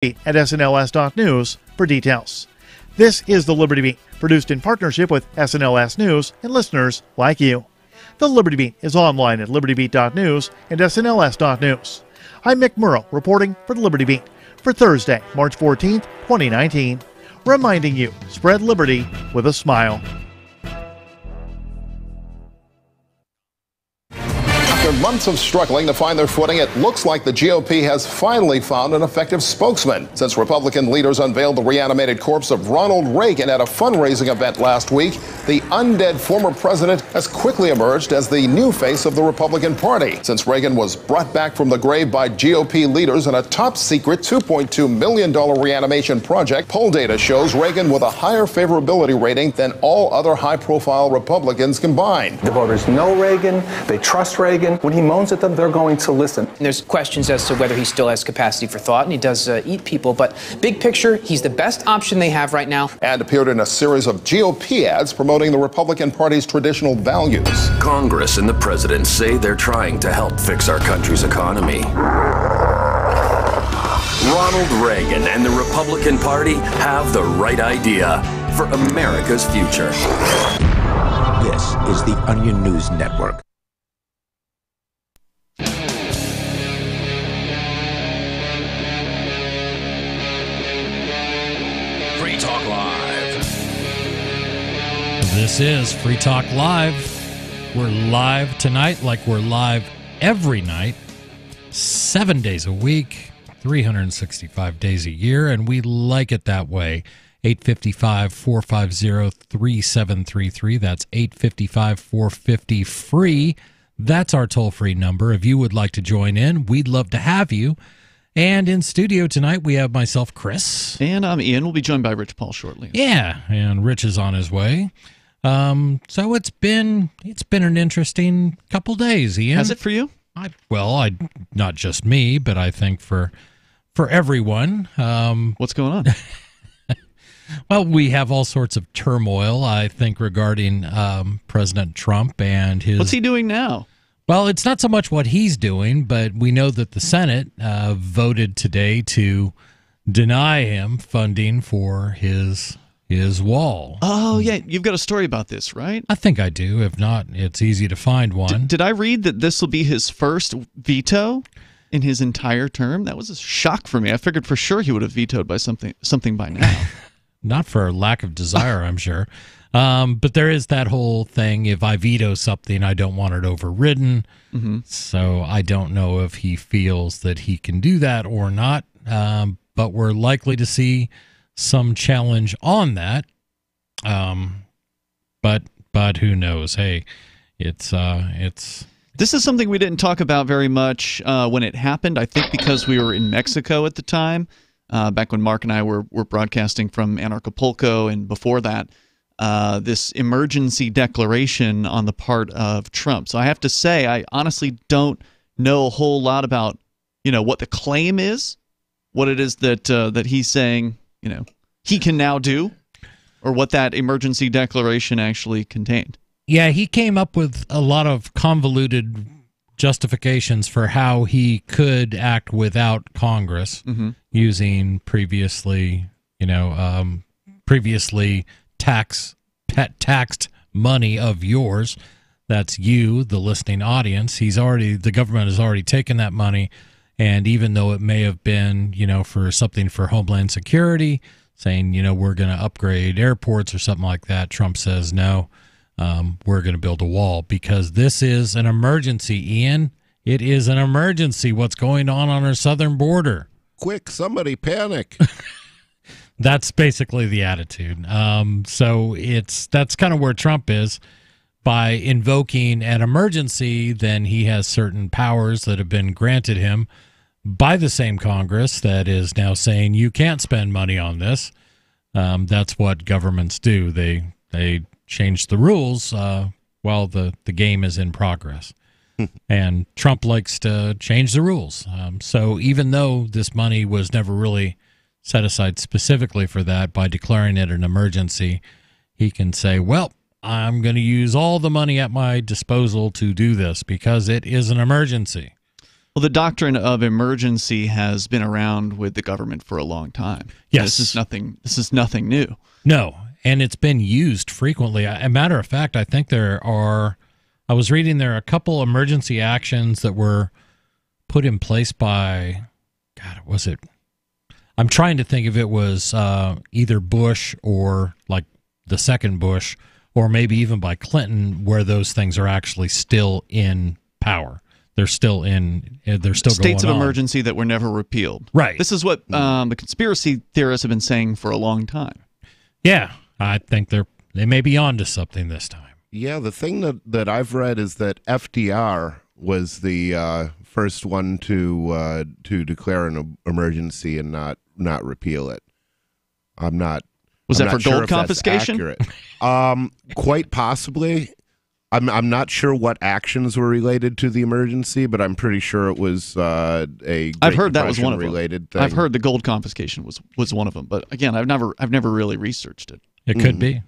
at snls.news for details. This is the Liberty Beat, produced in partnership with SNLS News and listeners like you. The Liberty Beat is online at libertybeat.news and snls.news. I'm Mick Murrow reporting for the Liberty Beat for Thursday, March 14th, 2019. Reminding you, spread liberty with a smile. After months of struggling to find their footing, it looks like the GOP has finally found an effective spokesman. Since Republican leaders unveiled the reanimated corpse of Ronald Reagan at a fundraising event last week, the undead former president has quickly emerged as the new face of the Republican Party. Since Reagan was brought back from the grave by GOP leaders in a top-secret $2.2 million reanimation project, poll data shows Reagan with a higher favorability rating than all other high-profile Republicans combined. The voters know Reagan. They trust Reagan. When he moans at them, they're going to listen. There's questions as to whether he still has capacity for thought, and he does eat people, but big picture, he's the best option they have right now. And appeared in a series of GOP ads promoting the Republican Party's traditional values. Congress and the president say they're trying to help fix our country's economy. Ronald Reagan and the Republican Party have the right idea for America's future. This is the Onion News Network. Free Talk Live. This is Free Talk Live. We're live tonight like we're live every night, 7 days a week, 365 days a year, and we like it that way. 855-450-3733. That's 855-450-FREE. That's our toll-free number. If you would like to join in, we'd love to have you. And in studio tonight, we have myself, Chris. And I'm Ian. We'll be joined by Rich Paul shortly. Yeah, and Rich is on his way. So it's been an interesting couple days, Ian. Has it for you? Not just me, but I think for everyone. What's going on? Well, we have all sorts of turmoil, I think, regarding President Trump and his... What's he doing now? Well, it's not so much what he's doing, but we know that the Senate voted today to deny him funding for his wall. Oh, yeah. You've got a story about this, right? I think I do. If not, it's easy to find one. Did I read that this will be his first veto in his entire term? That was a shock for me. I figured for sure he would have vetoed by something by now. Not for lack of desire, I'm sure. But there is that whole thing, if I veto something, I don't want it overridden. Mm-hmm. So I don't know if he feels that he can do that or not. But we're likely to see some challenge on that. But who knows? Hey, it's This is something we didn't talk about very much when it happened, I think because we were in Mexico at the time, back when Mark and I were broadcasting from Anarchapulco, and before that, this emergency declaration on the part of Trump. So I have to say, I honestly don't know a whole lot about, what the claim is, what it is that he's saying, he can now do, or what that emergency declaration actually contained. Yeah, he came up with a lot of convoluted justifications for how he could act without Congress, using previously taxed money of yours. That's you, the listening audience. The government has already taken that money, and even though it may have been, for something for Homeland Security, saying, we're going to upgrade airports or something like that, Trump says no. We're going to build a wall because this is an emergency, Ian. It is an emergency. What's going on our southern border? Quick, somebody panic. That's basically the attitude. So that's kind of where Trump is. By invoking an emergency, then he has certain powers that have been granted him by the same Congress that is now saying you can't spend money on this. That's what governments do. They change the rules while the game is in progress. And Trump likes to change the rules. So even though this money was never really set aside specifically for that, by declaring it an emergency, he can say, well, I'm going to use all the money at my disposal to do this because it is an emergency. Well, Well, the doctrine of emergency has been around with the government for a long time. Yes. This is nothing new. No, and it's been used frequently. As a matter of fact, I think I was reading there are a couple emergency actions that were put in place by, God, was it? I'm trying to think if it was either Bush or like the second Bush, or maybe even by Clinton, where those things are actually still in power. They're still States going of on. emergency that were never repealed. Right. This is what the conspiracy theorists have been saying for a long time. Yeah, I think they may be onto something this time. Yeah, the thing that I've read is that FDR was the first one to declare an emergency and not repeal it. I'm not. Was I'm that not for sure gold if that's confiscation? accurate. Quite possibly. I'm not sure what actions were related to the emergency, but I'm pretty sure it was a Great I've heard that was one of them. related thing. I've heard the gold confiscation was one of them, but again, I've never really researched it. It could be.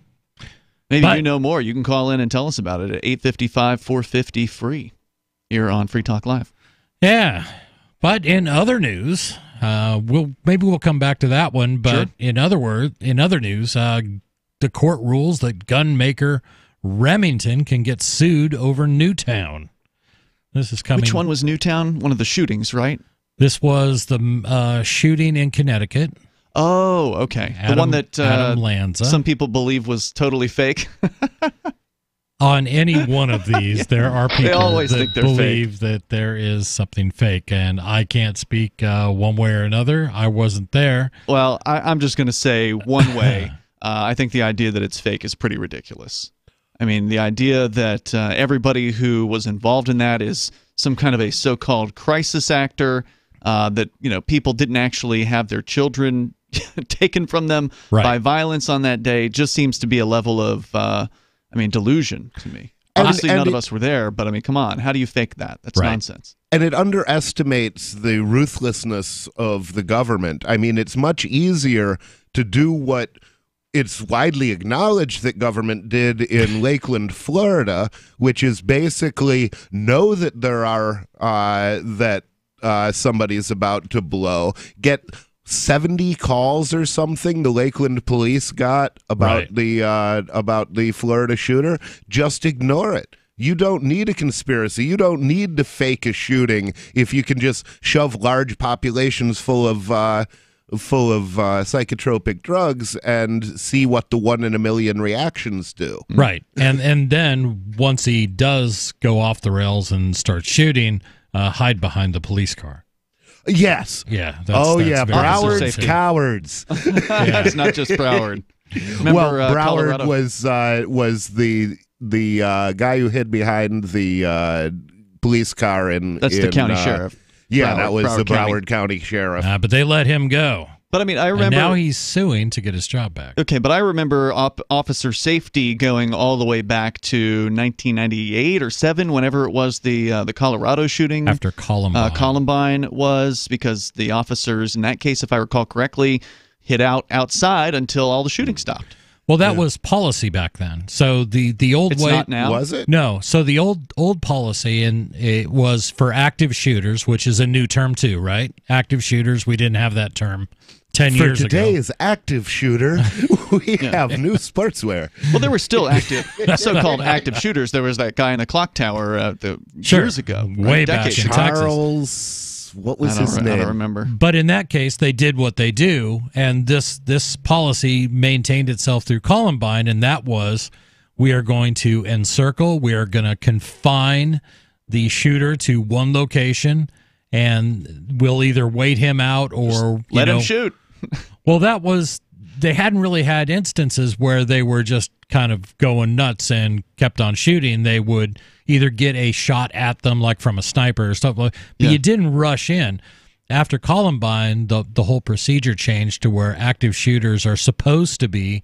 Maybe you know more. You can call in and tell us about it at 855-450 free here on Free Talk Live. Yeah, but in other news, we'll come back to that one. But Sure. in other news, the court rules that gun maker Remington can get sued over Newtown. This is coming. Which one was Newtown? One of the shootings, right? This was the shooting in Connecticut. Oh, okay. The one that Adam Lanza. some people believe was totally fake. On any one of these, there are people always that think they're believe that there is something fake, and I can't speak one way or another. I wasn't there. Well, I'm just going to say one way. I think the idea that it's fake is pretty ridiculous. I mean, the idea that everybody who was involved in that is some kind of a so-called crisis actor, that people didn't actually have their children taken from them by violence on that day, just seems to be a level of, delusion to me. Obviously, none of us were there, but I mean, come on, how do you fake that? That's nonsense. And it underestimates the ruthlessness of the government. I mean, it's much easier to do what it's widely acknowledged that government did in Lakeland, Florida, which is basically know that there are somebody's about to blow, get 70 calls or something the Lakeland police got about the Florida shooter. Just ignore it. You don't need a conspiracy. You don't need to fake a shooting if you can just shove large populations full of psychotropic drugs and see what the 1 in a million reactions do. Right. And then once he does go off the rails and start shooting, hide behind the police car. Yes. Yeah. Broward's cowards. Yeah, it's not just Broward. Remember, Broward was the guy who hid behind the police car That's the county sheriff. Yeah, that was the Broward County sheriff. But they let him go. But I mean, I remember. And now he's suing to get his job back. Okay, but I remember officer safety going all the way back to 1998 or 7, whenever it was the Colorado shooting. After Columbine. Columbine was, because the officers in that case, if I recall correctly, hid outside until all the shooting stopped. Well, that was policy back then. So the old it's way not now. Was it? No. So the old policy, and it was for active shooters, which is a new term too, right? Active shooters. We didn't have that term 10 years ago. For today's active shooter, we have new sportswear. Well, there were still so-called active shooters. There was that guy in the clock tower years ago, way back in Texas. Charles. What was his name? I don't remember. But in that case, they did what they do, and this policy maintained itself through Columbine, and that was, we are going to encircle, we are going to confine the shooter to one location, and we'll either wait him out or let him shoot. Well, they hadn't really had instances where they were just kind of going nuts and kept on shooting. They would either get a shot at them, like from a sniper or stuff like that, but you didn't rush in. After Columbine, the whole procedure changed to where active shooters are supposed to be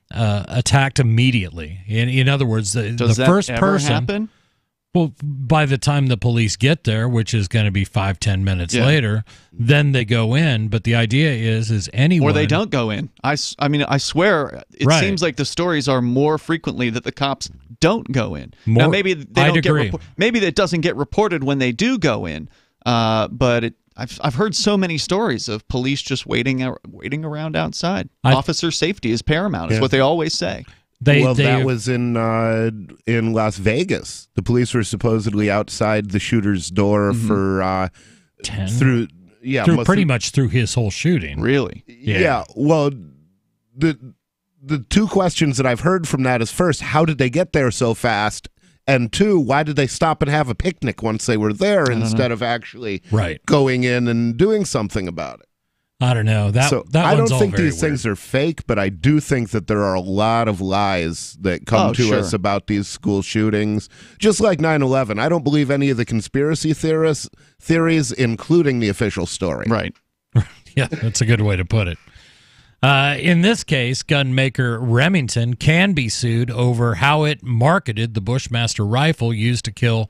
attacked immediately. In other words, the first person happen? Well, by the time the police get there, which is going to be 5-10 minutes later, then they go in. But the idea is anyone, or they don't go in. I swear, it seems like the stories are more frequently that the cops don't go in. Now, maybe they don't maybe it doesn't get reported when they do go in. But I've heard so many stories of police just waiting around outside. Officer safety is paramount. Is what they always say. That was in Las Vegas. The police were supposedly outside the shooter's door for pretty much through his whole shooting. Really? Yeah. Well, the two questions that I've heard from that is, first, how did they get there so fast? And two, why did they stop and have a picnic once they were there instead of actually going in and doing something about it? I don't know. I don't think these things are fake, but I do think that there are a lot of lies that come to us about these school shootings. Just like 9/11, I don't believe any of the conspiracy theories, including the official story. Right. Yeah, that's a good way to put it. In this case, gun maker Remington can be sued over how it marketed the Bushmaster rifle used to kill.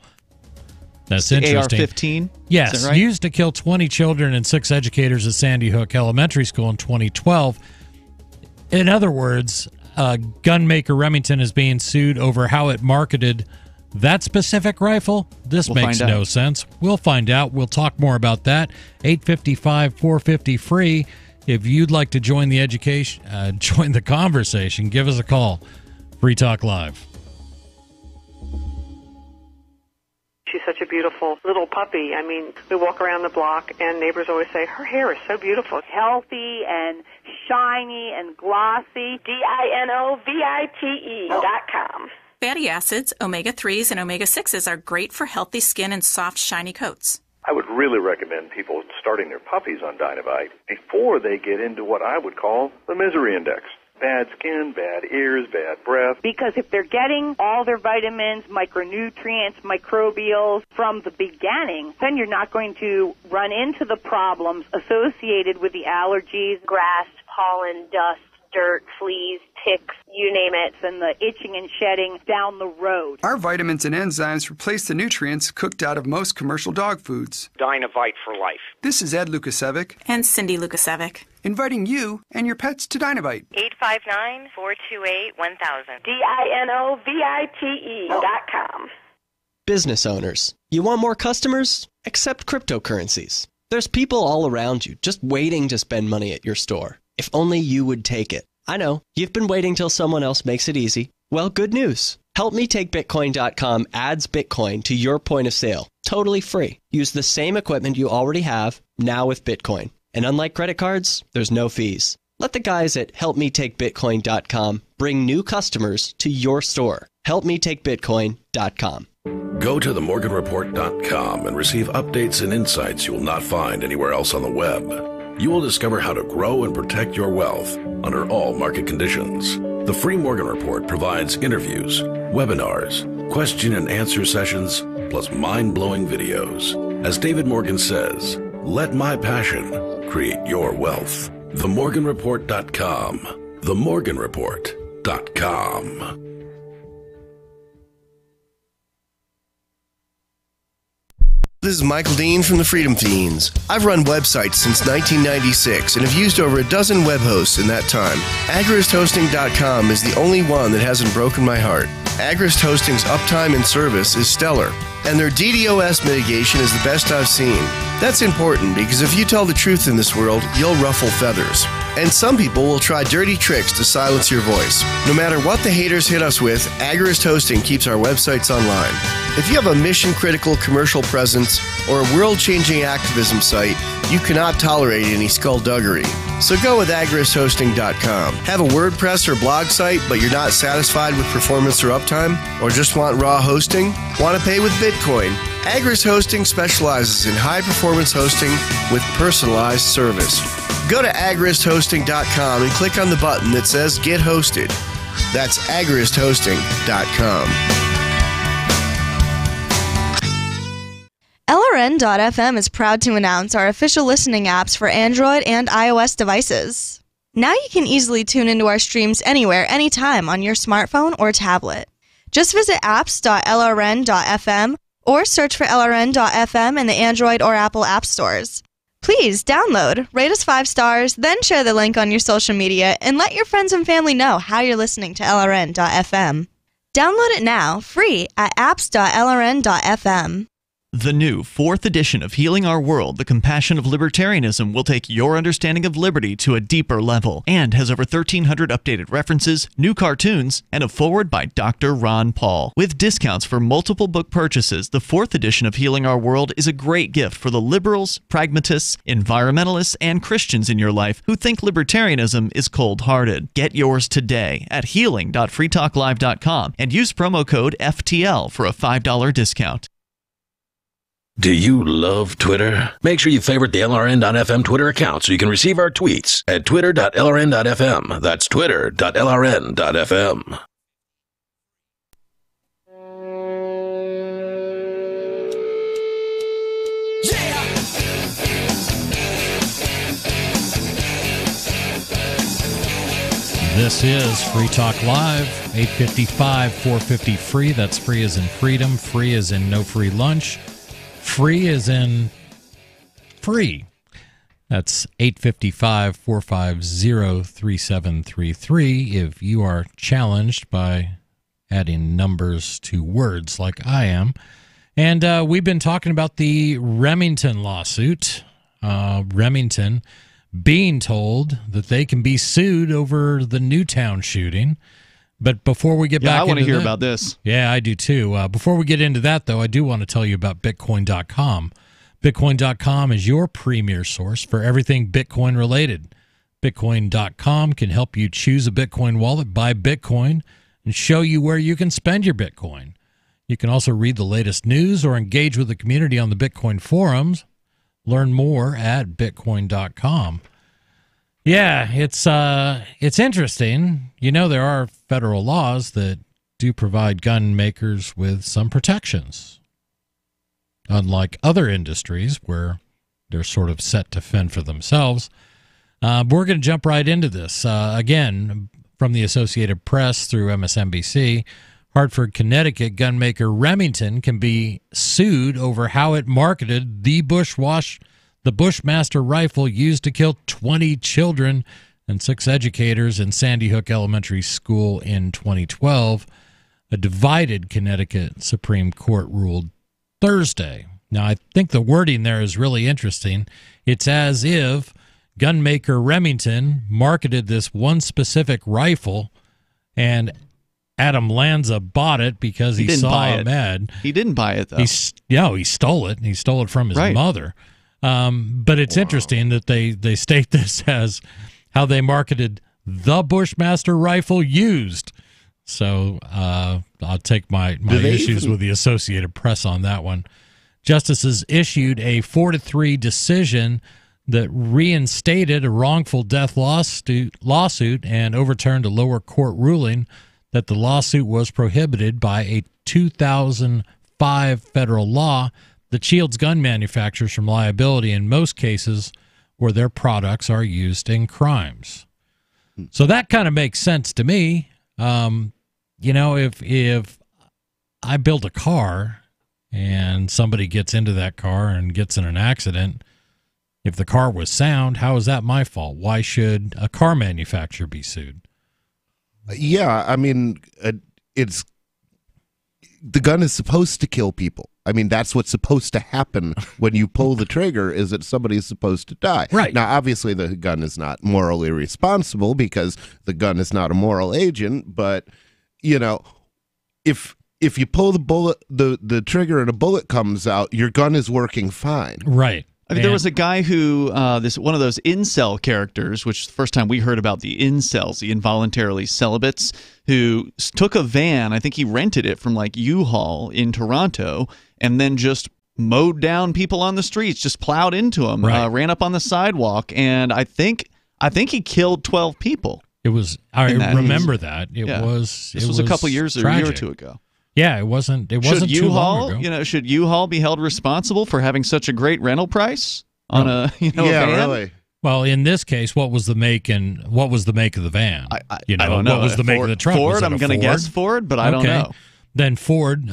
That's interesting. AR-15? Yes, Is that right? used to kill 20 children and 6 educators at Sandy Hook Elementary School in 2012. In other words, gun maker Remington is being sued over how it marketed that specific rifle. This makes no sense. We'll find out. We'll talk more about that. 855-450-FREE. If you'd like to join the join the conversation, give us a call. Free Talk Live. She's such a beautiful little puppy. I mean, we walk around the block, and neighbors always say, her hair is so beautiful. Healthy and shiny and glossy. DINOVITE.com. Fatty acids, omega-3s, and omega-6s are great for healthy skin and soft, shiny coats. I would really recommend people starting their puppies on Dinovite before they get into what I would call the misery index. Bad skin, bad ears, bad breath. Because if they're getting all their vitamins, micronutrients, microbials from the beginning, then you're not going to run into the problems associated with the allergies, grass, pollen, dust, dirt, fleas, ticks, you name it, and the itching and shedding down the road. Our vitamins and enzymes replace the nutrients cooked out of most commercial dog foods. Dinovite for life. This is Ed Lukasevic and Cindy Lukasevic, inviting you and your pets to Dinovite. 859-428-1000. DINOVITE.com. Business owners, you want more customers? Accept cryptocurrencies. There's people all around you just waiting to spend money at your store. If only you would take it. I know, you've been waiting till someone else makes it easy. Well, good news. HelpMeTakeBitcoin.com adds Bitcoin to your point of sale, totally free. Use the same equipment you already have, now with Bitcoin. And unlike credit cards, there's no fees. Let the guys at HelpMeTakeBitcoin.com bring new customers to your store. HelpMeTakeBitcoin.com. Go to themorganreport.com and receive updates and insights you will not find anywhere else on the web. You will discover how to grow and protect your wealth under all market conditions. The free Morgan Report provides interviews, webinars, question and answer sessions, plus mind-blowing videos. As David Morgan says, let my passion create your wealth. TheMorganReport.com. TheMorganReport.com. This is Michael Dean from the Freedom Fiends. I've run websites since 1996 and have used over a dozen web hosts in that time. AgristHosting.com is the only one that hasn't broken my heart. Agrist Hosting's uptime and service is stellar, and their DDoS mitigation is the best I've seen. That's important because if you tell the truth in this world, you'll ruffle feathers. And some people will try dirty tricks to silence your voice. No matter what the haters hit us with, Agrist Hosting keeps our websites online. If you have a mission-critical commercial presence or a world-changing activism site, you cannot tolerate any skullduggery. So go with agristhosting.com. Have a WordPress or blog site, but you're not satisfied with performance or uptime? Or just want raw hosting? Want to pay with Bitcoin? Agrist Hosting specializes in high-performance hosting with personalized service. Go to agristhosting.com and click on the button that says Get Hosted. That's agristhosting.com. LRN.FM is proud to announce our official listening apps for Android and iOS devices. Now you can easily tune into our streams anywhere, anytime on your smartphone or tablet. Just visit apps.lrn.fm or search for LRN.FM in the Android or Apple app stores. Please download, rate us 5 stars, then share the link on your social media and let your friends and family know how you're listening to LRN.FM. Download it now, free, at apps.lrn.fm. The new 4th edition of Healing Our World, The Compassion of Libertarianism will take your understanding of liberty to a deeper level and has over 1,300 updated references, new cartoons, and a foreword by Dr. Ron Paul. With discounts for multiple book purchases, the 4th edition of Healing Our World is a great gift for the liberals, pragmatists, environmentalists, and Christians in your life who think libertarianism is cold-hearted. Get yours today at healing.freetalklive.com and use promo code FTL for a $5 discount. Do you love Twitter? Make sure you favorite the LRN.FM Twitter account so you can receive our tweets at twitter.lrn.fm. That's twitter.lrn.fm. This is Free Talk Live, 855, 450 free. That's free as in freedom. Free as in no free lunch. Free as in free. That's 855-450-3733 if you are challenged by adding numbers to words like I am. And we've been talking about the Remington lawsuit. Remington being told that they can be sued over the Newtown shooting. But before we get back into I want to hear about this. Yeah, I do too. Before we get into that, though, I do want to tell you about Bitcoin.com. Bitcoin.com is your premier source for everything Bitcoin related. Bitcoin.com can help you choose a Bitcoin wallet, buy Bitcoin, and show you where you can spend your Bitcoin. You can also read the latest news or engage with the community on the Bitcoin forums. Learn more at Bitcoin.com. Yeah, it's interesting. You know, there are federal laws that do provide gun makers with some protections, unlike other industries where they're sort of set to fend for themselves. But we're going to jump right into this. Again, from the Associated Press through MSNBC, Hartford, Connecticut gunmaker Remington can be sued over how it marketed the Bushmaster rifle used to kill 20 children and 6 educators in Sandy Hook Elementary School in 2012. A divided Connecticut Supreme Court ruled Thursday. Now, I think the wording there is really interesting. It's as if gunmaker Remington marketed this one specific rifle and Adam Lanza bought it because he saw an ad. He didn't buy it, though. He stole it. He stole it from his mother. But it's interesting that they state this as how they marketed the Bushmaster rifle used. So I'll take my issues with the Associated Press on that one. Justices issued a 4-3 decision that reinstated a wrongful death lawsuit and overturned a lower court ruling that the lawsuit was prohibited by a 2005 federal law that shields gun manufacturers from liability in most cases where their products are used in crimes. So that kind of makes sense to me. You know, if I build a car and somebody gets into that car and gets in an accident, if the car was sound, how is that my fault? Why should a car manufacturer be sued? Yeah, I mean, it's the gun is supposed to kill people. I mean, that's what's supposed to happen when you pull the trigger, is that somebody's supposed to die. Right. Now, obviously, the gun is not morally responsible because the gun is not a moral agent. But, you know, if you pull the trigger and a bullet comes out, your gun is working fine. Right. I mean, there was a guy who, one of those incel characters, which is the first time we heard about the incels, the involuntarily celibates, who took a van, I think he rented it from like U-Haul in Toronto, and then just mowed down people on the streets, just plowed into them, ran up on the sidewalk, and I think he killed 12 people. It was, I remember that. This was a couple years or a year or two ago. Yeah, it wasn't too long ago. You know, should U-Haul be held responsible for having such a great rental price on a van? Really. Well, in this case, what was the make of the van? I don't know. What was the make of the truck? Ford. I'm going to guess Ford, but I don't know. Then Ford,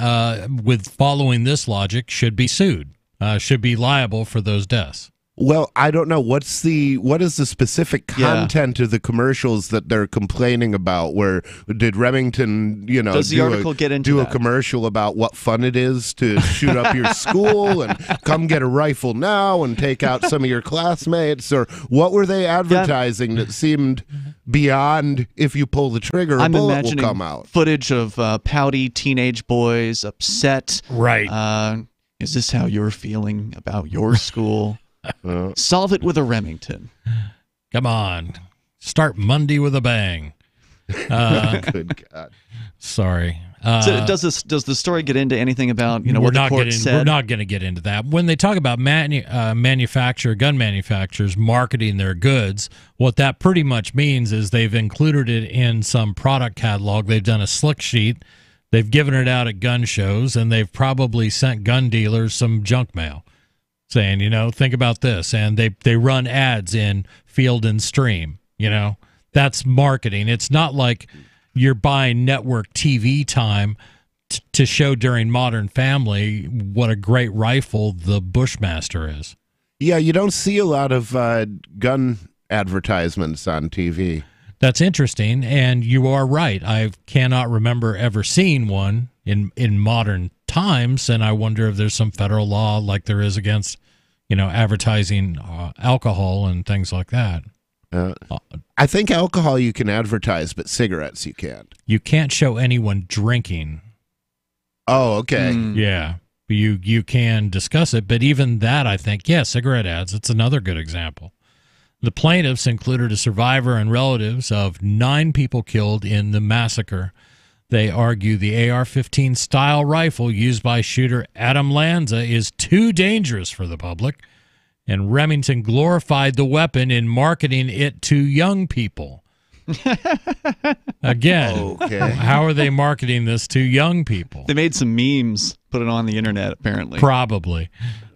with following this logic, should be sued. Should be liable for those deaths. Well, I don't know. What is the specific content of the commercials that they're complaining about? Where did Remington, does the article get into a commercial about what fun it is to shoot up your school and come get a rifle now and take out some of your classmates? Or what were they advertising that seemed beyond if you pull the trigger, a bullet will come out? Footage of pouty teenage boys upset. Right. Is this how you're feeling about your school? Solve it with a Remington. Come on. Start Monday with a bang. Good God. Sorry. So does the story get into anything about what the court said? We're not going to get into that. When they talk about gun manufacturers marketing their goods, what that pretty much means is they've included it in some product catalog. They've done a slick sheet. They've given it out at gun shows, and they've probably sent gun dealers some junk mail saying, think about this. And they run ads in Field and Stream. That's marketing. It's not like you're buying network TV time to show during Modern Family what a great rifle the Bushmaster is. Yeah, you don't see a lot of gun advertisements on TV. That's interesting, and you are right. I cannot remember ever seeing one in modern times, and I wonder if there's some federal law like there is against, advertising alcohol and things like that. I think alcohol you can advertise, but cigarettes you can't. You can't show anyone drinking. Oh, okay. Yeah, you can discuss it, but even that, I think, cigarette ads, it's another good example. The plaintiffs included a survivor and relatives of 9 people killed in the massacre. They argue the AR-15 style rifle used by shooter Adam Lanza is too dangerous for the public, and Remington glorified the weapon in marketing it to young people. Again, how are they marketing this to young people? They made some memes, put it on the internet, apparently. Probably.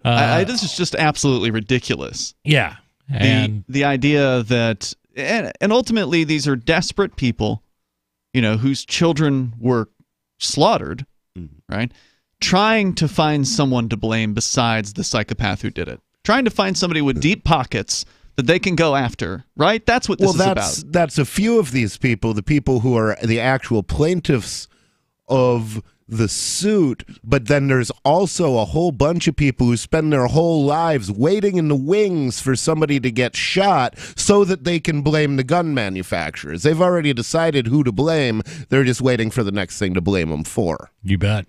This is just absolutely ridiculous. Yeah. And the idea that, and ultimately these are desperate people, whose children were slaughtered, right? Trying to find someone to blame besides the psychopath who did it. Trying to find somebody with deep pockets that they can go after, right? That's what this is about. That's a few of these people, the people who are the actual plaintiffs of the suit, but then there's also a whole bunch of people who spend their whole lives waiting in the wings for somebody to get shot so that they can blame the gun manufacturers. They've already decided who to blame. They're just waiting for the next thing to blame them for. You bet.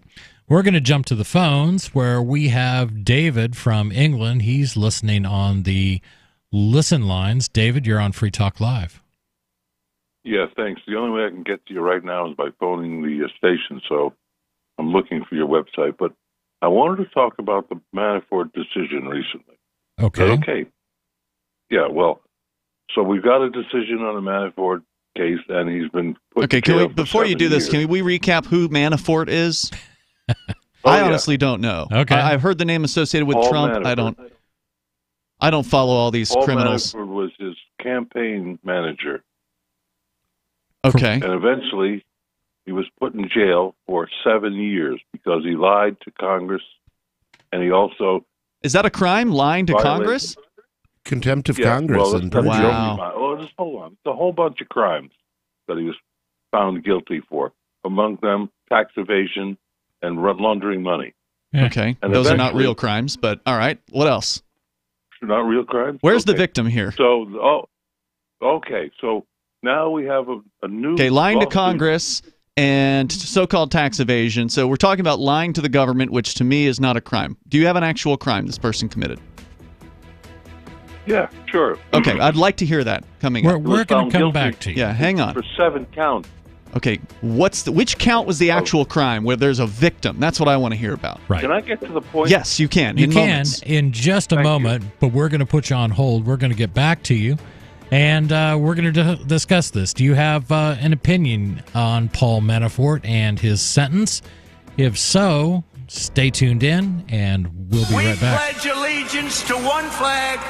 We're going to jump to the phones where we have David from England. He's listening on the listen lines. David, you're on Free Talk Live. Yeah, thanks. The only way I can get to you right now is by phoning the station, so I'm looking for your website. But I wanted to talk about the Manafort decision recently. Okay. Okay. Yeah, well, so we've got a decision on the Manafort case, and he's been put in jail for before you do this, years. can we recap who Manafort is? I honestly don't know. Okay. I've heard the name associated with Paul Trump. Manafort. I don't follow all these Paul criminals. Manafort was his campaign manager. Okay. And eventually, he was put in jail for 7 years because he lied to Congress, and he also... Is that a crime, lying to Congress? Contempt of Congress. Well, wow. Oh, just hold on. It's a whole bunch of crimes that he was found guilty for. Among them, tax evasion and laundering money. Okay. And those are not real crimes, but all right. What else? Not real crimes? Where's the victim here? So, okay. So now we have a new... Okay, lying to lawsuit. Congress and so-called tax evasion. So we're talking about lying to the government, which to me is not a crime. Do you have an actual crime this person committed? Yeah, sure. Okay, I'd like to hear that coming up. We're going to come back to you. Yeah, hang on. For 7 counts. Okay, which count was the actual crime where there's a victim? That's what I want to hear about. Right. Can I get to the point? Yes, you can. You can in just a moment, but we're going to put you on hold. We're going to get back to you, and we're going to discuss this. Do you have an opinion on Paul Manafort and his sentence? If so, stay tuned in, and we'll be right back. We pledge allegiance to one flag,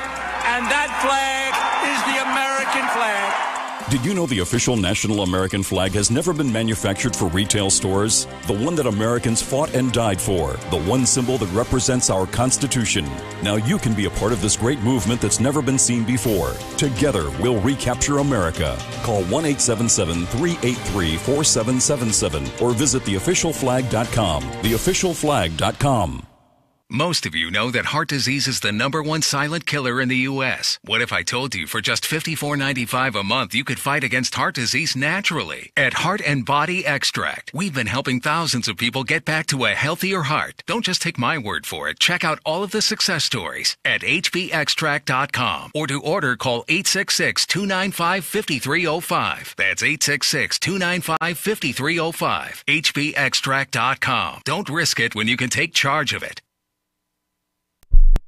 and that flag is the American flag. Did you know the official national American flag has never been manufactured for retail stores? The one that Americans fought and died for. The one symbol that represents our Constitution. Now you can be a part of this great movement that's never been seen before. Together, we'll recapture America. Call 1-877-383-4777 or visit theofficialflag.com. Theofficialflag.com. Most of you know that heart disease is the #1 silent killer in the U.S. What if I told you for just $54.95 a month you could fight against heart disease naturally? At Heart and Body Extract, we've been helping thousands of people get back to a healthier heart. Don't just take my word for it. Check out all of the success stories at hbextract.com, or to order, call 866-295-5305. That's 866-295-5305. hbextract.com. Don't risk it when you can take charge of it.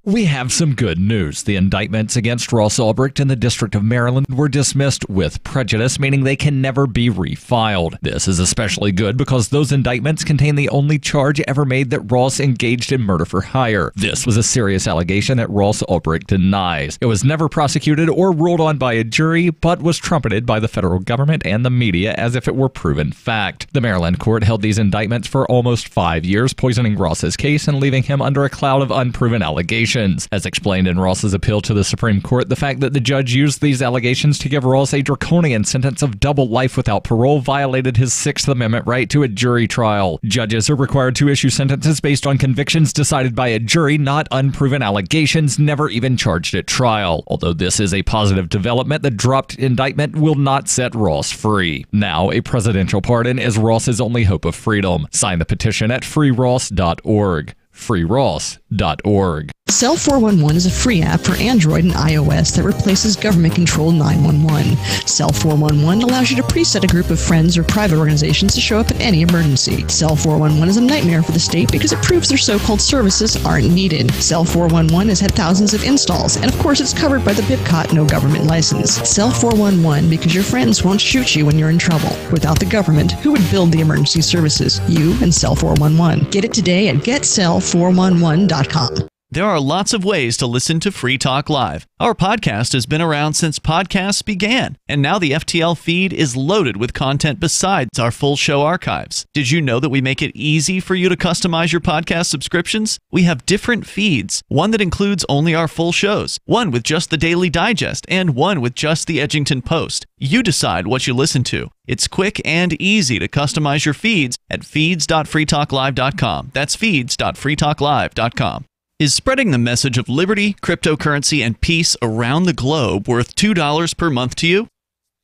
We have some good news. The indictments against Ross Ulbricht in the District of Maryland were dismissed with prejudice, meaning they can never be refiled. This is especially good because those indictments contain the only charge ever made that Ross engaged in murder for hire. This was a serious allegation that Ross Ulbricht denies. It was never prosecuted or ruled on by a jury, but was trumpeted by the federal government and the media as if it were proven fact. The Maryland court held these indictments for almost 5 years, poisoning Ross's case and leaving him under a cloud of unproven allegations. As explained in Ross's appeal to the Supreme Court, the fact that the judge used these allegations to give Ross a draconian sentence of double life without parole violated his Sixth Amendment right to a jury trial. Judges are required to issue sentences based on convictions decided by a jury, not unproven allegations never even charged at trial. Although this is a positive development, the dropped indictment will not set Ross free. Now, a presidential pardon is Ross's only hope of freedom. Sign the petition at freeross.org. freeross.org. Cell 411 is a free app for Android and iOS that replaces government-controlled 911. Cell 411 allows you to preset a group of friends or private organizations to show up at any emergency. Cell 411 is a nightmare for the state because it proves their so-called services aren't needed. Cell 411 has had thousands of installs, and of course it's covered by the BIPCOT no government license. Cell 411 because your friends won't shoot you when you're in trouble. Without the government, who would build the emergency services? You and Cell 411. Get it today at getcell411.com. There are lots of ways to listen to Free Talk Live. Our podcast has been around since podcasts began, and now the FTL feed is loaded with content besides our full show archives. Did you know that we make it easy for you to customize your podcast subscriptions? We have different feeds, one that includes only our full shows, one with just the Daily Digest, and one with just the Edgington Post. You decide what you listen to. It's quick and easy to customize your feeds at feeds.freetalklive.com. That's feeds.freetalklive.com. Is spreading the message of liberty, cryptocurrency, and peace around the globe worth $2 per month to you?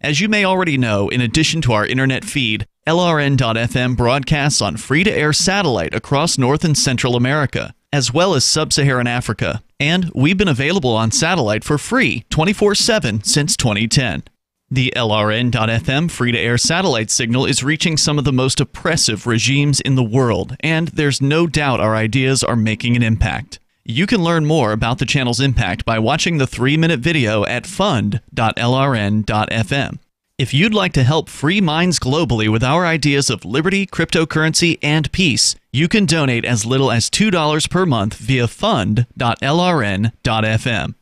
As you may already know, in addition to our internet feed, LRN.FM broadcasts on free-to-air satellite across North and Central America, as well as Sub-Saharan Africa. And we've been available on satellite for free 24/7 since 2010. The LRN.FM free-to-air satellite signal is reaching some of the most oppressive regimes in the world, and there's no doubt our ideas are making an impact. You can learn more about the channel's impact by watching the 3-minute video at fund.lrn.fm. If you'd like to help free minds globally with our ideas of liberty, cryptocurrency, and peace, you can donate as little as $2 per month via fund.lrn.fm.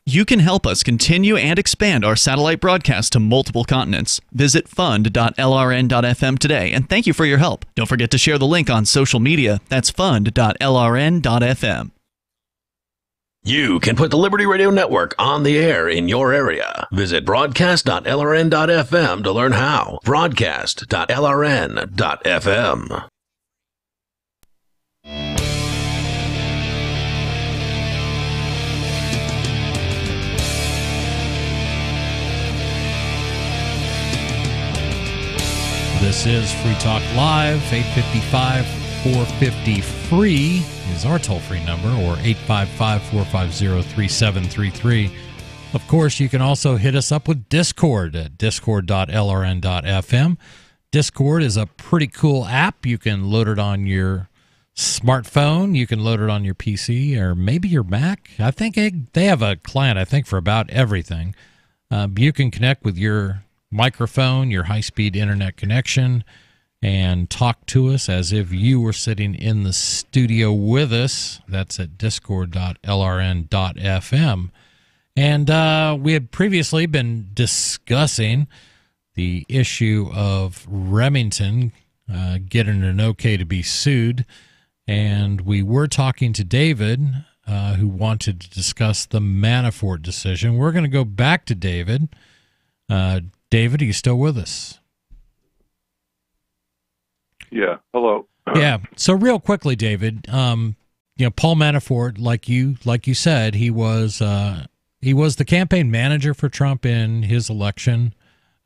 You can help us continue and expand our satellite broadcast to multiple continents. Visit fund.lrn.fm today, and thank you for your help. Don't forget to share the link on social media. That's fund.lrn.fm. You can put the Liberty Radio Network on the air in your area. Visit broadcast.lrn.fm to learn how. Broadcast.lrn.fm. This is Free Talk Live, 855-450-FREE is our toll-free number, or 855-450-3733. Of course, you can also hit us up with Discord at discord.lrn.fm. Discord is a pretty cool app. You can load it on your smartphone. You can load it on your PC or maybe your Mac. I think they have a client, I think, for about everything. You can connect with your microphone, your high-speed internet connection, and talk to us as if you were sitting in the studio with us. That's at discord.lrn.fm. And we had previously been discussing the issue of Remington getting an okay to be sued. And we were talking to David, who wanted to discuss the Manafort decision. We're going to go back to David. David, are you still with us? Yeah. Hello. Yeah. So real quickly, David, Paul Manafort, like you said, he was the campaign manager for Trump in his election.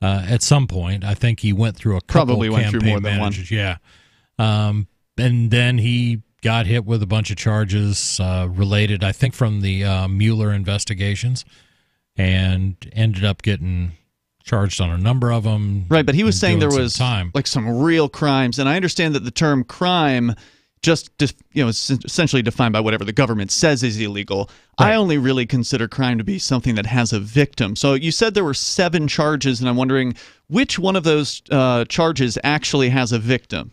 At some point, I think he went through a couple campaign managers. Yeah. And then he got hit with a bunch of charges related, I think, from the Mueller investigations, and ended up getting charged on a number of them. Right, but he was saying there was like some real crimes, and I understand that the term crime just is essentially defined by whatever the government says is illegal. Right. I only really consider crime to be something that has a victim. So you said there were 7 charges, and I'm wondering which one of those charges actually has a victim.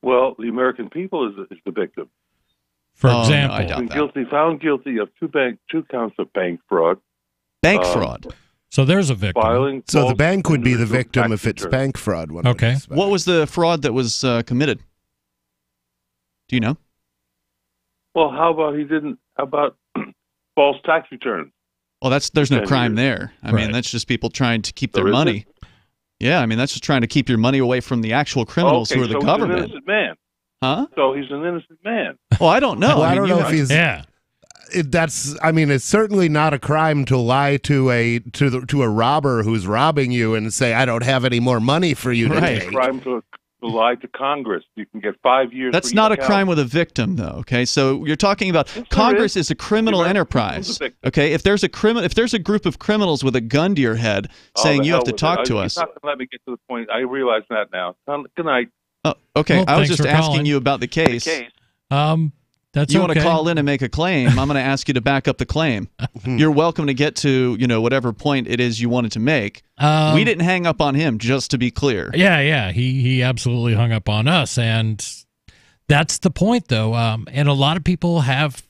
Well, the American people is the victim. For example, I doubt that. Found guilty of 2 counts of bank fraud. Bank fraud. So there's a victim. So the bank would be the victim if it's bank fraud. Okay. What was the fraud that was committed? Do you know? Well, how about false tax returns? Well, there's no crime there. I mean, that's just people trying to keep their money. Yeah, I mean, that's just trying to keep your money away from the actual criminals who are the government. He's an innocent man. Huh? So he's an innocent man. Well, I don't know. Well, I don't know if he's. Yeah. It's certainly not a crime to lie to a robber who's robbing you and say, I don't have any more money for you today. It's a crime to lie to Congress. You can get 5 years. That's not a crime with a victim, though. Okay, so you're talking about Congress is a criminal enterprise. Okay, if there's a group of criminals with a gun to your head saying you have to talk to us. You're not going to let me get to the point. I realize that now. Good night. Oh, okay. Well, I was just asking you about the case. That's you want to call in and make a claim, I'm going to ask you to back up the claim. You're welcome to get to, whatever point it is you wanted to make. We didn't hang up on him, just to be clear. Yeah. He absolutely hung up on us, and that's the point, though. And a lot of people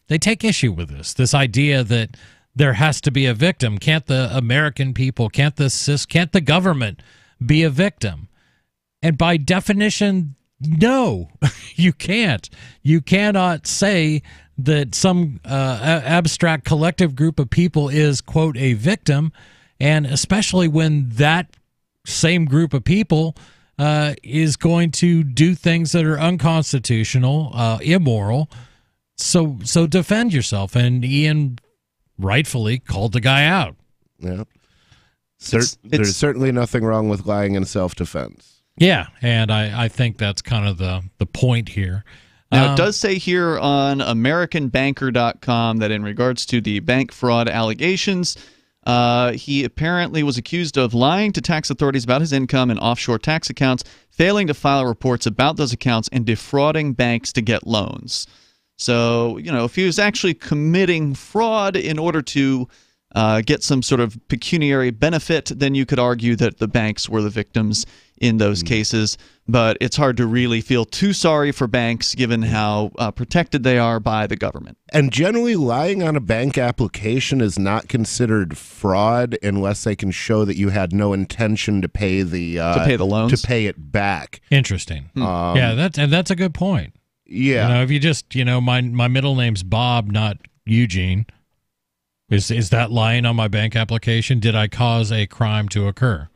they take issue with this idea that there has to be a victim. Can't the American people, can't the government be a victim? And by definition, no, you can't. You cannot say that some abstract collective group of people is, quote, a victim, and especially when that same group of people is going to do things that are unconstitutional, immoral. So defend yourself. And Ian rightfully called the guy out. Yeah. There's certainly nothing wrong with lying in self-defense. Yeah, and I think that's kind of the point here. Now, it does say here on AmericanBanker.com that in regards to the bank fraud allegations, he apparently was accused of lying to tax authorities about his income and offshore tax accounts, failing to file reports about those accounts, and defrauding banks to get loans. So, if he was actually committing fraud in order to get some sort of pecuniary benefit, then you could argue that the banks were the victims in those cases. But it's hard to really feel too sorry for banks given how protected they are by the government. And generally, lying on a bank application is not considered fraud unless they can show that you had no intention to pay the loans, to pay it back. Interesting. Yeah, that's a good point. Yeah, if you just my middle name's Bob, not Eugene. Is that lying on my bank application? Did I cause a crime to occur?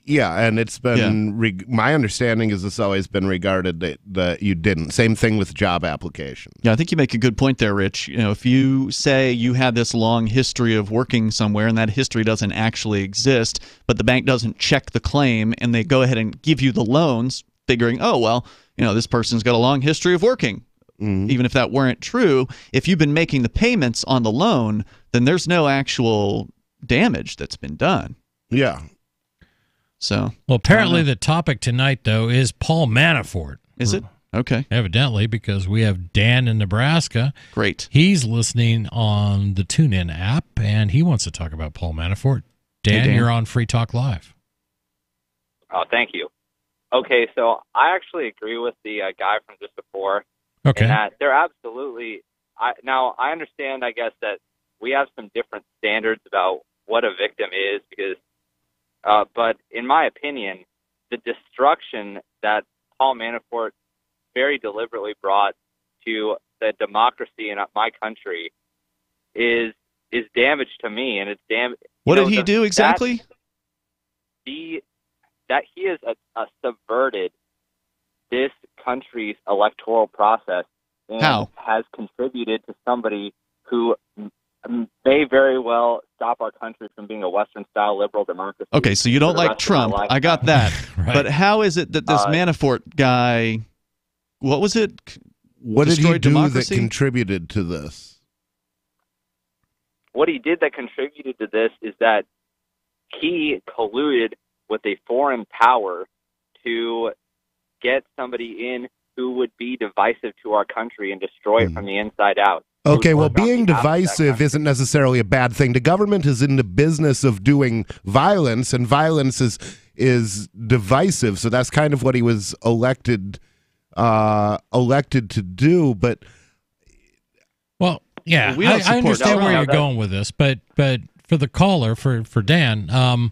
Yeah, and it's been my understanding is it's always been regarded that you didn't. Same thing with job applications. Yeah, I think you make a good point there, Rich. If you say you had this long history of working somewhere and that history doesn't actually exist, but the bank doesn't check the claim and they go ahead and give you the loans, figuring, oh, well, this person's got a long history of working. Even if that weren't true, if you've been making the payments on the loan, then there's no actual damage that's been done. Yeah. So, well, apparently the topic tonight, though, is Paul Manafort. Is it? Okay. Evidently, because we have Dan in Nebraska. Great. He's listening on the TuneIn app, and he wants to talk about Paul Manafort. Dan, you're on Free Talk Live. Oh, thank you. Okay, so I actually agree with the guy from just before. Okay. In that they're absolutely. Now, I understand, I guess, that we have some different standards about what a victim is, because, but in my opinion, the destruction that Paul Manafort very deliberately brought to the democracy in my country is damage to me, and it's damage. What did he do exactly? That he has subverted this country's electoral process and has contributed to somebody who may very well stop our country from being a Western-style liberal democracy. Okay, so you don't like Trump. I got that. Right. But how is it that this Manafort guy, what was it? What did he do democracy? that contributed to this? What he did that contributed to this is that he colluded with a foreign power to get somebody in who would be divisive to our country and destroy it from the inside out. Okay, well, being divisive isn't necessarily a bad thing. The government is in the business of doing violence, and violence is divisive. So that's kind of what he was elected to do. But well, yeah, I understand where you're going with this, but for the caller, for Dan,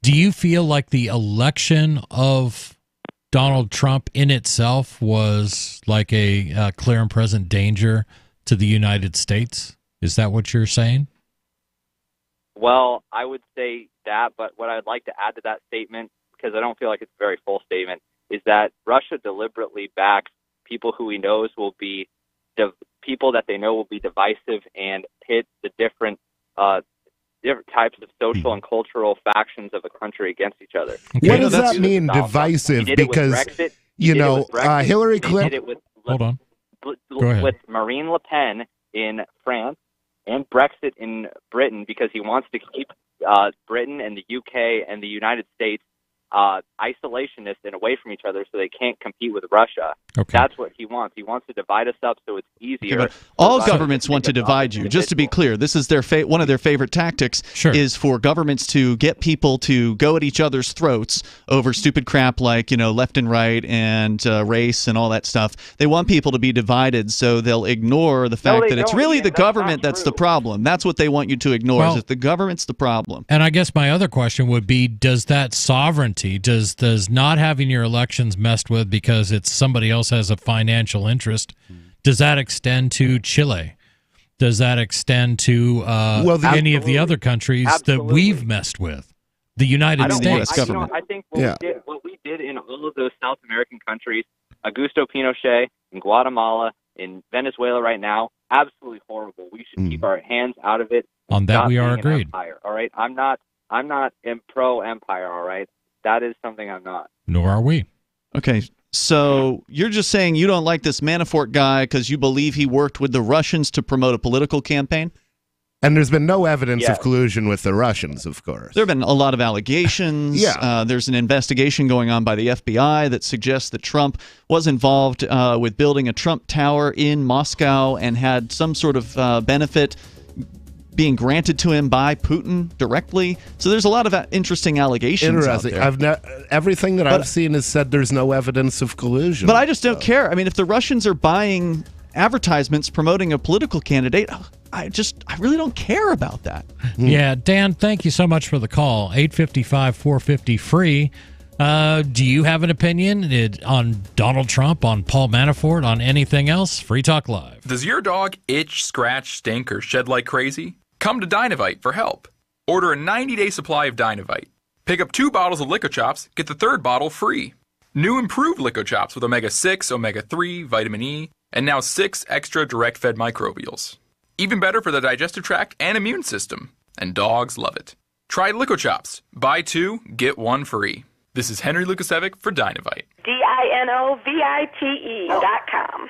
do you feel like the election of Donald Trump in itself was like a clear and present danger to the United States? Is that what you're saying? Well, I would say that, but what I'd like to add to that statement, because I don't feel like it's a very full statement, is that Russia deliberately backs people who he knows will be people that they know will be divisive and pit the different types of social and cultural factions of a country against each other. Okay. What does that mean, divisive? Because, Hillary Clinton... Hold on. Go ahead. With Marine Le Pen in France and Brexit in Britain, because he wants to keep Britain and the UK and the United States isolationist and away from each other so they can't compete with Russia. Okay. That's what he wants. He wants to divide us up so it's easier. Okay, all governments want to divide you. Just to be clear, this is their one of their favorite tactics is for governments to get people to go at each other's throats over stupid crap like, left and right and race and all that stuff. They want people to be divided so they'll ignore the fact that it's really the government that's the problem. That's what they want you to ignore, is that the government's the problem. And I guess my other question would be, does that sovereignty, does not having your elections messed with because it's somebody else has a financial interest, does that extend to Chile? Does that extend to any of the other countries that we've messed with? The United States. I think what we did in all of those South American countries, Augusto Pinochet in Guatemala, in Venezuela right now, absolutely horrible. We should keep our hands out of it. On that we are agreed. Empire, all right, I'm not pro empire. All right, that is something I'm not. Nor are we. Okay, so you're just saying you don't like this Manafort guy because you believe he worked with the Russians to promote a political campaign? And there's been no evidence of collusion with the Russians, of course. There have been a lot of allegations. There's an investigation going on by the FBI that suggests that Trump was involved with building a Trump Tower in Moscow and had some sort of benefit being granted to him by Putin directly. So there's a lot of interesting allegations out there. Everything that I've seen has said there's no evidence of collusion. But I just don't care. I mean, if the Russians are buying advertisements promoting a political candidate, I really don't care about that. Yeah, Dan, thank you so much for the call. 855-450-FREE. Do you have an opinion on Donald Trump, on Paul Manafort, on anything else? Free Talk Live. Does your dog itch, scratch, stink, or shed like crazy? Come to Dynavite for help. Order a 90-day supply of Dynavite. Pick up 2 bottles of Lico Chops, get the 3rd bottle free. New improved Lico Chops with omega-6, omega-3, vitamin E, and now 6 extra direct-fed microbials. Even better for the digestive tract and immune system. And dogs love it. Try Lico Chops. Buy 2, get 1 free. This is Henry Lukasevic for Dynavite. DINOVITE.com.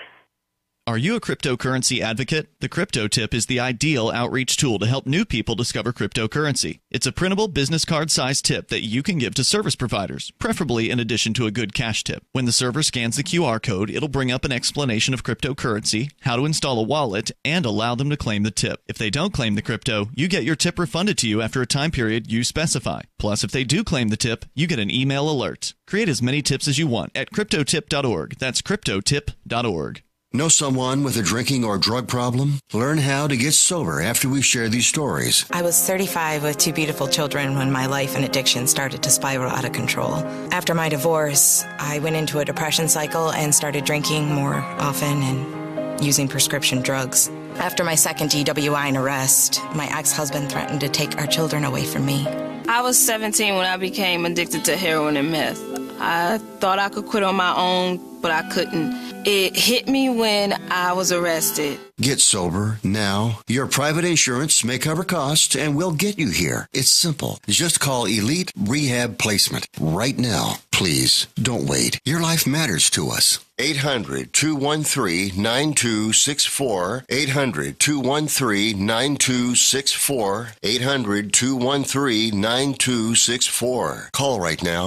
Are you a cryptocurrency advocate? The Crypto Tip is the ideal outreach tool to help new people discover cryptocurrency. It's a printable business card-sized tip that you can give to service providers, preferably in addition to a good cash tip. When the server scans the QR code, it'll bring up an explanation of cryptocurrency, how to install a wallet, and allow them to claim the tip. If they don't claim the crypto, you get your tip refunded to you after a time period you specify. Plus, if they do claim the tip, you get an email alert. Create as many tips as you want at cryptotip.org. That's cryptotip.org. Know someone with a drinking or drug problem? Learn how to get sober after we share these stories. I was 35 with 2 beautiful children when my life and addiction started to spiral out of control. After my divorce, I went into a depression cycle and started drinking more often and using prescription drugs. After my second DWI and arrest, my ex-husband threatened to take our children away from me. I was 17 when I became addicted to heroin and meth. I thought I could quit on my own, but I couldn't. It hit me when I was arrested. Get sober now. Your private insurance may cover costs and we'll get you here. It's simple. Just call Elite Rehab Placement right now. Please, don't wait. Your life matters to us. 800-213-9264. 800-213-9264. 800-213-9264. Call right now.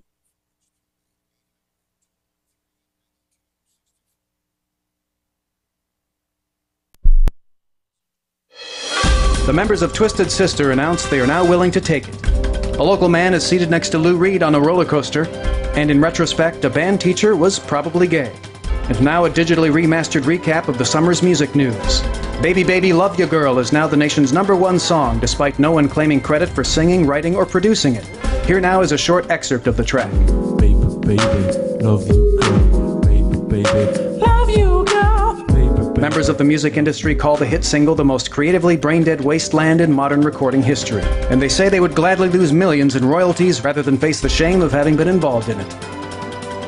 The members of Twisted Sister announced they are now willing to take it. A local man is seated next to Lou Reed on a roller coaster, and in retrospect, a band teacher was probably gay. And now a digitally remastered recap of the summer's music news. Baby Baby Love Ya Girl is now the nation's #1 song, despite no one claiming credit for singing, writing, or producing it. Here now is a short excerpt of the track. Baby, baby, love you, girl. Baby, baby, love you, girl. Members of the music industry call the hit single the most creatively brain-dead wasteland in modern recording history. And they say they would gladly lose millions in royalties rather than face the shame of having been involved in it.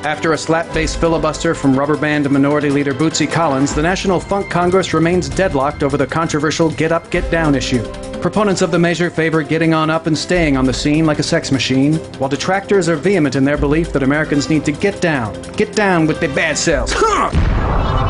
After a slap-bass filibuster from rubber band minority leader Bootsy Collins, the National Funk Congress remains deadlocked over the controversial Get Up, Get Down issue. Proponents of the measure favor getting on up and staying on the scene like a sex machine, while detractors are vehement in their belief that Americans need to get down with their bad selves.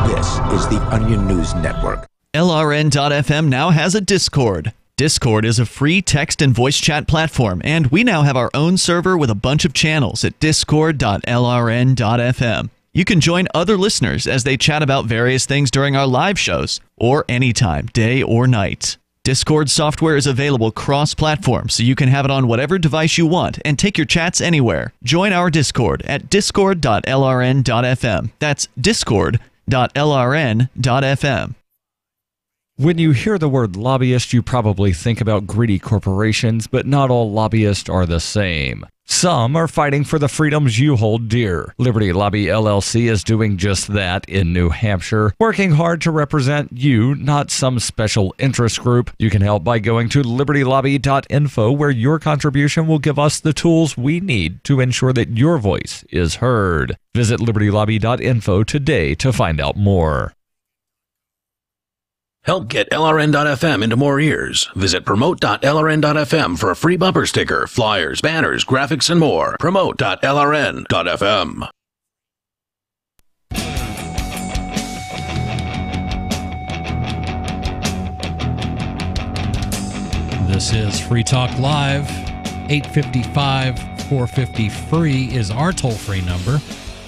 This is the Onion News Network. LRN.FM now has a Discord. Discord is a free text and voice chat platform, and we now have our own server with a bunch of channels at discord.lrn.fm. You can join other listeners as they chat about various things during our live shows, or anytime, day or night. Discord software is available cross-platform, so you can have it on whatever device you want and take your chats anywhere. Join our Discord at discord.lrn.fm. That's discord.lrn.fm. When you hear the word lobbyist, you probably think about greedy corporations, but not all lobbyists are the same. Some are fighting for the freedoms you hold dear. Liberty Lobby LLC is doing just that in New Hampshire, working hard to represent you, not some special interest group. You can help by going to libertylobby.info, where your contribution will give us the tools we need to ensure that your voice is heard. Visit libertylobby.info today to find out more. Help get LRN.FM into more ears. Visit promote.lrn.fm for a free bumper sticker, flyers, banners, graphics, and more. Promote.lrn.fm. This is Free Talk Live. 855-450-FREE is our toll-free number.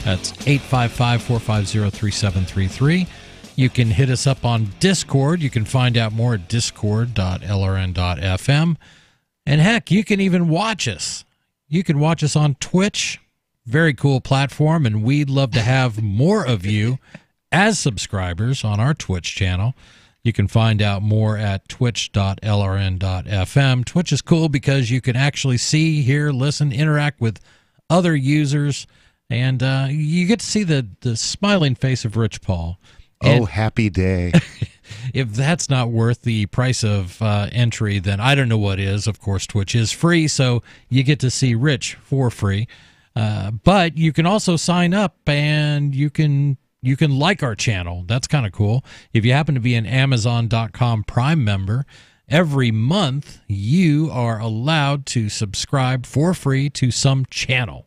That's 855-450-3733. You can hit us up on Discord. You can find out more at discord.lrn.fm. And heck, you can even watch us. You can watch us on Twitch. Very cool platform, and we'd love to have more of you as subscribers on our Twitch channel. You can find out more at twitch.lrn.fm. Twitch is cool because you can actually see, hear, listen, interact with other users, and you get to see the smiling face of Rich Paul. And happy day. If that's not worth the price of entry, then I don't know what is. Of course, Twitch is free, so you get to see Rich for free. But you can also sign up, and you can like our channel. That's kind of cool. If you happen to be an Amazon.com Prime member, every month you are allowed to subscribe for free to some channel.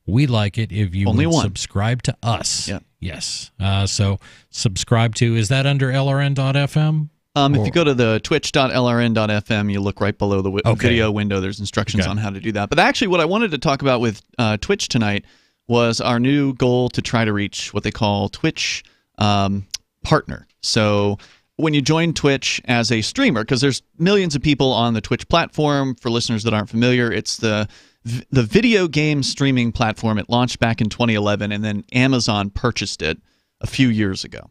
We like it if you would subscribe to us. Yep. Yes. So subscribe to, is that under LRN.FM? If you go to the twitch.lrn.fm, you look right below the video window. There's instructions on how to do that. But actually what I wanted to talk about with Twitch tonight was our new goal to try to reach what they call Twitch partner. So when you join Twitch as a streamer, because there's millions of people on the Twitch platform, for listeners that aren't familiar, it's the video game streaming platform. It launched back in 2011, and then Amazon purchased it a few years ago.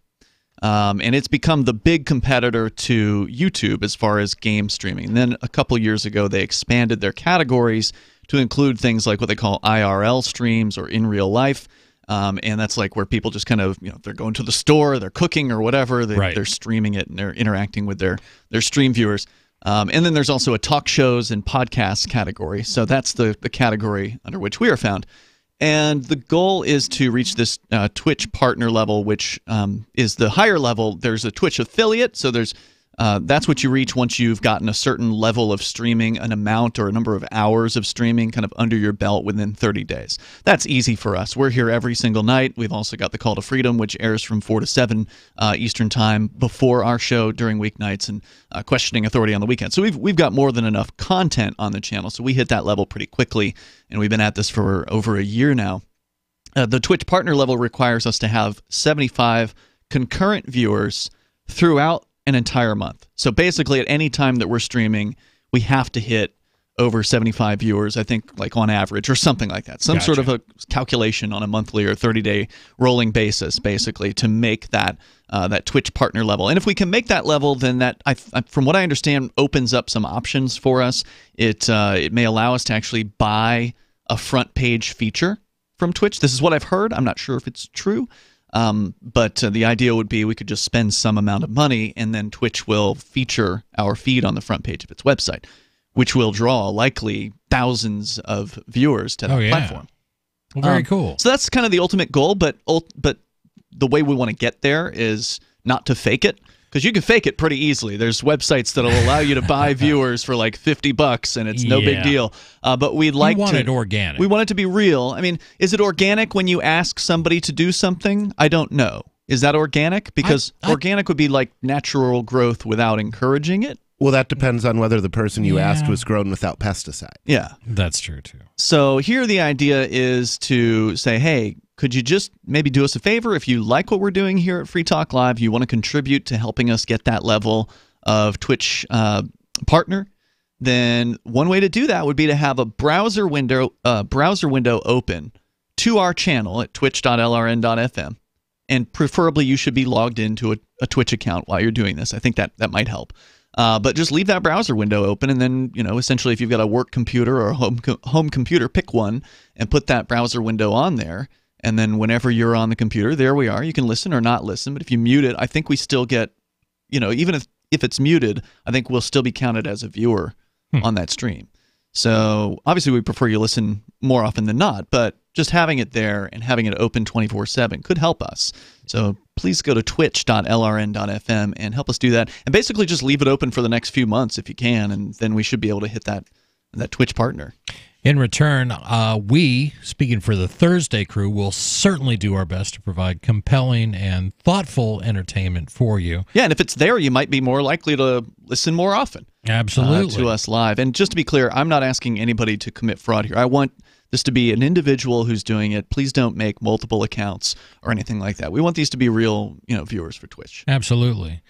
And it's become the big competitor to YouTube as far as game streaming. And then a couple years ago, they expanded their categories to include things like what they call IRL streams or in real life. And that's like where people just kind of, they're going to the store, they're cooking or whatever, they're streaming it and they're interacting with their stream viewers. And then there's also a talk shows and podcasts category. So that's the category under which we are found. And the goal is to reach this Twitch partner level, which is the higher level. There's a Twitch affiliate, so that's what you reach once you've gotten a certain level of streaming, an amount or a number of hours of streaming kind of under your belt within 30 days. That's easy for us. We're here every single night. We've also got the Call to Freedom, which airs from 4 to 7 Eastern Time before our show during weeknights, and Questioning Authority on the weekend. So we've got more than enough content on the channel, so we hit that level pretty quickly, and we've been at this for over a year now. The Twitch partner level requires us to have 75 concurrent viewers throughout an entire month. So basically at any time that we're streaming, we have to hit over 75 viewers, I think, like on average or something like that. Some sort of a calculation on a monthly or 30-day rolling basis, basically, to make that Twitch partner level. And if we can make that level, then that, from what I understand, opens up some options for us. It may allow us to actually buy a front page feature from Twitch. This is what I've heard. I'm not sure if it's true. But the idea would be we could just spend some amount of money and then Twitch will feature our feed on the front page of its website, which will draw likely thousands of viewers to that platform. Well, very cool. So that's kind of the ultimate goal, but the way we want to get there is not to fake it, because you can fake it pretty easily. There's websites that'll allow you to buy viewers for like $50 and it's no big deal. But we'd like want it organic. We want it to be real. I mean, is it organic when you ask somebody to do something? I don't know. Is that organic? Because organic would be like natural growth without encouraging it. Well, that depends on whether the person you asked was grown without pesticide. Yeah. That's true, too. So here the idea is to say, hey, could you just maybe do us a favor? If you like what we're doing here at Free Talk Live, you want to contribute to helping us get that level of Twitch partner, then one way to do that would be to have a browser window open to our channel at twitch.lrn.fm. And preferably you should be logged into a Twitch account while you're doing this. I think that might help. But just leave that browser window open, and then, essentially if you've got a work computer or a home computer, pick one and put that browser window on there. And then whenever you're on the computer, there we are. You can listen or not listen. But if you mute it, I think we still get, even if it's muted, I think we'll still be counted as a viewer on that stream. So obviously we prefer you listen more often than not, but just having it there and having it open 24/7 could help us. So please go to twitch.lrn.fm and help us do that. And basically just leave it open for the next few months if you can, and then we should be able to hit that Twitch partner. In return, we, speaking for the Thursday crew, will certainly do our best to provide compelling and thoughtful entertainment for you. Yeah, and if it's there, you might be more likely to listen more often. Absolutely. To us live. And just to be clear, I'm not asking anybody to commit fraud here. I want this to be an individual who's doing it. Please don't make multiple accounts or anything like that. We want these to be real, viewers for Twitch. Absolutely.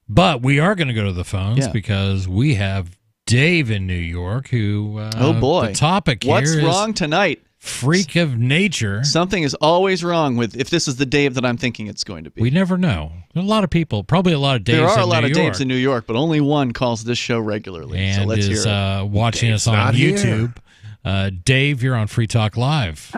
But we are going to go to the phones because we have Dave in New York, who oh boy, the topic here what's is wrong tonight? Freak of nature. Something is always wrong with if this is the Dave that I'm thinking it's going to be. We never know. There are a lot of people, probably a lot of Daves. There are a lot of Daves in New York, but only one calls this show regularly. And so let's is hear it. Watching Dave's us on not YouTube. Dave, you're on Free Talk Live.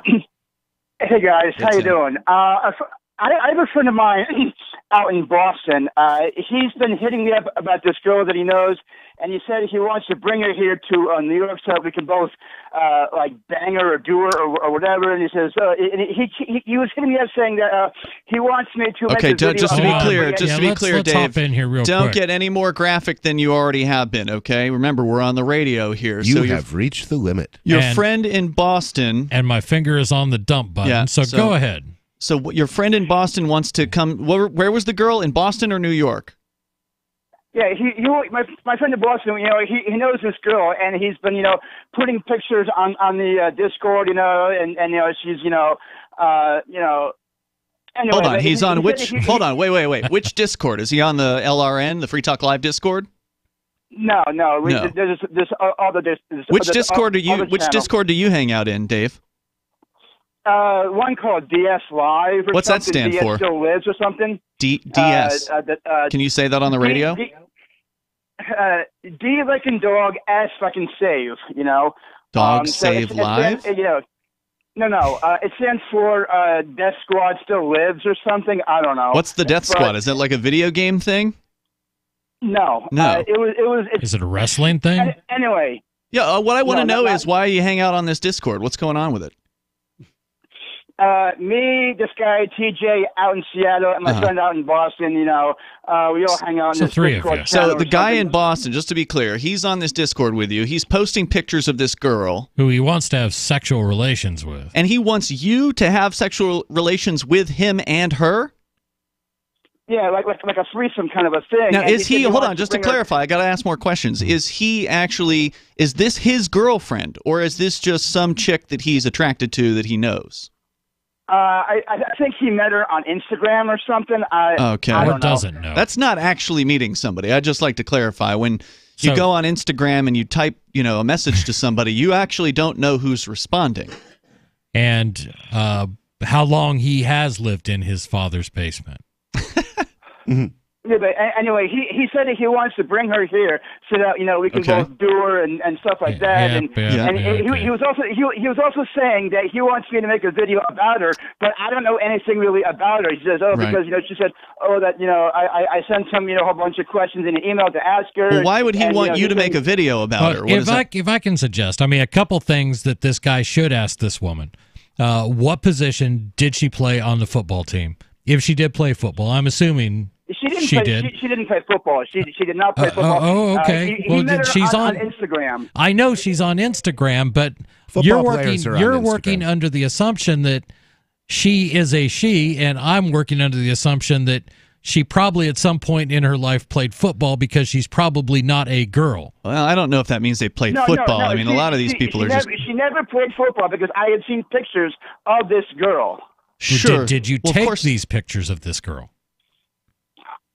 Hey guys, how you doing? I have a friend of mine out in Boston. He's been hitting me up about this girl that he knows, and he said he wants to bring her here to New York so we can both like bang her or do her or whatever. And he says he was hitting me up saying that he wants me to. Okay, make a video just to be clear, let's Dave. hop in here real don't quick. get any more graphic than you already have been. Okay, remember we're on the radio here. You so have reached the limit. Your friend in Boston, and my finger is on the dump button. Yeah, so go ahead. So your friend in Boston wants to come. Where was the girl, in Boston or New York? Yeah, my friend in Boston, he knows this girl, and he's been, putting pictures on the Discord, and she's, anyway. Hold on, he's on which? Hold on, wait. Which Discord is he on? The LRN, the Free Talk Live Discord? No. There's other. Which Discord do you hang out in, Dave? One called DS Live or What's something. that stand DS for? Still Lives or something. DS. Can you say that on the radio? D like in dog, S fucking save, you know. Dog Save Live? No. It stands for Death Squad Still Lives or something. I don't know. What's the Death Squad? Is that like a video game thing? No. No. Is it a wrestling thing? Anyway. Yeah, what I want to know not- is why you hang out on this Discord. What's going on with it? Me, this guy, TJ, out in Seattle, and my friend out in Boston, we all hang out in this Discord channel So or the guy something. in Boston, just to be clear, he's on this Discord with you. He's posting pictures of this girl. Who he wants to have sexual relations with. And he wants you to have sexual relations with him and her? Yeah, like a threesome kind of a thing. Now, And is said he, hold wants on, just to bring her- clarify, I got to ask more questions. Is this his girlfriend, or is this just some chick that he's attracted to that he knows? I think he met her on Instagram or something. Okay. I don't know. That's not actually meeting somebody. I'd just like to clarify. When you go on Instagram and you type, a message to somebody, you actually don't know who's responding. And how long he has lived in his father's basement. Yeah, but anyway, he said that he wants to bring her here so that we can Okay. both do her and stuff like that. He was also saying that he wants me to make a video about her, but I don't know anything really about her. He says, Right. because she said, I sent some a whole bunch of questions in an email to ask her. Well, why would he and, want you to he make a said- video about Well, her? What is that? if I can suggest, a couple things that this guy should ask this woman. What position did she play on the football team? If she did play football, I'm assuming She didn't. She play, did. She didn't play football. She did not play football. Okay. He met her she's on Instagram. I know she's on Instagram, but Football players are on You're Instagram. working under the assumption that she is a she, and I'm working under the assumption that she probably at some point in her life played football because she's probably not a girl. Well, I don't know if that means they played football. I mean, a lot of these people are just... She never played football because I had seen pictures of this girl. Sure. Did you Well, of take course- these pictures of this girl?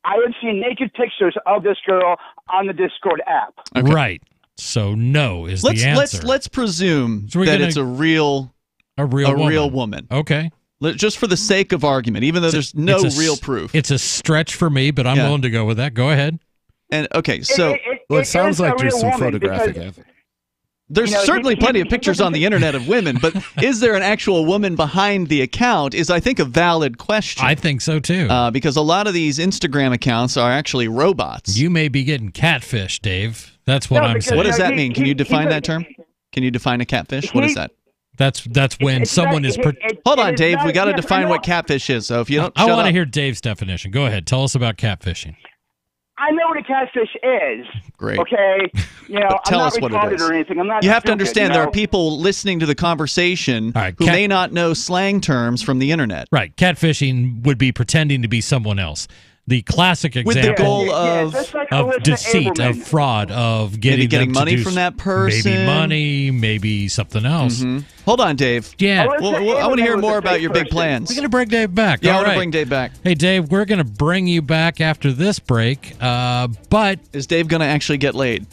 I had seen naked pictures of this girl on the Discord app. Right. So no is the answer. Let's presume So we're that gonna- it's a real woman. Okay. Just for the sake of argument, even though there's no It's a real s- proof. It's a stretch for me, but I'm Yeah. willing to go with that. Go ahead. And okay, so Well, it sounds is a like there's real some woman photographic because- evidence. there's certainly plenty of pictures on the internet of women, but is there an actual woman behind the account is, I think, a valid question. I think so, too. Because a lot of these Instagram accounts are actually robots. You may be getting catfish, Dave. That's what I'm saying. What does that mean? Can you define that term? Can you define a catfish? What is that? That's when someone is... Hold on, Dave. We got to define what catfish is. So if you don't, I shut want to up. hear Dave's definition. Go ahead. Tell us about catfishing. I know what a catfish is. Great. Okay. Tell I'm us not what it retarded is. or anything. I'm not You have to stupid, understand there are people listening to the conversation who may not know slang terms from the internet. Right. Catfishing would be pretending to be someone else. The classic With the example goal of- just like of Alyssa deceit, Abelman. of fraud, of getting Maybe getting them to money do from that person. Maybe money, maybe something else. Hold on, Dave. Yeah. I want to hear more about your big plans. We're going to bring Dave back. Yeah, I All want to right. bring Dave back. Hey, Dave, we're going to bring you back after this break. But is Dave going to actually get laid?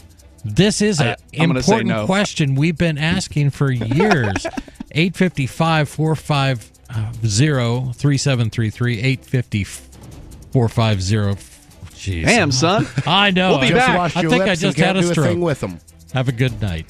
This is an I'm gonna say important no. question we've been asking for years. 855-450-3733, 850-450. Jeez. Damn, son. I know. We'll be back. I think I just had a stroke. with them. Have a good night.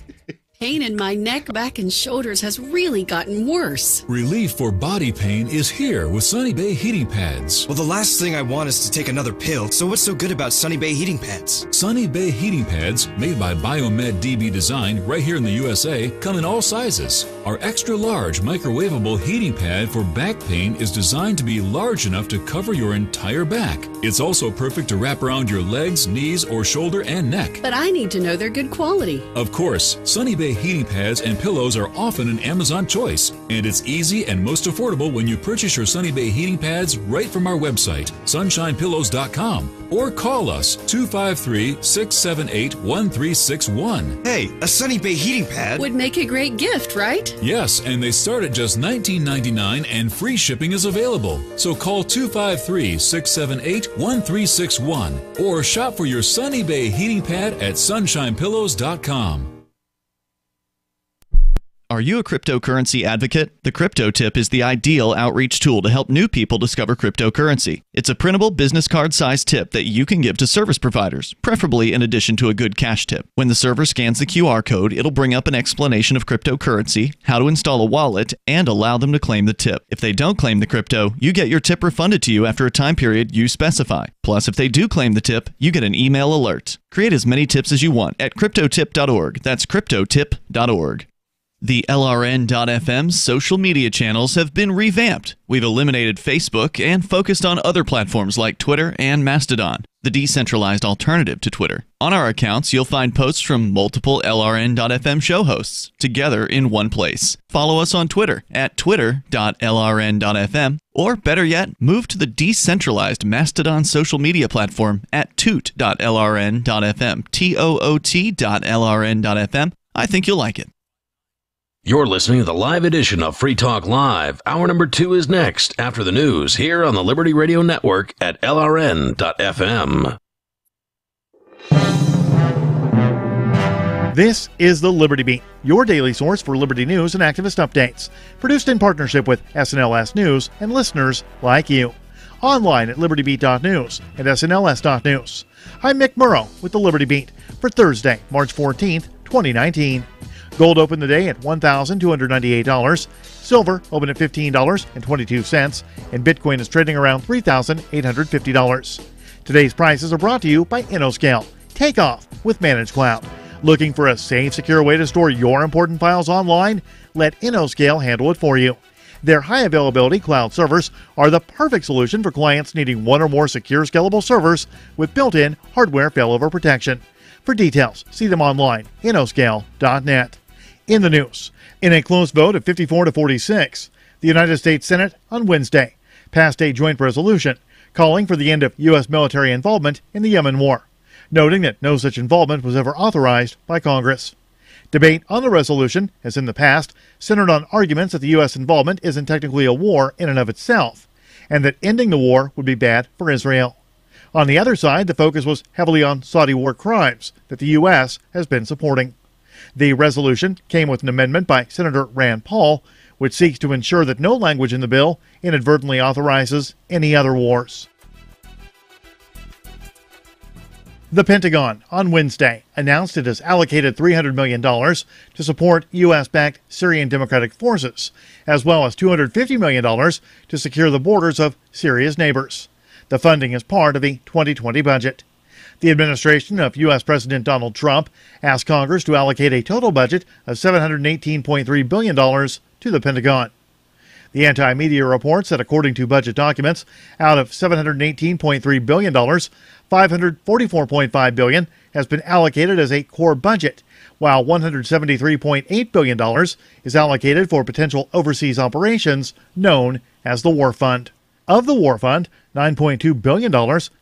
Pain in my neck, back, and shoulders has really gotten worse. Relief for body pain is here with Sunny Bay heating pads. Well, the last thing I want is to take another pill, so what's so good about Sunny Bay heating pads? Sunny Bay heating pads, made by Biomed DB Design right here in the USA, come in all sizes. Our extra large microwavable heating pad for back pain is designed to be large enough to cover your entire back. It's also perfect to wrap around your legs, knees, or shoulder and neck. But I need to know they're good quality. Of course, Sunny Bay heating pads and pillows are often an Amazon choice, and it's easy and most affordable when you purchase your Sunny Bay heating pads right from our website, sunshinepillows.com, or call us 253-678-1361. Hey, a Sunny Bay heating pad Would make a great gift, right? Yes, and they start at just $19.99 and free shipping is available. So call 253-678-1361 or shop for your Sunny Bay heating pad at sunshinepillows.com. Are you a cryptocurrency advocate? The Crypto Tip is the ideal outreach tool to help new people discover cryptocurrency. It's a printable business card-sized tip that you can give to service providers, preferably in addition to a good cash tip. When the server scans the QR code, it'll bring up an explanation of cryptocurrency, how to install a wallet, and allow them to claim the tip. If they don't claim the crypto, you get your tip refunded to you after a time period you specify. Plus, if they do claim the tip, you get an email alert. Create as many tips as you want at cryptotip.org. That's cryptotip.org. The LRN.FM's social media channels have been revamped. We've eliminated Facebook and focused on other platforms like Twitter and Mastodon, the decentralized alternative to Twitter. On our accounts, you'll find posts from multiple LRN.FM show hosts together in one place. Follow us on Twitter at twitter.lrn.fm, or better yet, move to the decentralized Mastodon social media platform at toot.lrn.fm, toot.lrn.fm. I think you'll like it. You're listening to the live edition of Free Talk Live. Hour number 2 is next, after the news, here on the Liberty Radio Network at LRN.FM. This is the Liberty Beat, your daily source for Liberty news and activist updates. Produced in partnership with SNLS News and listeners like you. Online at libertybeat.news and snls.news. I'm Mick Murrow with the Liberty Beat for Thursday, March 14th, 2019. Gold opened the day at $1,298. Silver opened at $15.22, and Bitcoin is trading around $3,850. Today's prices are brought to you by InnoScale. Take off with Managed Cloud. Looking for a safe, secure way to store your important files online? Let InnoScale handle it for you. Their high availability cloud servers are the perfect solution for clients needing one or more secure, scalable servers with built-in hardware failover protection. For details, see them online, innoscale.net. In the news, in a close vote of 54 to 46, the United States Senate on Wednesday passed a joint resolution calling for the end of U.S. military involvement in the Yemen war, noting that no such involvement was ever authorized by Congress. Debate on the resolution, as in the past, centered on arguments that the U.S. involvement isn't technically a war in and of itself, and that ending the war would be bad for Israel. On the other side, the focus was heavily on Saudi war crimes that the U.S. has been supporting. The resolution came with an amendment by Senator Rand Paul, which seeks to ensure that no language in the bill inadvertently authorizes any other wars. The Pentagon on Wednesday announced it has allocated $300 million to support U.S.-backed Syrian Democratic Forces, as well as $250 million to secure the borders of Syria's neighbors. The funding is part of the 2020 budget. The administration of U.S. President Donald Trump asked Congress to allocate a total budget of $718.3 billion to the Pentagon. The anti-media reports that according to budget documents, out of $718.3 billion, $544.5 billion has been allocated as a core budget, while $173.8 billion is allocated for potential overseas operations known as the War Fund. Of the War Fund, $9.2 billion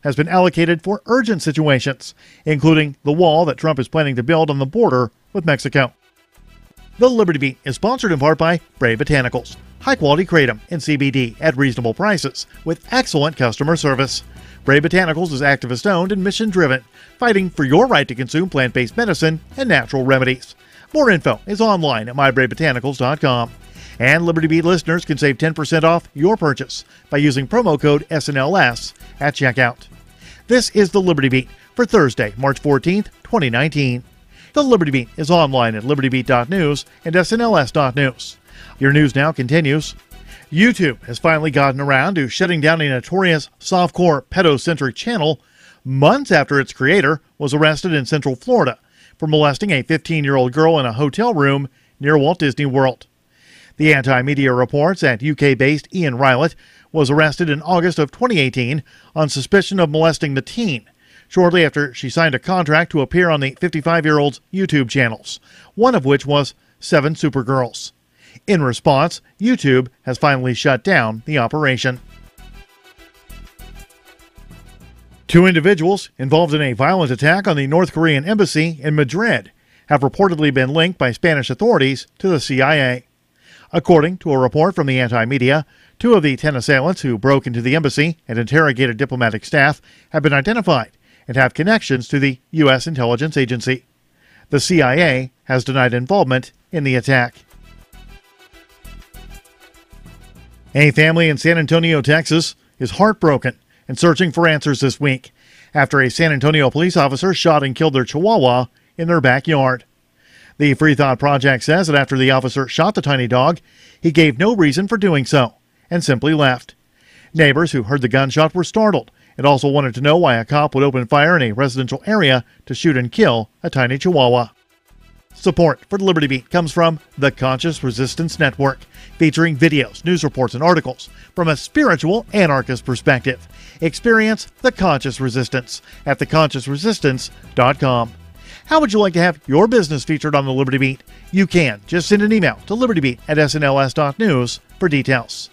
has been allocated for urgent situations, including the wall that Trump is planning to build on the border with Mexico. The Liberty Beat is sponsored in part by Brave Botanicals, high-quality kratom and CBD at reasonable prices with excellent customer service. Brave Botanicals is activist-owned and mission-driven, fighting for your right to consume plant-based medicine and natural remedies. More info is online at mybravebotanicals.com. And Liberty Beat listeners can save 10% off your purchase by using promo code SNLS at checkout. This is the Liberty Beat for Thursday, March 14th, 2019. The Liberty Beat is online at libertybeat.news and snls.news. Your news now continues. YouTube has finally gotten around to shutting down a notorious softcore pedocentric channel months after its creator was arrested in Central Florida for molesting a 15-year-old girl in a hotel room near Walt Disney World. The anti-media reports that UK-based Ian Rylett was arrested in August of 2018 on suspicion of molesting the teen, shortly after she signed a contract to appear on the 55-year-old's YouTube channels, one of which was 7 Supergirls. In response, YouTube has finally shut down the operation. 2 individuals involved in a violent attack on the North Korean embassy in Madrid have reportedly been linked by Spanish authorities to the CIA. According to a report from the anti-media, 2 of the 10 assailants who broke into the embassy and interrogated diplomatic staff have been identified and have connections to the U.S. intelligence agency. The CIA has denied involvement in the attack. A family in San Antonio, Texas, is heartbroken and searching for answers this week after a San Antonio police officer shot and killed their chihuahua in their backyard. The Free Thought Project says that after the officer shot the tiny dog, he gave no reason for doing so and simply left. Neighbors who heard the gunshot were startled and also wanted to know why a cop would open fire in a residential area to shoot and kill a tiny chihuahua. Support for the Liberty Beat comes from the Conscious Resistance Network, featuring videos, news reports, and articles from a spiritual anarchist perspective. Experience the Conscious Resistance at theconsciousresistance.com. How would you like to have your business featured on the Liberty Beat? You can. Just send an email to libertybeat@snls.news for details.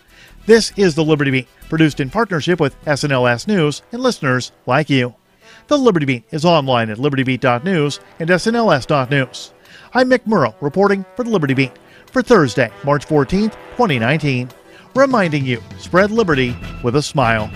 This is the Liberty Beat, produced in partnership with SNLS News and listeners like you. The Liberty Beat is online at libertybeat.news and snls.news. I'm Mick Murrow, reporting for the Liberty Beat for Thursday, March 14th, 2019. Reminding you, spread liberty with a smile.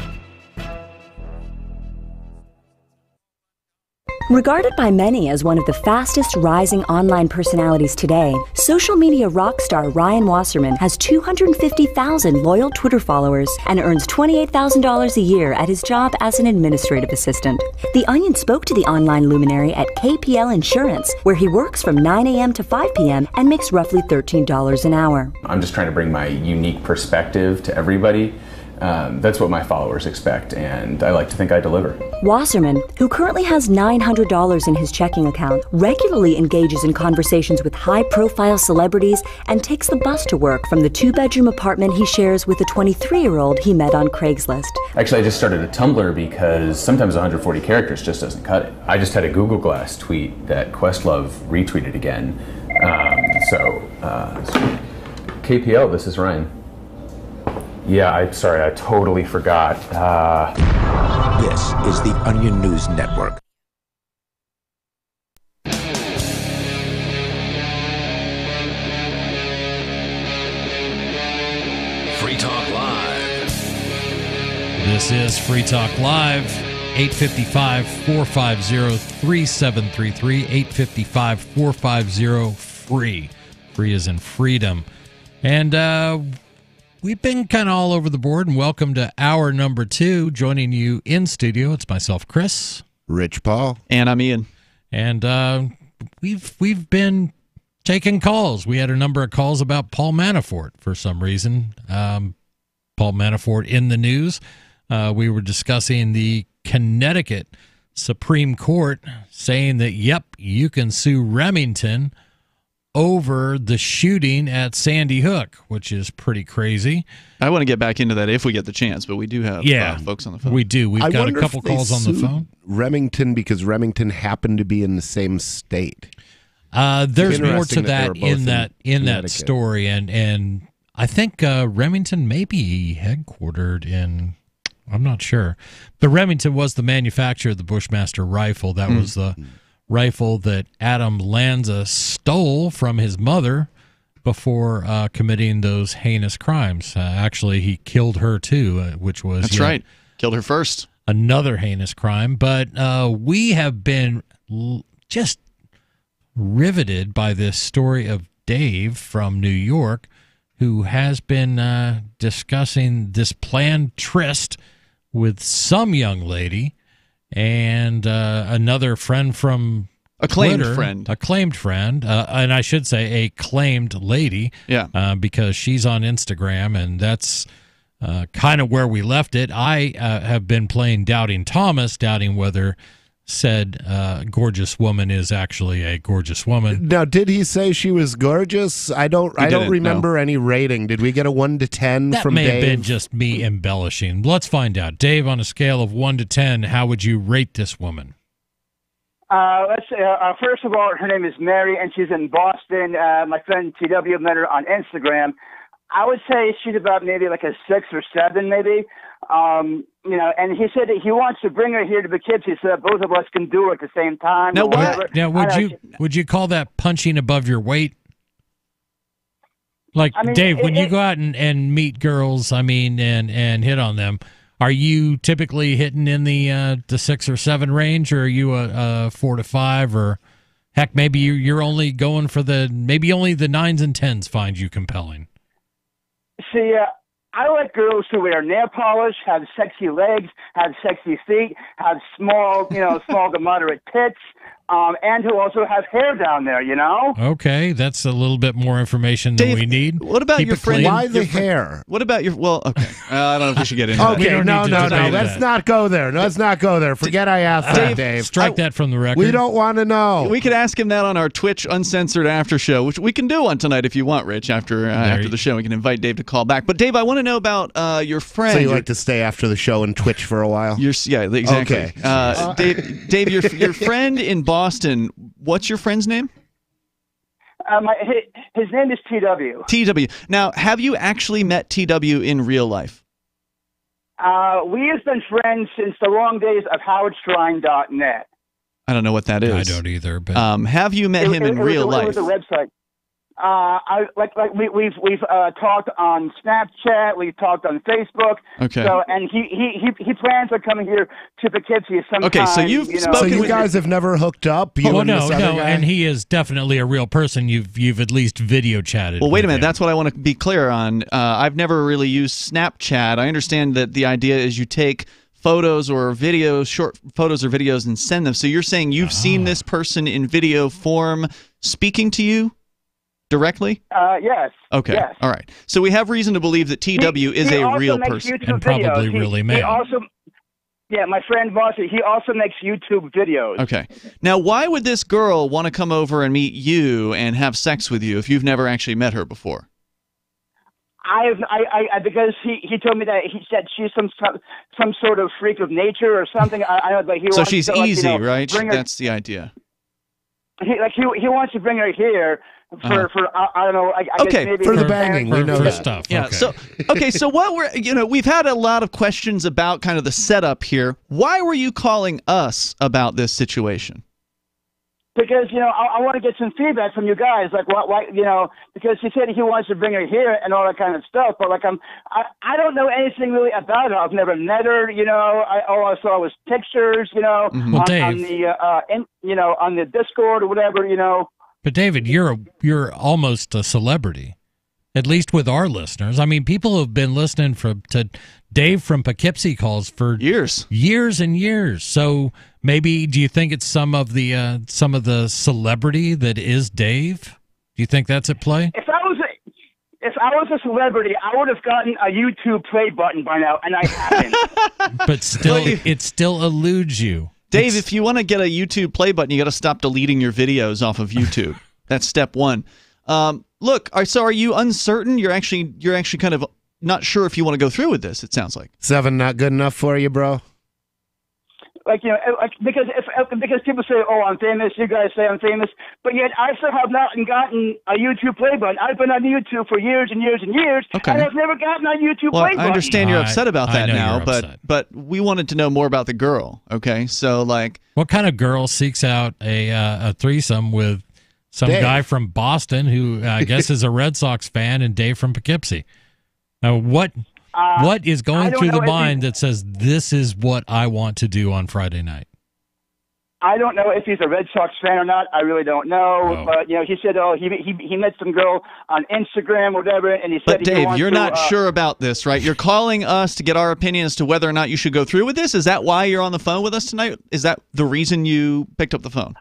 Regarded by many as one of the fastest rising online personalities today, social media rock star Ryan Wasserman has 250,000 loyal Twitter followers and earns $28,000 a year at his job as an administrative assistant. The Onion spoke to the online luminary at KPL Insurance, where he works from 9 a.m. to 5 p.m. and makes roughly $13 an hour. I'm just trying to bring my unique perspective to everybody. That's what my followers expect, and I like to think I deliver. Wasserman, who currently has $900 in his checking account, regularly engages in conversations with high-profile celebrities and takes the bus to work from the two-bedroom apartment he shares with a 23-year-old he met on Craigslist. Actually, I just started a Tumblr because sometimes 140 characters just doesn't cut it. I just had a Google Glass tweet that Questlove retweeted again. KPL, this is Ryan. Yeah, I'm sorry, I totally forgot. This is the Onion News Network. Free Talk Live. This is Free Talk Live. 855-450-3733. 855-450-FREE. Free is in freedom. And we've been kind of all over the board, and welcome to hour number 2. Joining you in studio, it's myself, Chris, Rich Paul, and I'm Ian. And we've been taking calls. We had a number of calls about Paul Manafort for some reason. Paul Manafort in the news. We were discussing the Connecticut Supreme Court saying that, yep, you can sue Remington over the shooting at Sandy Hook, which is pretty crazy. I want to get back into that if we get the chance, but we do have folks on the phone. We do. We've got a couple calls on the phone. Remington, because Remington happened to be in the same state. There's more to that in that story, and I think Remington may be headquartered in. I'm not sure, but Remington was the manufacturer of the Bushmaster rifle. That was the rifle that Adam Lanza stole from his mother before committing those heinous crimes. Actually, he killed her too, which was that's right. Killed her first. Another heinous crime. But we have been just riveted by this story of Dave from New York, who has been discussing this planned tryst with some young lady and another friend from acclaimed Twitter, friend, and I should say a claimed lady, because she's on Instagram, and that's kind of where we left it. I have been playing Doubting Thomas, doubting whether said gorgeous woman is actually a gorgeous woman. Now, did he say she was gorgeous? I don't remember any rating. Did we get a 1 to 10 from Dave? That may have been just me embellishing. Let's find out. Dave, on a scale of 1 to 10, how would you rate this woman? Let's say, first of all, her name is Mary, and she's in Boston. My friend TW met her on Instagram. I would say she's about maybe like a 6 or 7, maybe. And he said that he wants to bring her here to Poughkeepsie so that both of us can do it at the same time. Now, would you call that punching above your weight? Like, Dave, when you go out and meet girls, and hit on them, are you typically hitting in the 6 or 7 range, or are you a 4 to 5, or heck, maybe you're only going for only the 9s and 10s find you compelling? See, I like girls who wear nail polish, have sexy legs, have sexy feet, have small to moderate tits, and who also have hair down there, Okay, that's a little bit more information than Dave, we need. What about Keep your it friend? clean. Why the hair? What about your? Well, okay. I don't know if we should get into that. Okay, no. Let's not go there. Let's not go there. Forget I asked that, Dave. Strike that from the record. We don't want to know. We could ask him that on our Twitch Uncensored After Show, which we can do one tonight if you want, Rich. After the show, we can invite Dave to call back. But Dave, I want to know about your friend. So you like to stay after the show and Twitch for a while? Yeah, exactly. Okay. Dave, your friend in Boston. What's your friend's name? His name is TW. TW. Now, have you actually met TW in real life? We have been friends since the long days of HowardShrine.net. I don't know what that is. I don't either. But have you met him in real life? It was a website. We've talked on Snapchat. We've talked on Facebook. Okay. So, and he plans on coming here to Poughkeepsie sometime. Okay, so you've spoken. So you guys have never hooked up? You and this other guy? And he is definitely a real person. You've at least video chatted. Well, wait a minute. him. That's what I want to be clear on. I've never really used Snapchat. I understand that the idea is you take photos or videos, short photos or videos, and send them. So you're saying you've seen this person in video form speaking to you directly? Yes. Okay. Yes. All right. So we have reason to believe that TW is a real person. And probably really male. My friend Bossy, he also makes YouTube videos. Okay. Now, why would this girl want to come over and meet you and have sex with you if you've never actually met her before? Because he told me that he said she's some sort of freak of nature or something. So she's easy, right? That's the idea. He wants to bring her here for I don't know. I guess maybe for the banging, we know that stuff. Yeah. Okay. So what we've had a lot of questions about kind of the setup here. Why were you calling us about this situation? Because I want to get some feedback from you guys, like why because he said he wants to bring her here and all that kind of stuff, but like I don't know anything really about her. I've never met her, all I saw was pictures, Well, on the Discord or whatever, But David, you're almost a celebrity, at least with our listeners. I mean, people have been listening to Dave from Poughkeepsie calls for years and years. So maybe, do you think it's some of the celebrity that is Dave? Do you think that's at play? If I was a celebrity, I would have gotten a YouTube play button by now, and I haven't. But still, it still eludes you. Dave, if you want to get a YouTube play button, you got to stop deleting your videos off of YouTube. That's step one. Look, so are you uncertain? You're actually kind of not sure if you want to go through with this. It sounds like 7 not good enough for you, bro. Because people say, "Oh, I'm famous." You guys say I'm famous, but yet I still have not gotten a YouTube play button. I've been on YouTube for years and years and years, and I've never gotten a YouTube play button. I understand you're upset about that now, but we wanted to know more about the girl. Okay, so what kind of girl seeks out a threesome with some Dave. guy from Boston who I guess is a Red Sox fan and Dave from Poughkeepsie? Now, what is going through the mind that says this is what I want to do on Friday night? I don't know if he's a Red Sox fan or not. I really don't know. But he said, he met some girl on Instagram or whatever, and he said. But Dave, you're not sure about this, right? You're calling us to get our opinion as to whether or not you should go through with this. Is that why you're on the phone with us tonight? Is that the reason you picked up the phone?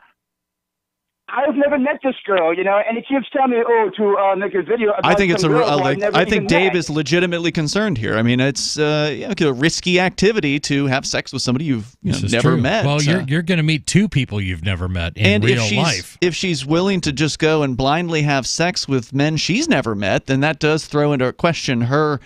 I've never met this girl, and he keeps telling me, to make a video about I think it's I think Dave is legitimately concerned here. I mean, it's a risky activity to have sex with somebody you've never met. Well, you're going to meet two people you've never met in real life. If she's willing to just go and blindly have sex with men she's never met, then that does throw into question her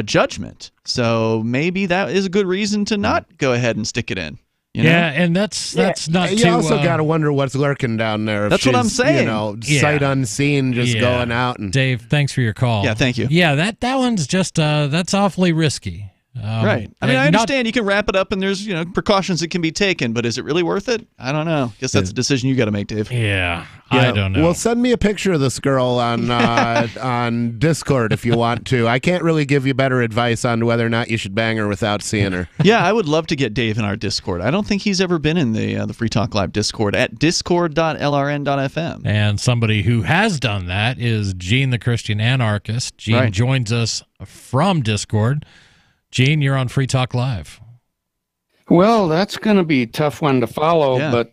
judgment. So maybe that is a good reason to not go ahead and stick it in. Yeah, and that's not you too... also got to wonder what's lurking down there. If That's what I'm saying. Sight unseen, just going out. And Dave, thanks for your call. Yeah, thank you. Yeah, that one's just, that's awfully risky. Right. I mean, I understand you can wrap it up and there's, precautions that can be taken, but is it really worth it? I don't know. Guess that's a decision you got to make, Dave. Yeah, I don't know. Well, send me a picture of this girl on on Discord if you want to. I can't really give you better advice on whether or not you should bang her without seeing her. Yeah, I would love to get Dave in our Discord. I don't think he's ever been in the Free Talk Live Discord at discord.lrn.fm. And somebody who has done that is Gene the Christian Anarchist. Gene joins us from Discord. Gene, you're on Free Talk Live. Well, that's going to be a tough one to follow, but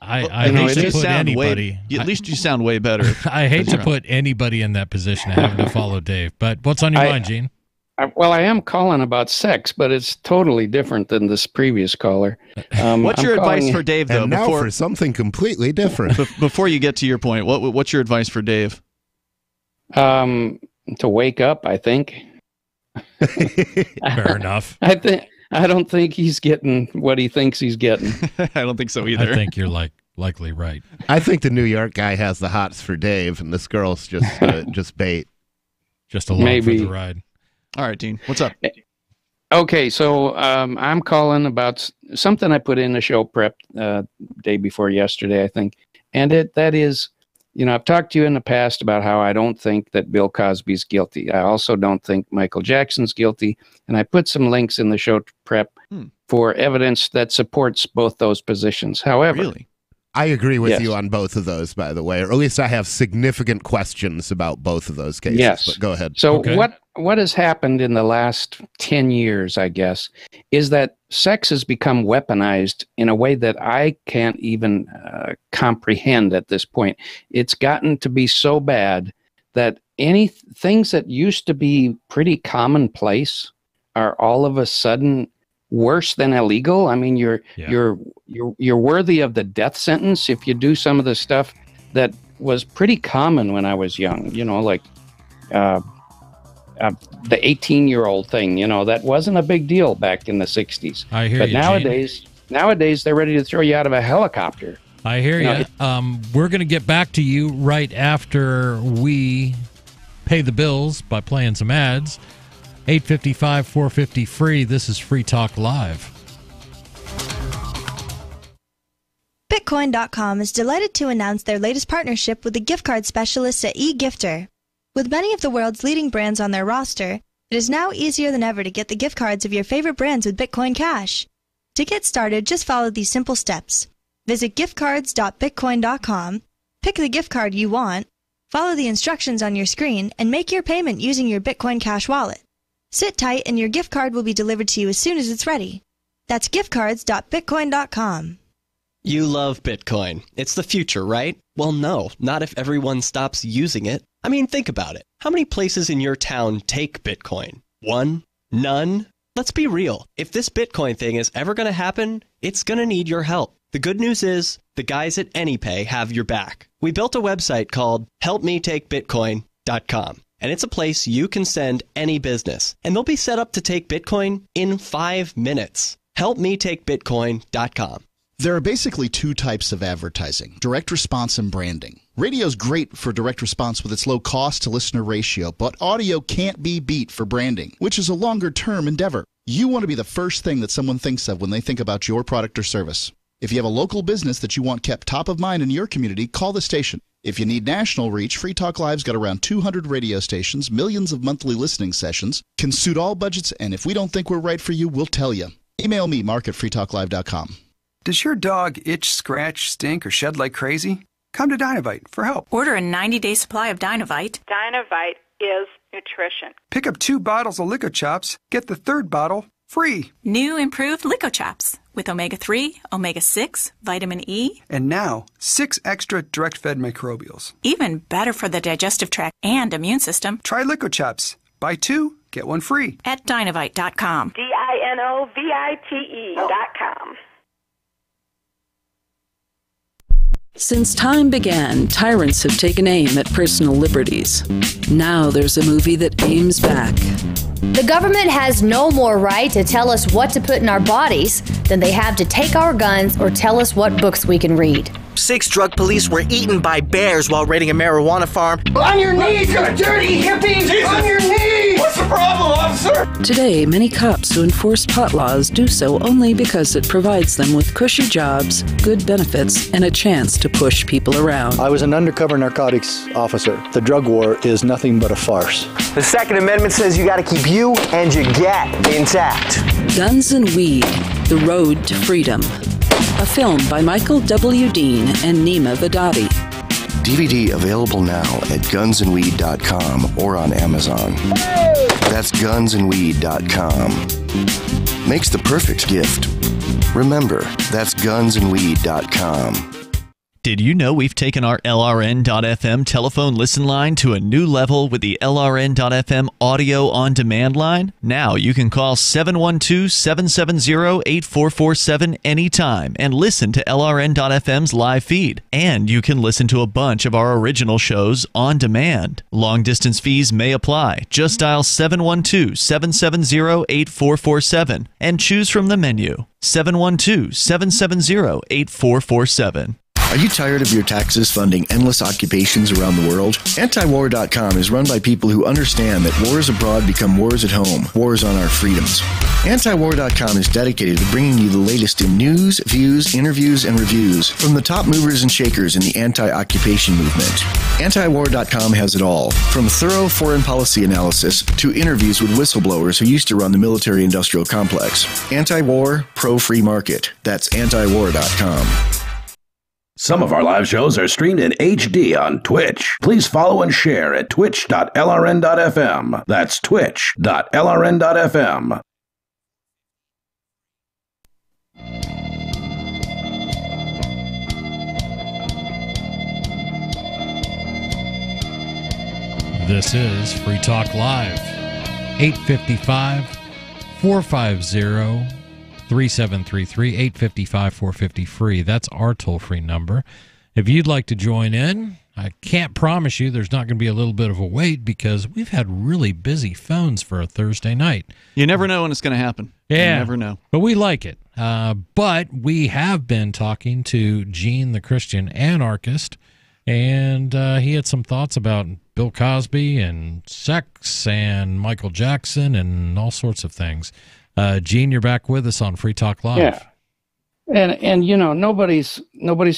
I hate to put anybody. At least you sound way better. I hate to put anybody in that position having to follow Dave. But what's on your mind, Gene? I am calling about sex, but it's totally different than this previous caller. What's your advice for Dave, though? And now for something completely different. Before you get to your point, what's your advice for Dave? To wake up, I think. Fair enough. I don't think he's getting what he thinks he's getting. I don't think so either. I think you're likely right. I think the New York guy has the hots for Dave, and this girl's just bait. Just along for the ride. All right, Dean, what's up? Okay, so I'm calling about something I put in the show prep day before yesterday, I think, and that is. I've talked to you in the past about how I don't think that Bill Cosby's guilty. I also don't think Michael Jackson's guilty. And I put some links in the show prep for evidence that supports both those positions. However, I agree with you on both of those, by the way, or at least I have significant questions about both of those cases. Yes. But go ahead. So what has happened in the last 10 years, I guess, is that sex has become weaponized in a way that I can't even comprehend at this point. It's gotten to be so bad that things that used to be pretty commonplace are all of a sudden worse than illegal. I mean, you're worthy of the death sentence if you do some of the stuff that was pretty common when I was young. Like the 18-year-old thing. That wasn't a big deal back in the 60s. I hear but you. Nowadays they're ready to throw you out of a helicopter. I hear you. We're going to get back to you right after we pay the bills by playing some ads. 855 450 free. This is Free Talk Live. Bitcoin.com is delighted to announce their latest partnership with the gift card specialists at eGifter. With many of the world's leading brands on their roster, it is now easier than ever to get the gift cards of your favorite brands with Bitcoin Cash. To get started, just follow these simple steps. Visit giftcards.bitcoin.com, pick the gift card you want, follow the instructions on your screen, and make your payment using your Bitcoin Cash wallet. Sit tight and your gift card will be delivered to you as soon as it's ready. That's giftcards.bitcoin.com. You love Bitcoin. It's the future, right? Well, no, not if everyone stops using it. I mean, think about it. How many places in your town take Bitcoin? One? None? Let's be real. If this Bitcoin thing is ever going to happen, it's going to need your help. The good news is the guys at AnyPay have your back. We built a website called helpmetakebitcoin.com. And it's a place you can send any business. And they'll be set up to take Bitcoin in 5 minutes. HelpMeTakeBitcoin.com. There are basically two types of advertising, direct response and branding. Radio's great for direct response with its low cost to listener ratio, but audio can't be beat for branding, which is a longer term endeavor. You want to be the first thing that someone thinks of when they think about your product or service. If you have a local business that you want kept top of mind in your community, call the station. If you need national reach, Free Talk Live's got around 200 radio stations, millions of monthly listening sessions, can suit all budgets, and if we don't think we're right for you, we'll tell you. Email me, mark@freetalklive.com. Does your dog itch, scratch, stink, or shed like crazy? Come to Dynavite for help. Order a 90-day supply of Dynavite. Dynavite is nutrition. Pick up 2 bottles of Lico Chops, get the 3rd bottle free. New improved Lico Chops with omega-3, omega-6, vitamin E. And now, 6 extra direct-fed microbials. Even better for the digestive tract and immune system. Try Lico Chops. Buy 2, get 1 free. At Dynavite.com. DINOVITE.com. Since time began, tyrants have taken aim at personal liberties. Now there's a movie that aims back. The government has no more right to tell us what to put in our bodies than they have to take our guns or tell us what books we can read. 6 drug police were eaten by bears while raiding a marijuana farm. On your knees, you dirty hippie! Jesus. On your knees! What's the problem, officer? Today, many cops who enforce pot laws do so only because it provides them with cushy jobs, good benefits, and a chance to push people around. I was an undercover narcotics officer. The drug war is nothing but a farce. The Second Amendment says you got to keep you and your get intact. Guns and Weed, The Road to Freedom. A film by Michael W. Dean and Nima Vadati. DVD available now at gunsandweed.com or on Amazon. That's gunsandweed.com. Makes the perfect gift. Remember, that's gunsandweed.com. Did you know we've taken our LRN.FM telephone listen line to a new level with the LRN.FM audio on demand line? Now you can call 712-770-8447 anytime and listen to LRN.FM's live feed. And you can listen to a bunch of our original shows on demand. Long distance fees may apply. Just dial 712-770-8447 and choose from the menu. 712-770-8447. Are you tired of your taxes funding endless occupations around the world? Antiwar.com is run by people who understand that wars abroad become wars at home, wars on our freedoms. Antiwar.com is dedicated to bringing you the latest in news, views, interviews, and reviews from the top movers and shakers in the anti-occupation movement. Antiwar.com has it all, from thorough foreign policy analysis to interviews with whistleblowers who used to run the military-industrial complex. Anti-war, pro-free market. That's antiwar.com. Some of our live shows are streamed in HD on Twitch. Please follow and share at twitch.lrn.fm. That's twitch.lrn.fm. This is Free Talk Live. 855-450-3733, 855-450-FREE. That's our toll-free number. If you'd like to join in, I can't promise you there's not going to be a little bit of a wait because we've had really busy phones for a Thursday night. You never know when it's going to happen. Yeah. You never know. But we like it. But we have been talking to Gene, the Christian anarchist, and he had some thoughts about Bill Cosby and sex and Michael Jackson and all sorts of things. Gene, you're back with us on Free Talk Live. Yeah. And you know, nobody's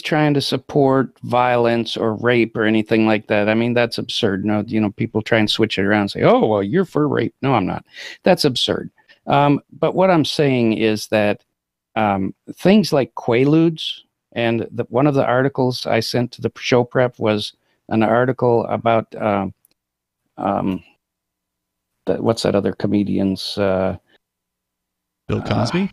trying to support violence or rape or anything like that. I mean, that's absurd. No, you know, people try and switch it around and say, "Oh, well, you're for rape." No, I'm not. That's absurd. But what I'm saying is that things like Quaaludes, and one of the articles I sent to the show prep was an article about what's that other comedian's Bill Cosby?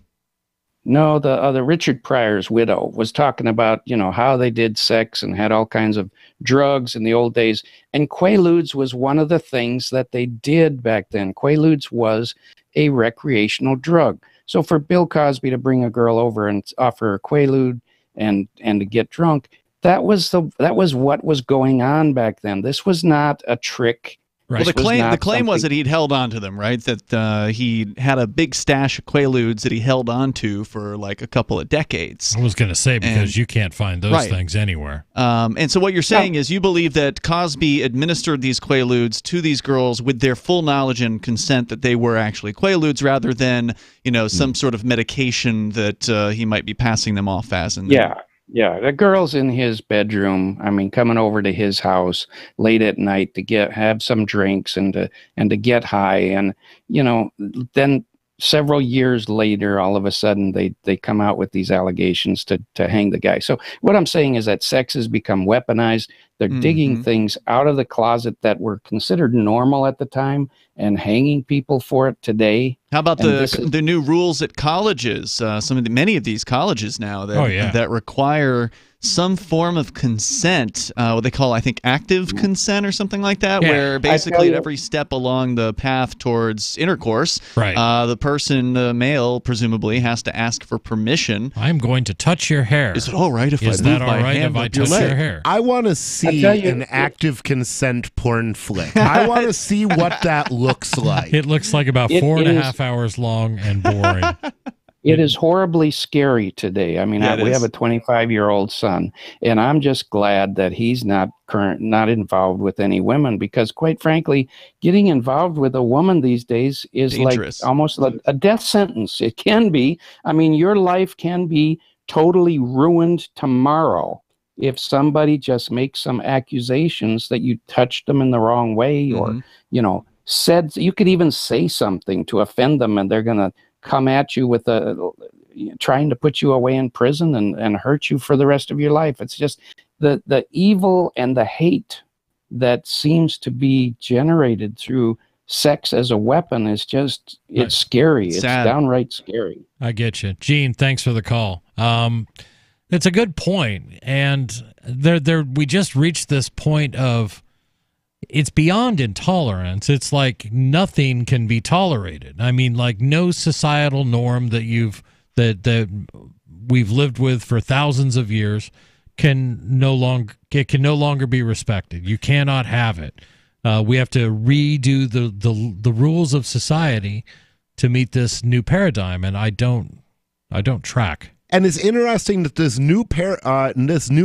No, the Richard Pryor's widow was talking about, you know, how they did sex and had all kinds of drugs in the old days. And Quaaludes was one of the things that they did back then. Quaaludes was a recreational drug. So for Bill Cosby to bring a girl over and offer her a Quaalude and to get drunk, that was what was going on back then. This was not a trick. Right. Well, the claim was that he'd held on to them, right? That he had a big stash of Quaaludes that he held on to for like a couple of decades. I was going to say, because you can't find those things anywhere. And so what you're saying is you believe that Cosby administered these Quaaludes to these girls with their full knowledge and consent that they were actually Quaaludes rather than, you know, some sort of medication that he might be passing them off as. And Yeah, the girl's in his bedroom. I mean, coming over to his house late at night to have some drinks and to get high, and you know, then several years later, all of a sudden they come out with these allegations to hang the guy. So what I'm saying is that sex has become weaponized. They're digging things out of the closet that were considered normal at the time and hanging people for it today. How about the new rules at colleges? Many of these colleges now that require some form of consent, what they call, I think, active consent or something like that, where basically at every step along the path towards intercourse, the person, the male, presumably has to ask for permission. I'm going to touch your hair. Is it all right if I move my hand up touch your hair? I want to see an active consent porn flick. I want to see what that looks like. It looks like about 4.5 hours long and boring. It is horribly scary today. I mean, we have a 25-year-old son, and I'm just glad that he's not involved with any women, because quite frankly, getting involved with a woman these days is dangerous. Like almost a death sentence. It can be. I mean, your life can be totally ruined tomorrow if somebody just makes some accusations that you touched them in the wrong way, or, said, you could even say something to offend them, and they're going to come at you with trying to put you away in prison and hurt you for the rest of your life. It's just the evil and the hate that seems to be generated through sex as a weapon is just, it's scary. It's downright scary. I get you. Gene, thanks for the call. It's a good point. And we just reached this point of, it's beyond intolerance. It's like nothing can be tolerated. I mean, like no societal norm that we've lived with for thousands of years can no longer be respected. You cannot have it. We have to redo the rules of society to meet this new paradigm, and I don't track. And it's interesting that this new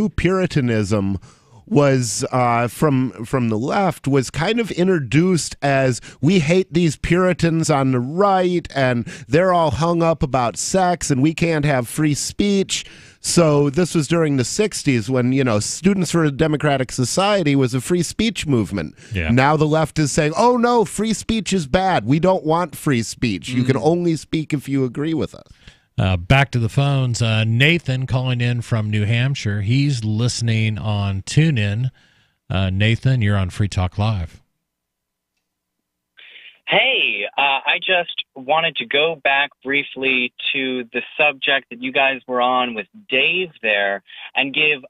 Puritanism was from the left was kind of introduced as, we hate these Puritans on the right, and they're all hung up about sex, and we can't have free speech. So this was during the 60s when, Students for a Democratic Society was a free speech movement. Yeah. Now the left is saying, oh no, free speech is bad. We don't want free speech. You can only speak if you agree with us. Back to the phones. Nathan calling in from New Hampshire. He's listening on TuneIn. Nathan, you're on Free Talk Live. Hey, I just wanted to go back briefly to the subject that you guys were on with Dave there and give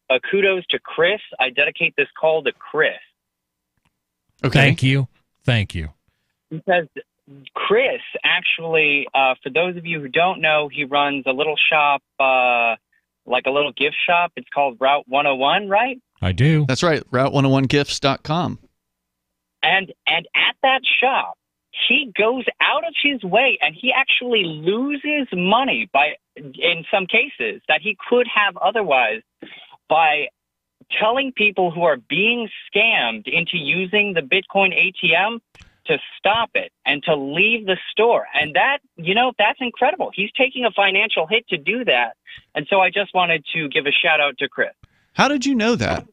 a kudos to Chris. I dedicate this call to Chris. Okay. Thank you. Because Chris, actually, for those of you who don't know, he runs a little shop, like a little gift shop. It's called Route 101, right? I do. That's right, Route101gifts.com. And at that shop, he goes out of his way, and he actually loses money in some cases that he could have otherwise, by telling people who are being scammed into using the Bitcoin ATM to stop it and to leave the store. And that's incredible. He's taking a financial hit to do that. And so I just wanted to give a shout out to Chris. How did you know that?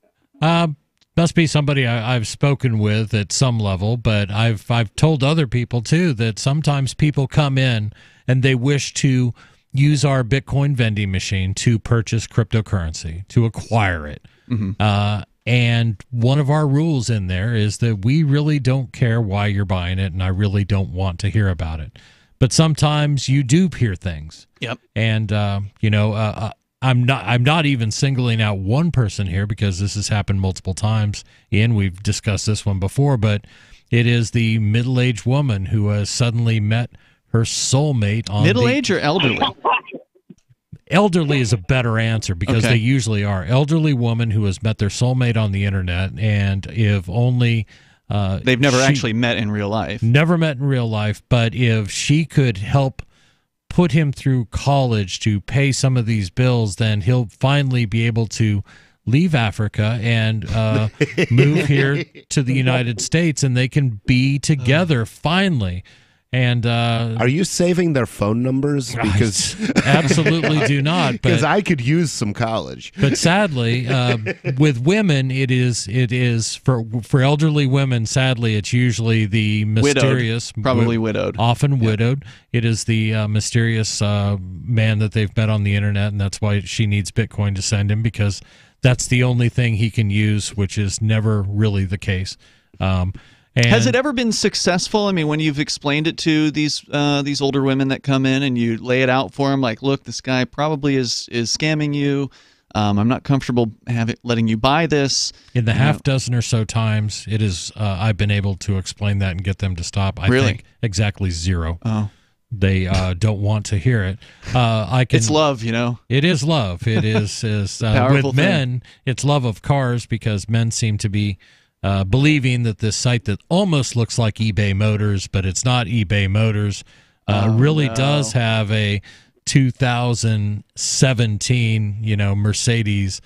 Must be somebody I've spoken with at some level, but I've told other people too that sometimes people come in and they wish to use our Bitcoin vending machine to purchase cryptocurrency, to acquire it. Mm-hmm. And one of our rules in there is that we really don't care why you're buying it, and I really don't want to hear about it. But sometimes you do hear things. Yep. And I'm not even singling out one person here, because this has happened multiple times. Ian, we've discussed this one before, but it is the middle-aged woman who has suddenly met her soulmate on middle-aged or elderly? Elderly is a better answer, because they usually are. Elderly woman who has met their soulmate on the internet, and if only they've never actually met in real life. Never met in real life, but if she could help put him through college to pay some of these bills, then he'll finally be able to leave Africa and move here to the United States, and they can be together finally. And are you saving their phone numbers? Because absolutely do not. Because I could use some college. But sadly, with women, it is for elderly women. Sadly, it's usually the mysterious, widowed, often widowed. It is the mysterious man that they've met on the internet, and that's why she needs Bitcoin to send him, because that's the only thing he can use, which is never really the case. Has it ever been successful? I mean, when you've explained it to these older women that come in and you lay it out for them, like, look, this guy probably is scamming you. I'm not comfortable letting you buy this. In the half dozen or so times, it is I've been able to explain that and get them to stop. I think exactly zero. Oh. They don't want to hear it. It's love, It is love. It is with men. It's love of cars, because men seem to be believing that this site that almost looks like eBay Motors, but it's not eBay Motors, really does have a 2017, Mercedes.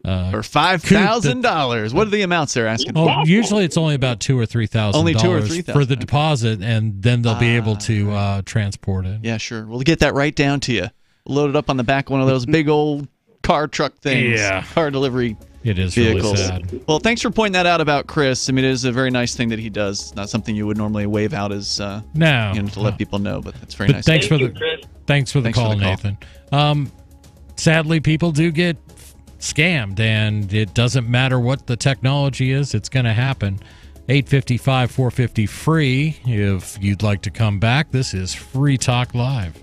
For $5,000. What are the amounts they're asking for? Oh, usually it's only about $2,000 or $3,000. Only $2,000 or $3,000 for the deposit, and then they'll be able to transport it. Yeah, sure. We'll get that right down to you. Load it up on the back of one of those big old car truck things. Yeah. Car delivery It is vehicles. really sad. Well, thanks for pointing that out about Chris. I mean, it is a very nice thing that he does. It's not something you would normally wave out as to let people know, but that's very nice. Thanks for the call, Nathan. Sadly, people do get scammed, and it doesn't matter what the technology is, it's going to happen. 855-450 free if you'd like to come back. This is Free Talk Live.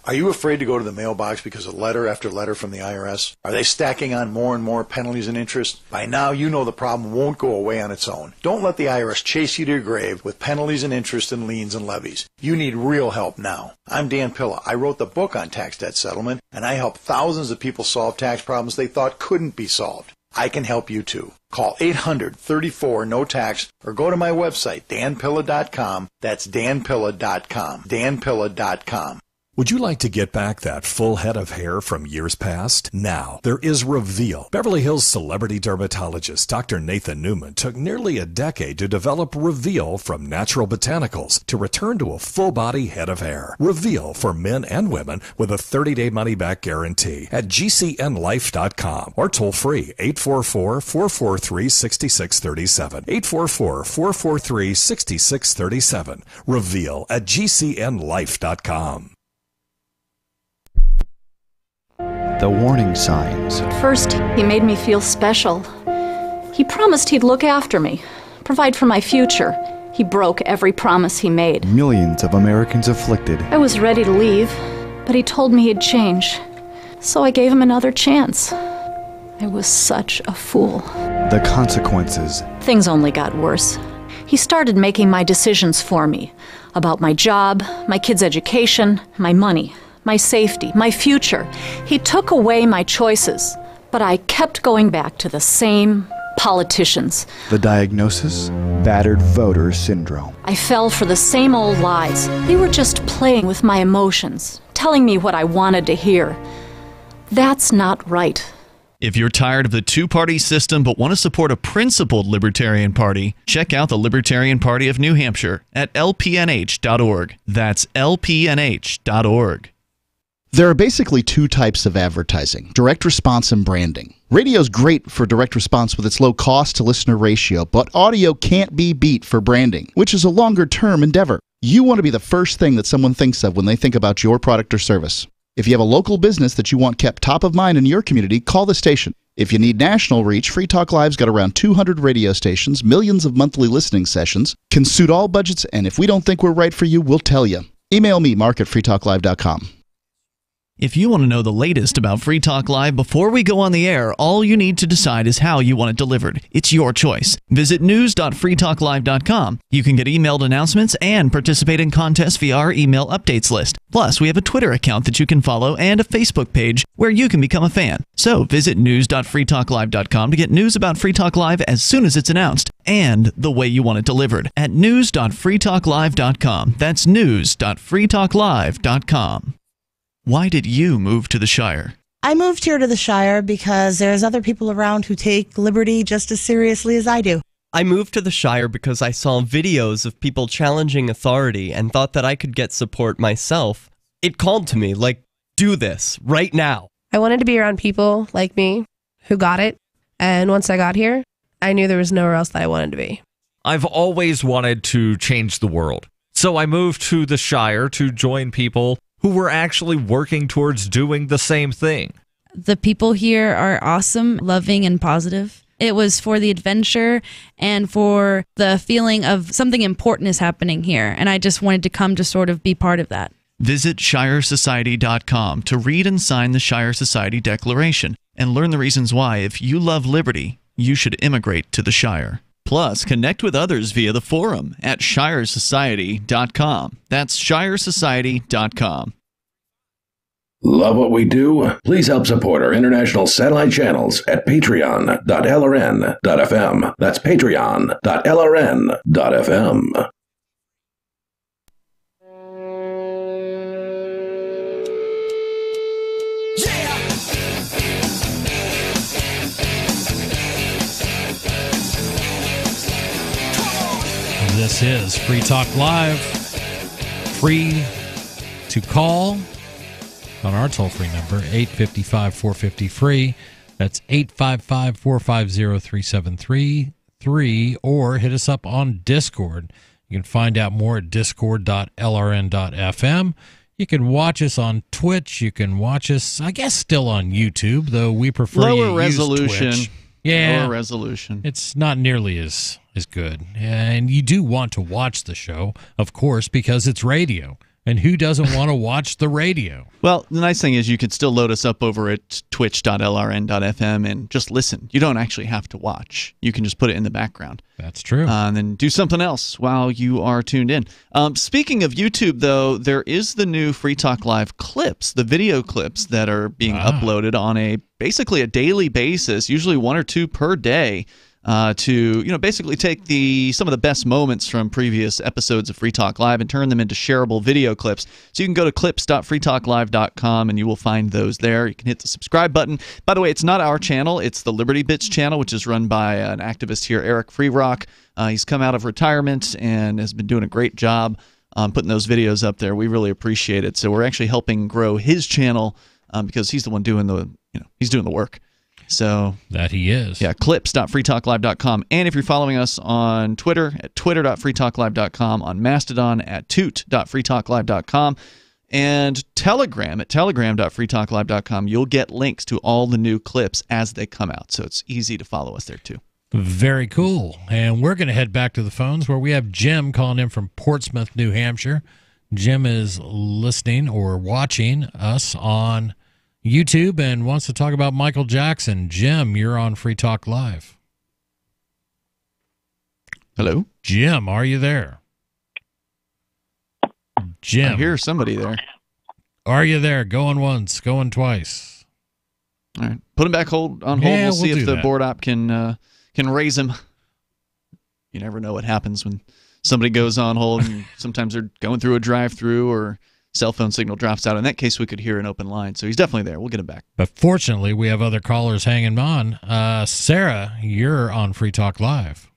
Are you afraid to go to the mailbox because of letter after letter from the IRS? Are they stacking on more and more penalties and interest? By now, you know the problem won't go away on its own. Don't let the IRS chase you to your grave with penalties and interest and liens and levies. You need real help now. I'm Dan Pilla. I wrote the book on tax debt settlement, and I help thousands of people solve tax problems they thought couldn't be solved. I can help you too. Call 800-34-NO-TAX or go to my website, danpilla.com. That's danpilla.com. danpilla.com. Would you like to get back that full head of hair from years past? Now, there is Reveal. Beverly Hills celebrity dermatologist Dr. Nathan Newman took nearly a decade to develop Reveal from natural botanicals to return to a full-body head of hair. Reveal for men and women with a 30-day money-back guarantee at gcnlife.com or toll-free 844-443-6637. 844-443-6637. Reveal at gcnlife.com. The warning signs. At first, he made me feel special. He promised he'd look after me, provide for my future. He broke every promise he made. Millions of Americans afflicted. I was ready to leave, but he told me he'd change. So I gave him another chance. I was such a fool. The consequences. Things only got worse. He started making my decisions for me. About my job, my kids' education, my money, my safety, my future. He took away my choices, but I kept going back to the same politicians. The diagnosis? Battered voter syndrome. I fell for the same old lies. They were just playing with my emotions, telling me what I wanted to hear. That's not right. If you're tired of the two-party system but want to support a principled Libertarian Party, check out the Libertarian Party of New Hampshire at lpnh.org. That's lpnh.org. There are basically two types of advertising, direct response and branding. Radio's great for direct response with its low cost to listener ratio, but audio can't be beat for branding, which is a longer-term endeavor. You want to be the first thing that someone thinks of when they think about your product or service. If you have a local business that you want kept top of mind in your community, call the station. If you need national reach, Free Talk Live's got around 200 radio stations, millions of monthly listening sessions, can suit all budgets, and if we don't think we're right for you, we'll tell you. Email me, mark@freetalklive.com. If you want to know the latest about Free Talk Live before we go on the air, all you need to decide is how you want it delivered. It's your choice. Visit news.freetalklive.com. You can get emailed announcements and participate in contests via our email updates list. Plus, we have a Twitter account that you can follow and a Facebook page where you can become a fan. So visit news.freetalklive.com to get news about Free Talk Live as soon as it's announced and the way you want it delivered at news.freetalklive.com. That's news.freetalklive.com. Why did you move to the Shire? I moved here to the Shire because there's other people around who take liberty just as seriously as I do. I moved to the Shire because I saw videos of people challenging authority and thought that I could get support myself. It called to me, like, do this, right now. I wanted to be around people like me who got it, and once I got here, I knew there was nowhere else that I wanted to be. I've always wanted to change the world, so I moved to the Shire to join people who were actually working towards doing the same thing. The people here are awesome, loving, and positive. It was for the adventure and for the feeling of something important is happening here, and I just wanted to come to sort of be part of that. Visit ShireSociety.com to read and sign the Shire Society Declaration and learn the reasons why, if you love liberty, you should immigrate to the Shire. Plus, connect with others via the forum at ShireSociety.com. That's ShireSociety.com. Love what we do? Please help support our international satellite channels at patreon.lrn.fm. That's patreon.lrn.fm. This is Free Talk Live. Free to call on our toll-free number, 855-450-FREE. That's 855-450-3733, or hit us up on Discord. You can find out more at discord.lrn.fm. You can watch us on Twitch. You can watch us, I guess, still on YouTube, though we prefer lower resolution. Twitch. Yeah, lower resolution. It's not nearly as good. And you do want to watch the show, of course, because it's radio. And who doesn't want to watch the radio? Well, the nice thing is you can still load us up over at twitch.lrn.fm and just listen. You don't actually have to watch. You can just put it in the background. That's true. And then do something else while you are tuned in. Speaking of YouTube, though, there is the new Free Talk Live clips, the video clips that are being uploaded on basically a daily basis, usually 1 or 2 per day. To basically take some of the best moments from previous episodes of Free Talk Live and turn them into shareable video clips. So you can go to clips.freetalklive.com and you will find those there. You can hit the subscribe button. By the way, it's not our channel. It's the Liberty Bits channel, which is run by an activist here, Eric Freerock. He's come out of retirement and has been doing a great job putting those videos up there. We really appreciate it. So we're actually helping grow his channel because he's the one doing he's doing the work. So that he is. Yeah, clips.freetalklive.com. And if you're following us on Twitter at twitter.freetalklive.com, on Mastodon at toot.freetalklive.com, and Telegram at telegram.freetalklive.com, you'll get links to all the new clips as they come out. So it's easy to follow us there too. Very cool. And we're going to head back to the phones where we have Jim calling in from Portsmouth, New Hampshire. Jim is listening or watching us on YouTube and wants to talk about Michael Jackson. Jim, you're on Free Talk Live. Hello? Jim, are you there? Jim. I hear somebody there. Are you there? Going once, going twice. All right. Put him back on hold. Yeah, we'll see if the that. board op can raise him. You never know what happens when somebody goes on hold, and sometimes they're going through a drive-through or cell phone signal drops out. In that case, we could hear an open line. So he's definitely there. We'll get him back. But fortunately, we have other callers hanging on. Sarah, you're on Free Talk Live.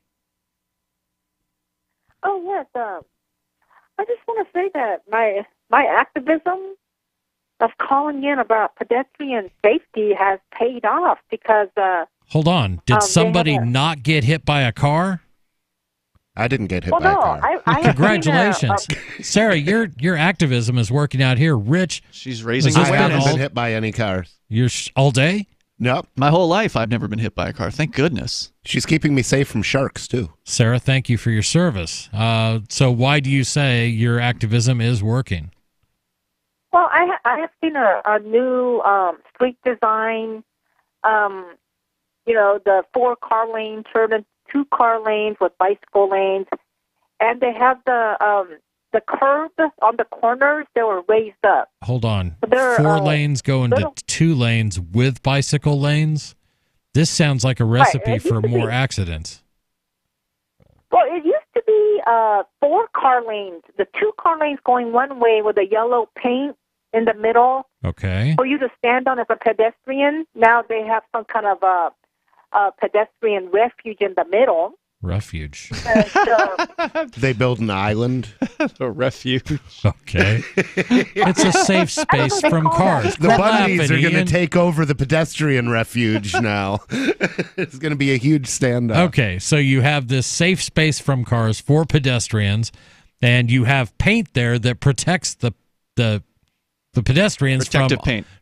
Oh, yes. I just want to say that my activism of calling in about pedestrian safety has paid off because... Hold on. Did somebody not get hit by a car? I didn't get hit by a car. Congratulations. Sarah, your activism is working out here. Rich, she's raising I haven't been hit by any cars. You're all day? Nope. My whole life, I've never been hit by a car. Thank goodness. She's keeping me safe from sharks, too. Sarah, thank you for your service. So why do you say your activism is working? Well, I have seen a new street design, the 4-car lane turned into 2-car lanes with bicycle lanes, and they have the curbs on the corners. They were raised up. Hold on. So 4 lanes go into 2 lanes with bicycle lanes? This sounds like a recipe for more accidents. Well, it used to be 4-car lanes. The 2-car lanes going one way with a yellow paint in the middle. Okay. For you to stand on as a pedestrian. Now they have some kind of a pedestrian refuge in the middle. Refuge. They build an island. A refuge. Okay. It's a safe space from cars. The Bundys are going to take over the pedestrian refuge now. It's going to be a huge standoff. Okay, so you have this safe space from cars for pedestrians, and you have paint there that protects the pedestrians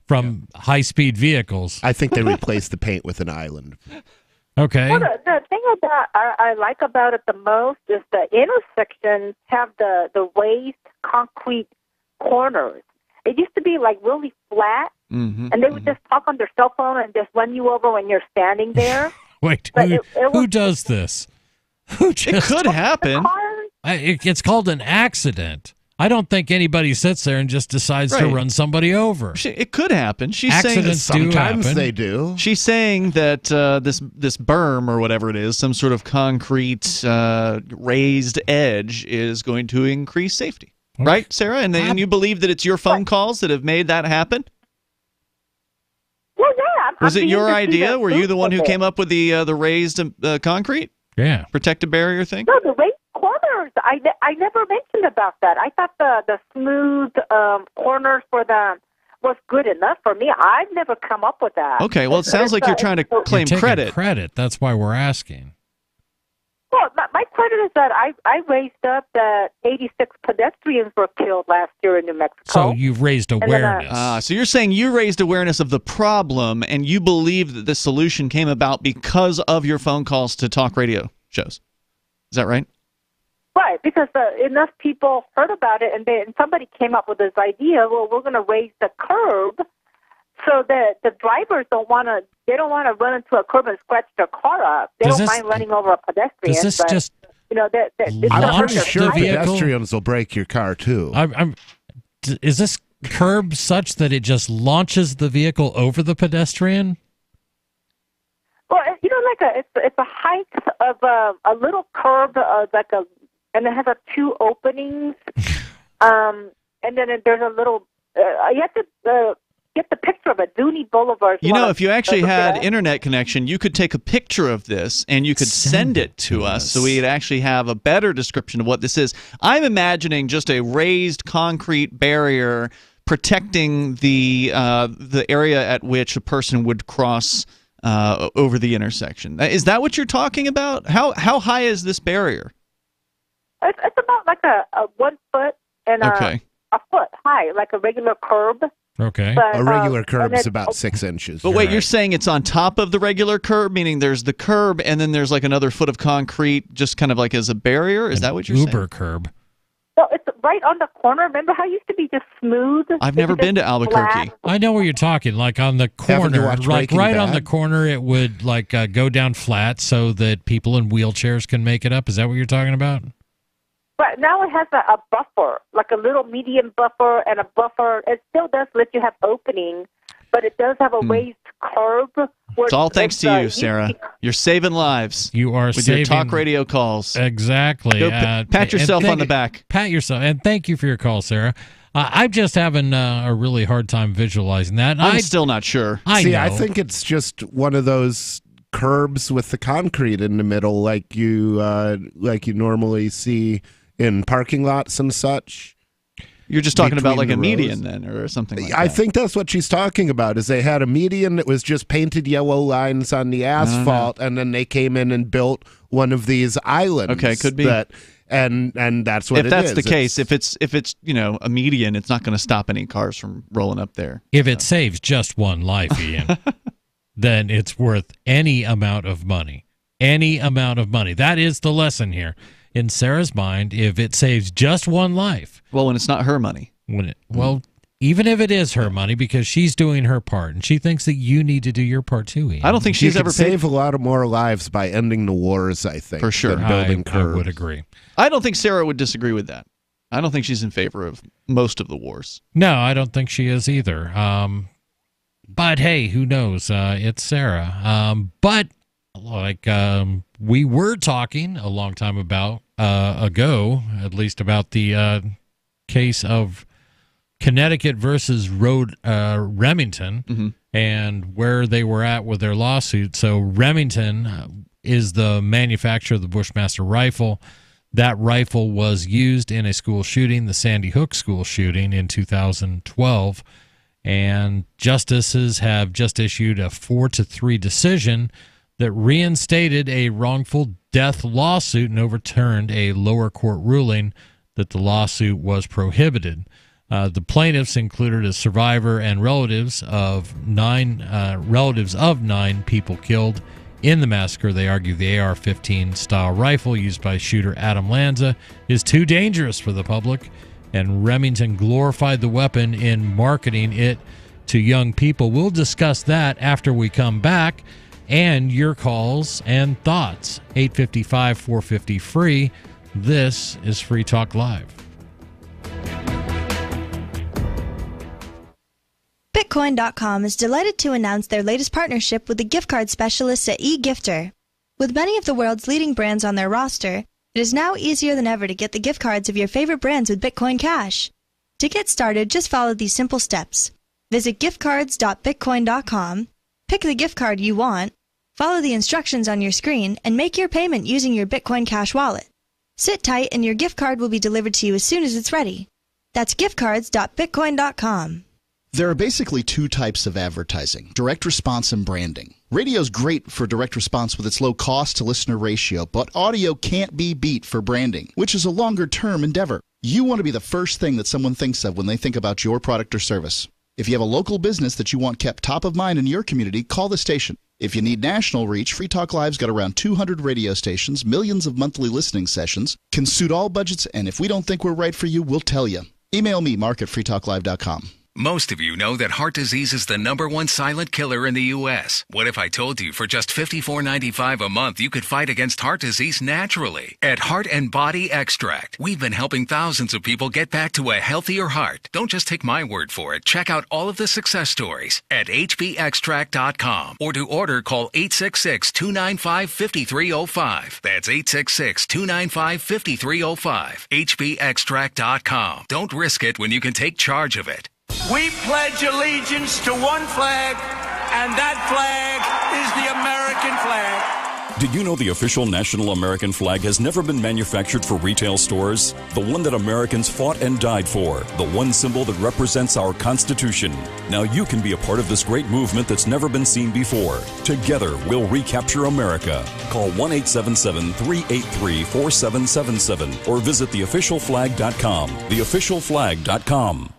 from high-speed vehicles. I think they replaced the paint with an island. Okay. Well, the thing about I like about it the most is the intersections have the raised concrete corners. It used to be like really flat, and they would just talk on their cell phone and just run you over when you're standing there. Wait, who does this? It could happen. It's called an accident. I don't think anybody sits there and just decides to run somebody over. It could happen. She's Accidents saying sometimes they do. She's saying that this berm or whatever it is, some sort of concrete raised edge, is going to increase safety. Okay. Right, Sarah? And you believe that it's your phone calls that have made that happen? Well, yeah. Was it your idea? Were you the one who came up with the raised concrete? Yeah. Protective barrier thing? No, the raised corners. I never mentioned about that. I thought the smooth corners for them was good enough for me. I've never come up with that. Okay, well, it sounds like you're trying to claim credit. That's why we're asking. Well, my credit is that I raised up that 86 pedestrians were killed last year in New Mexico. So you've raised awareness. So you're saying you raised awareness of the problem, and you believe that the solution came about because of your phone calls to talk radio shows. Is that right? Right, because enough people heard about it, and somebody came up with this idea. Well, we're going to raise the curb so that the drivers don't want to run into a curb and scratch their car up. They don't mind running over a pedestrian. Does this just I'm pretty sure pedestrians will break your car too. Is this curb such that it just launches the vehicle over the pedestrian? Well, it's a height of a little curb, and it has two openings, and then there's a little. You have to get the picture of it. Dooney Boulevard. If you actually had internet connection, you could take a picture of this and you could send it to us so we'd actually have a better description of what this is. I'm imagining just a raised concrete barrier protecting the area at which a person would cross over the intersection. Is that what you're talking about? How high is this barrier? It's about like a 1 foot and a foot high, like a regular curb. Okay. But, a regular curb is about 6 inches. But wait, you're saying it's on top of the regular curb, meaning there's the curb and then there's like another foot of concrete just kind of like as a barrier? Is that what you're saying? Uber curb. Well, it's right on the corner. Remember how it used to be just smooth? I've never been to Albuquerque. Flat? I know where you're talking, like on the corner, like right on the corner, it would go down flat so that people in wheelchairs can make it up. Is that what you're talking about? But now it has a buffer, like a little medium buffer and a buffer. It still does let you have opening, but it does have a raised curb. It's all thanks to you, Sarah. You're saving lives. You are with saving your talk radio calls. Exactly. Go pat yourself on the back. Pat yourself, and thank you for your call, Sarah. I'm just having a really hard time visualizing that. I'm still not sure. I think it's just one of those curbs with the concrete in the middle, like you normally see in parking lots and such. You're just talking about like a median then or something like that. I think that's what she's talking about, is they had a median that was just painted yellow lines on the asphalt, and then they came in and built one of these islands. Okay, could be. And that's what it is. If that's the case, if it's a median, it's not going to stop any cars from rolling up there. If it saves just one life, Ian, then it's worth any amount of money. Any amount of money. That is the lesson here. In Sarah's mind, if it saves just one life. Well, when it's not her money. Even if it is her money, because she's doing her part, and she thinks that you need to do your part too, Ian. I don't think she's ever save a lot of more lives by ending the wars, I think. For sure. Than building curbs. I would agree. I don't think Sarah would disagree with that. I don't think she's in favor of most of the wars. No, I don't think she is either. But hey, who knows? It's Sarah. But we were talking a long time ago, at least about the case of Connecticut versus Remington, and where they were at with their lawsuit. So Remington is the manufacturer of the Bushmaster rifle. That rifle was used in a school shooting, the Sandy Hook school shooting in 2012, and justices have just issued a 4-3 decision that reinstated a wrongful death lawsuit and overturned a lower court ruling that the lawsuit was prohibited. The plaintiffs included a survivor and relatives of nine people killed in the massacre. They argue the AR-15 style rifle used by shooter Adam Lanza is too dangerous for the public, and Remington glorified the weapon in marketing it to young people. We'll discuss that after we come back, and your calls and thoughts. 855-450-FREE. This is Free Talk Live. Bitcoin.com is delighted to announce their latest partnership with the gift card specialists at eGifter. With many of the world's leading brands on their roster, it is now easier than ever to get the gift cards of your favorite brands with Bitcoin Cash. To get started, just follow these simple steps. Visit giftcards.bitcoin.com, pick the gift card you want, follow the instructions on your screen, and make your payment using your Bitcoin Cash wallet. Sit tight and your gift card will be delivered to you as soon as it's ready. That's giftcards.bitcoin.com. There are basically two types of advertising, direct response and branding. Radio's great for direct response with its low cost to listener ratio, but audio can't be beat for branding, which is a longer term endeavor. You want to be the first thing that someone thinks of when they think about your product or service. If you have a local business that you want kept top of mind in your community, call the station. If you need national reach, Free Talk Live's got around 200 radio stations, millions of monthly listening sessions, can suit all budgets, and if we don't think we're right for you, we'll tell you. Email me, mark@freetalklive.com. Most of you know that heart disease is the #1 silent killer in the U.S. What if I told you for just $54.95 a month you could fight against heart disease naturally? At Heart and Body Extract, we've been helping thousands of people get back to a healthier heart. Don't just take my word for it. Check out all of the success stories at hbextract.com, or to order, call 866-295-5305. That's 866-295-5305. hbextract.com. Don't risk it when you can take charge of it. We pledge allegiance to one flag, and that flag is the American flag. Did you know the official national American flag has never been manufactured for retail stores? The one that Americans fought and died for. The one symbol that represents our Constitution. Now you can be a part of this great movement that's never been seen before. Together, we'll recapture America. Call 1-877-383-4777 or visit theofficialflag.com. Theofficialflag.com.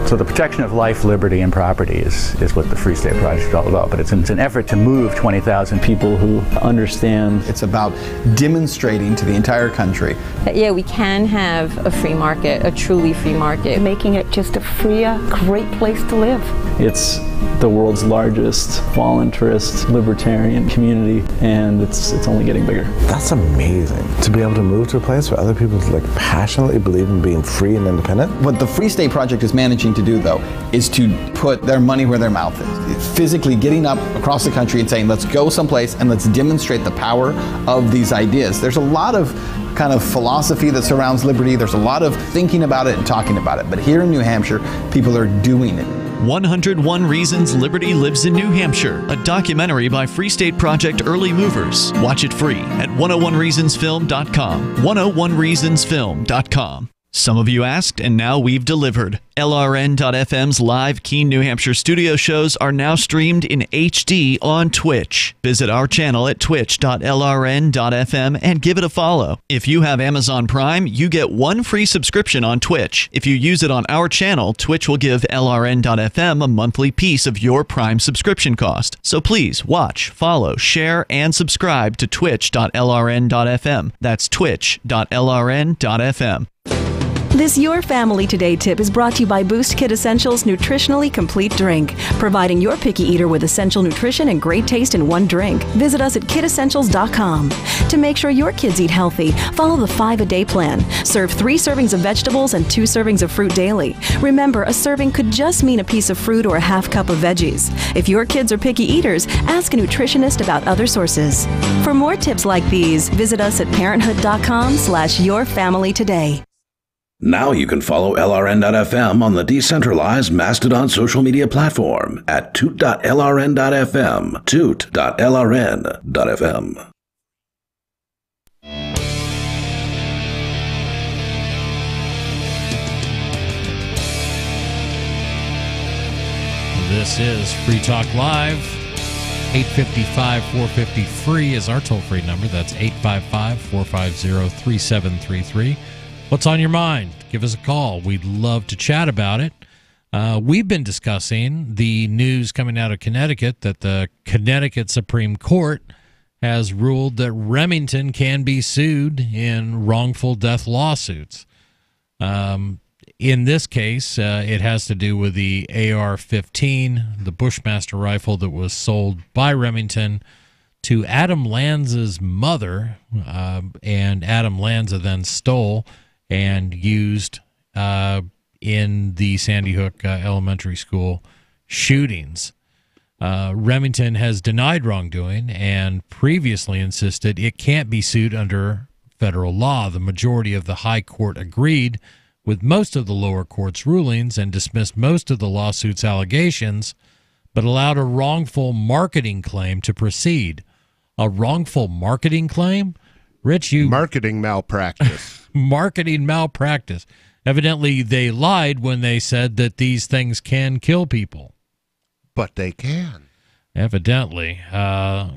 So the protection of life, liberty, and property is what the Free State Project is all about. But it's an effort to move 20,000 people who understand. It's about demonstrating to the entire country that, yeah, we can have a free market, a truly free market. Making it just a freer, great place to live. It's the world's largest voluntarist libertarian community, and it's only getting bigger. That's amazing, to be able to move to a place where other people passionately believe in being free and independent. What the Free State Project is managing to do, though, is to put their money where their mouth is. It's physically getting up across the country and saying, let's go someplace and let's demonstrate the power of these ideas. There's a lot of kind of philosophy that surrounds liberty. There's a lot of thinking about it and talking about it. But here in New Hampshire, people are doing it. 101 Reasons Liberty Lives in New Hampshire, a documentary by Free State Project Early Movers. Watch it free at 101reasonsfilm.com. 101reasonsfilm.com. Some of you asked, and now we've delivered. LRN.FM's live Keene, New Hampshire studio shows are now streamed in HD on Twitch. Visit our channel at twitch.lrn.fm and give it a follow. If you have Amazon Prime, you get one free subscription on Twitch. If you use it on our channel, Twitch will give LRN.FM a monthly piece of your Prime subscription cost. So please watch, follow, share, and subscribe to twitch.lrn.fm. That's twitch.lrn.fm. This Your Family Today tip is brought to you by Boost Kid Essentials Nutritionally Complete Drink, providing your picky eater with essential nutrition and great taste in one drink. Visit us at kidessentials.com. To make sure your kids eat healthy, follow the 5-a-day plan. Serve 3 servings of vegetables and 2 servings of fruit daily. Remember, a serving could just mean a piece of fruit or a half cup of veggies. If your kids are picky eaters, ask a nutritionist about other sources. For more tips like these, visit us at parenthood.com/yourfamilytoday. Now you can follow LRN.FM on the decentralized Mastodon social media platform at toot.lrn.fm, toot.lrn.fm. This is Free Talk Live. 855-450-FREE is our toll-free number. That's 855-450-3733. What's on your mind? Give us a call. We'd love to chat about it. We've been discussing the news coming out of Connecticut that the Connecticut Supreme Court has ruled that Remington can be sued in wrongful death lawsuits. In this case, it has to do with the AR-15, the Bushmaster rifle that was sold by Remington to Adam Lanza's mother, and Adam Lanza then stole and used in the Sandy Hook Elementary School shootings. Remington has denied wrongdoing and previously insisted it can't be sued under federal law. The majority of the high court agreed with most of the lower court's rulings and dismissed most of the lawsuit's allegations, but allowed a wrongful marketing claim to proceed. A wrongful marketing claim? Rich, you... Marketing malpractice. Marketing malpractice. Evidently, they lied when they said that these things can kill people. But they can. Evidently.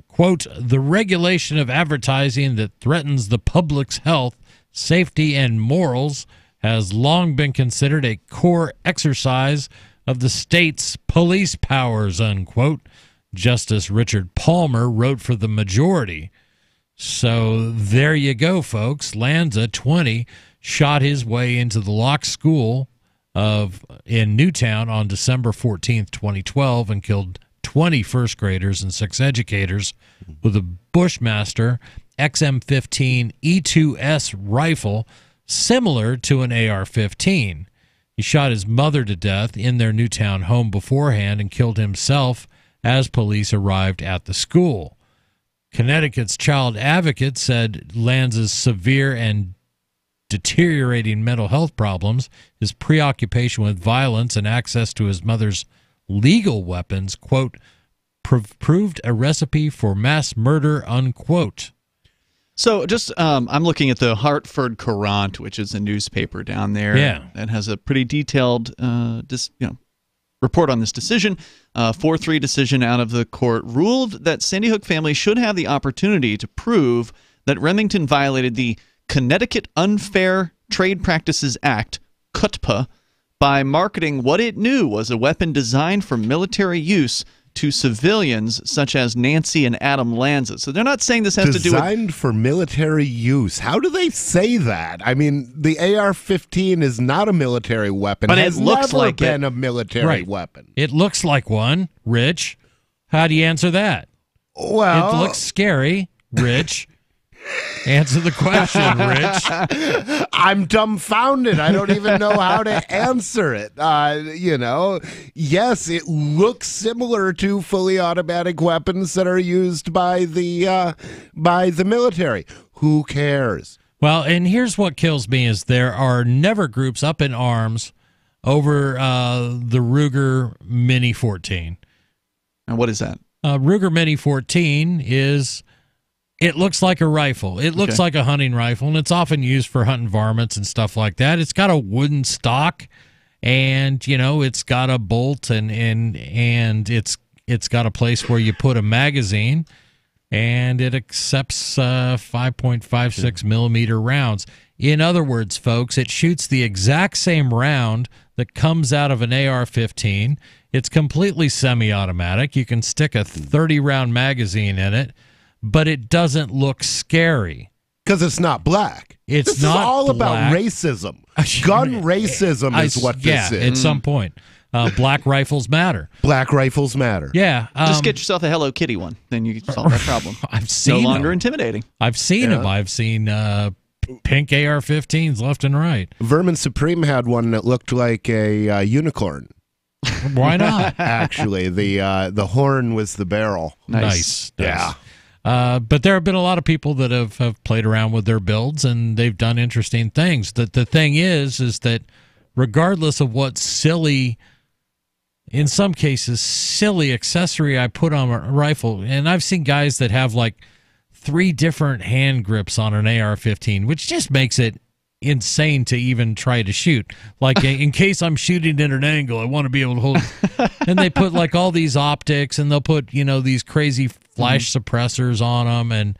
Quote, the regulation of advertising that threatens the public's health, safety, and morals has long been considered a core exercise of the state's police powers, unquote. Justice Richard Palmer wrote for the majority. So there you go, folks. Lanza, 20, shot his way into the Locke School in Newtown on December 14th, 2012, and killed 20 first graders and 6 educators with a Bushmaster XM15 E2S rifle similar to an AR-15. He shot his mother to death in their Newtown home beforehand and killed himself as police arrived at the school. Connecticut's child advocate said Lanza's severe and deteriorating mental health problems, his preoccupation with violence, and access to his mother's legal weapons, quote, proved a recipe for mass murder, unquote. So just, I'm looking at the Hartford Courant, which is a newspaper down there. Yeah. That has a pretty detailed report on this decision. 4-3 decision out of the court ruled that Sandy Hook family should have the opportunity to prove that Remington violated the Connecticut Unfair Trade Practices Act, CUTPA, by marketing what it knew was a weapon designed for military use to civilians such as Nancy and Adam Lanza. So they're not saying this has to do with... Designed for military use. How do they say that? I mean, the AR-15 is not a military weapon. But it looks like been a military weapon. It looks like one, Rich. How do you answer that? Well... It looks scary, Rich. Answer the question, Rich. I'm dumbfounded. I don't even know how to answer it. Yes, it looks similar to fully automatic weapons that are used by the military. Who cares? Well, and here's what kills me is there are never groups up in arms over the Ruger Mini 14. And what is that? Ruger Mini 14 is... It looks like a rifle. It looks like a hunting rifle, and it's often used for hunting varmints and stuff like that. It's got a wooden stock, and it's got a bolt, and it's got a place where you put a magazine, and it accepts 5.56 millimeter rounds. In other words, folks, it shoots the exact same round that comes out of an AR-15. It's completely semi-automatic. You can stick a 30-round magazine in it. But it doesn't look scary. Because it's not black. This not is all about racism. Gun racism is what this is. At some point. Black rifles matter. Black rifles matter. Yeah. Just get yourself a Hello Kitty one. Then you can solve that problem. I've seen no longer them. Intimidating. I've seen them. I've seen pink AR-15s left and right. Vermin Supreme had one that looked like a unicorn. Why not? Actually, the horn was the barrel. Nice. Yeah. But there have been a lot of people that have played around with their builds, and they've done interesting things. The thing is that regardless of what silly, in some cases, silly accessory I put on a rifle, and I've seen guys that have like 3 different hand grips on an AR-15, which just makes it insane to even try to shoot. Like in case I'm shooting at an angle, I want to be able to hold it. And they put like all these optics, and they'll put these crazy flash suppressors on them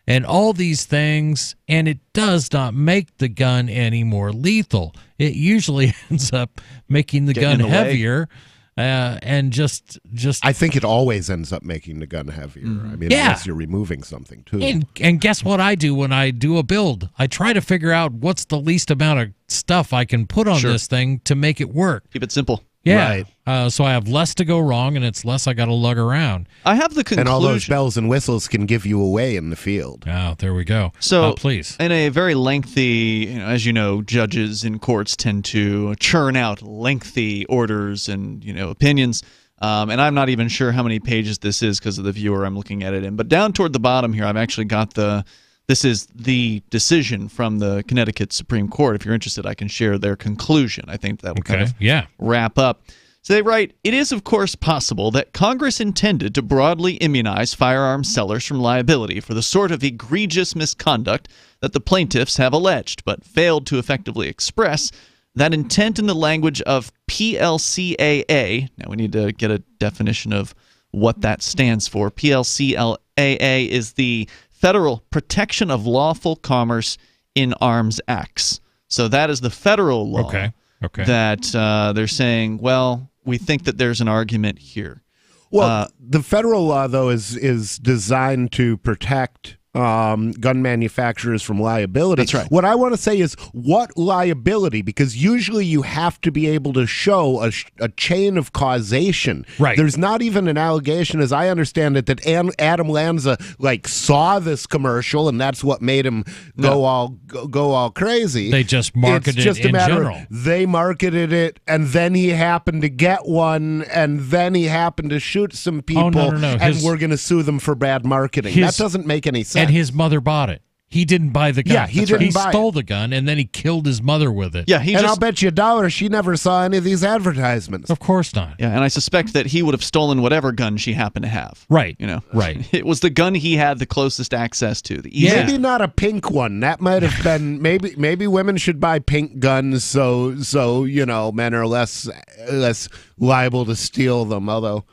and all these things, and it does not make the gun any more lethal. It usually ends up making the gun heavier. And just I think it always ends up making the gun heavier. I mean, unless you're removing something too. And guess what I do when I do a build? I try to figure out what's the least amount of stuff I can put on this thing to make it work. Keep it simple. Yeah. Right. So I have less to go wrong, and it's less I got to lug around. I have the conclusion. And all those bells and whistles can give you away in the field. Oh, there we go. So please. In a very lengthy, as you know, judges in courts tend to churn out lengthy orders and, opinions. And I'm not even sure how many pages this is because of the viewer I'm looking at it in. But down toward the bottom here, I've actually got this is the decision from the Connecticut Supreme Court. If you're interested, I can share their conclusion. I think that will kind of wrap up. So they write, it is of course possible that Congress intended to broadly immunize firearms sellers from liability for the sort of egregious misconduct that the plaintiffs have alleged, but failed to effectively express that intent in the language of PLCAA. Now we need to get a definition of what that stands for. PLCAA is the Federal Protection of Lawful Commerce in Arms Acts. So that is the federal law that they're saying, well, we think that there's an argument here. Well, the federal law, though, is designed to protect gun manufacturers from liability. That's right. What I want to say is, what liability? Because usually you have to be able to show a chain of causation. Right. There's not even an allegation, as I understand it, that Adam Lanza saw this commercial and that's what made him go all crazy. They just marketed it's just it in a matter general. Of they marketed it, and then he happened to get one, and then he happened to shoot some people, no. and we're going to sue them for bad marketing. That doesn't make any sense. And his mother bought it. He didn't buy the gun. Yeah, he didn't buy it. He stole the gun, and then he killed his mother with it. Yeah, I'll bet you $1 she never saw any of these advertisements. Of course not. Yeah, and I suspect that he would have stolen whatever gun she happened to have. Right. Right. It was the gun he had the closest access to. Maybe not a pink one. That might have been maybe women should buy pink guns so men are less liable to steal them. Although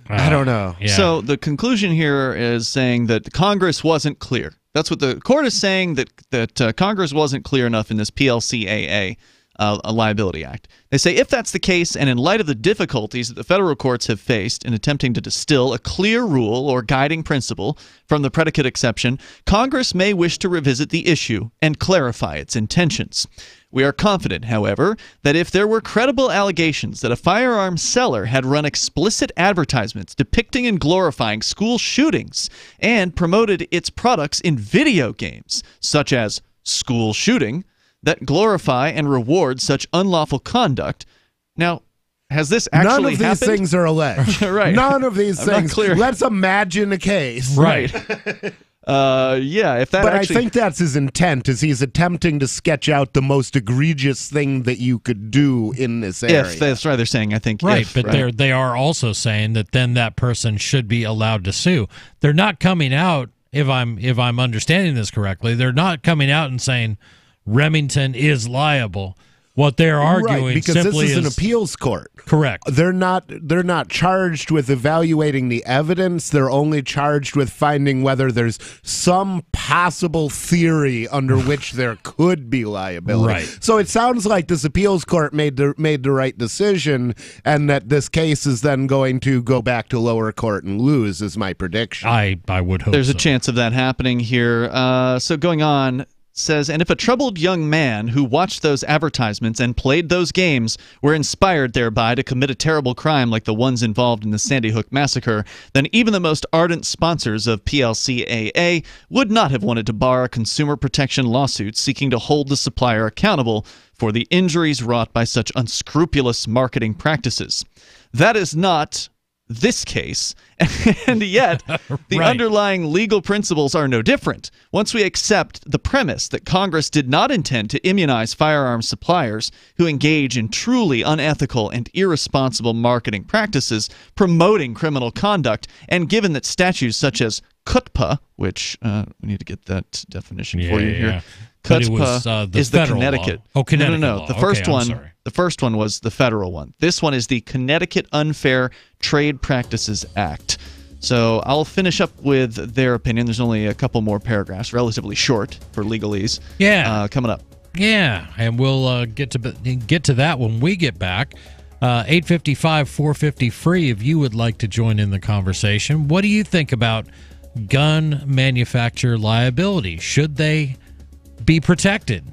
I don't know. Yeah. So the conclusion here is saying that Congress wasn't clear. That's what the court is saying, that Congress wasn't clear enough in this PLCAA Liability Act. They say if that's the case, and in light of the difficulties that the federal courts have faced in attempting to distill a clear rule or guiding principle from the predicate exception, Congress may wish to revisit the issue and clarify its intentions. We are confident, however, that if there were credible allegations that a firearm seller had run explicit advertisements depicting and glorifying school shootings and promoted its products in video games, such as School Shooting, that glorify and reward such unlawful conduct. Now, has this actually happened? None of these things are alleged. Right. None of these I'm not things. clear. Let's imagine a case. Right. If that but actually... I think that's his intent, is he's attempting to sketch out the most egregious thing that you could do in this area. If that's right, they're saying, I think. Right, if, but right. they are also saying that then that person should be allowed to sue. They're not coming out, if I'm understanding this correctly, they're not coming out and saying Remington is liable. What they're arguing because simply this is an appeals court. Correct. They're not charged with evaluating the evidence. They're only charged with finding whether there's some possible theory under which there could be liability. Right. So it sounds like this appeals court made the right decision, and that this case is then going to go back to lower court and lose, is my prediction. I would hope There's so. a chance of that happening here. So going on, says, and if a troubled young man who watched those advertisements and played those games were inspired thereby to commit a terrible crime like the ones involved in the Sandy Hook massacre, then even the most ardent sponsors of PLCAA would not have wanted to bar a consumer protection lawsuit seeking to hold the supplier accountable for the injuries wrought by such unscrupulous marketing practices. That is not this case, and yet the underlying legal principles are no different. Once we accept the premise that Congress did not intend to immunize firearms suppliers who engage in truly unethical and irresponsible marketing practices promoting criminal conduct, and given that statutes such as CUTPA, which we need to get that definition for you here. CUTPA is the Connecticut. Law. Oh, Connecticut. No. Law. The first one. Sorry. The first one was the federal one. This one is the Connecticut Unfair Trade Practices Act. So I'll finish up with their opinion. There's only a couple more paragraphs, relatively short for legalese. Yeah. Coming up. Yeah, and we'll get to that when we get back. 855-450-FREE if you would like to join in the conversation. What do you think about gun manufacturer liability? Should they be protected?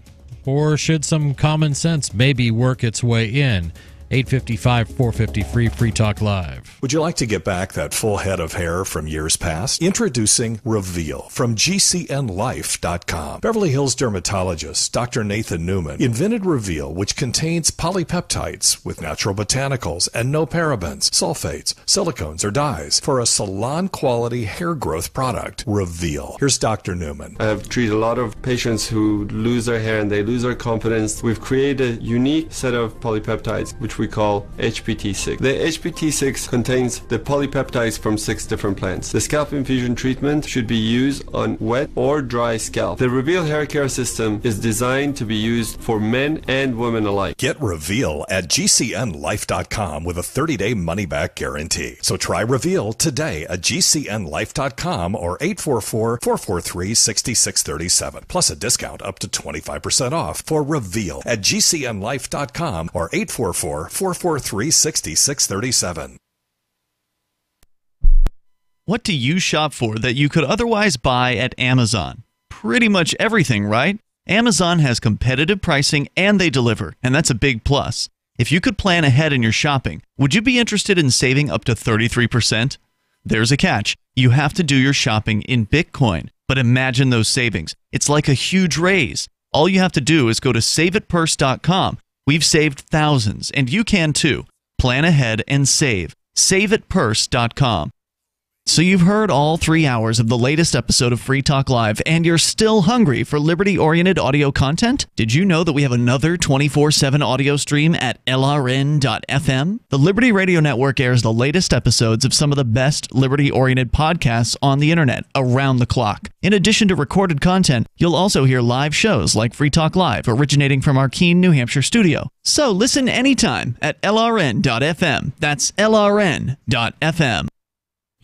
Or should some common sense maybe work its way in? 855-450-FREE, Free Talk Live. Would you like to get back that full head of hair from years past? Introducing Reveal from GCNlife.com. Beverly Hills dermatologist Dr. Nathan Newman invented Reveal, which contains polypeptides with natural botanicals and no parabens, sulfates, silicones, or dyes for a salon-quality hair growth product. Reveal. Here's Dr. Newman. I have treated a lot of patients who lose their hair and they lose their confidence. We've created a unique set of polypeptides, which we we call HPT6. The HPT6 contains the polypeptides from 6 different plants. The scalp infusion treatment should be used on wet or dry scalp. The Reveal hair care system is designed to be used for men and women alike. Get Reveal at GCNlife.com with a 30-day money-back guarantee. So try Reveal today at GCNlife.com or 844-443-6637. Plus a discount up to 25% off for Reveal at GCNlife.com or 844-443-6637. What do you shop for that you could otherwise buy at Amazon? Pretty much everything, right? Amazon has competitive pricing and they deliver, and that's a big plus. If you could plan ahead in your shopping, would you be interested in saving up to 33%? There's a catch. You have to do your shopping in Bitcoin. But imagine those savings. It's like a huge raise. All you have to do is go to saveitpurse.com. We've saved thousands, and you can too. Plan ahead and save. Saveitpurse.com. So you've heard all 3 hours of the latest episode of Free Talk Live, and you're still hungry for liberty-oriented audio content? Did you know that we have another 24/7 audio stream at LRN.FM? The Liberty Radio Network airs the latest episodes of some of the best liberty-oriented podcasts on the internet around the clock. In addition to recorded content, you'll also hear live shows like Free Talk Live, originating from our Keene, New Hampshire studio. So listen anytime at LRN.FM. That's LRN.FM.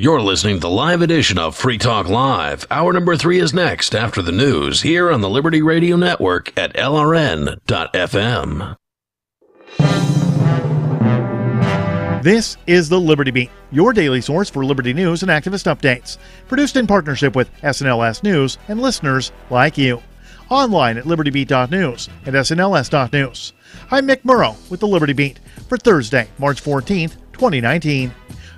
You're listening to the live edition of Free Talk Live. Hour number 3 is next after the news here on the Liberty Radio Network at LRN.FM. This is the Liberty Beat, your daily source for Liberty news and activist updates. Produced in partnership with SNLS News and listeners like you. Online at libertybeat.news and snls.news. I'm Mick Murrow with the Liberty Beat for Thursday, March 14th, 2019.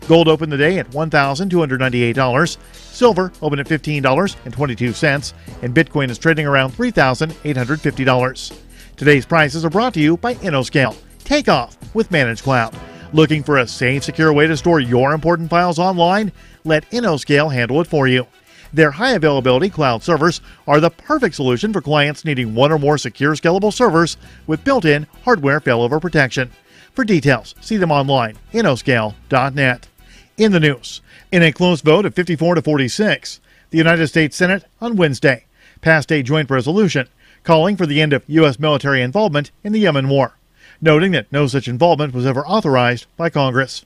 Gold opened the day at $1,298. Silver opened at $15.22, and Bitcoin is trading around $3,850. Today's prices are brought to you by InnoScale. Take off with Managed Cloud. Looking for a safe, secure way to store your important files online? Let InnoScale handle it for you. Their high availability cloud servers are the perfect solution for clients needing one or more secure, scalable servers with built-in hardware failover protection. For details, see them online, innoscale.net. In the news, in a close vote of 54 to 46, the United States Senate on Wednesday passed a joint resolution calling for the end of U.S. military involvement in the Yemen war, noting that no such involvement was ever authorized by Congress.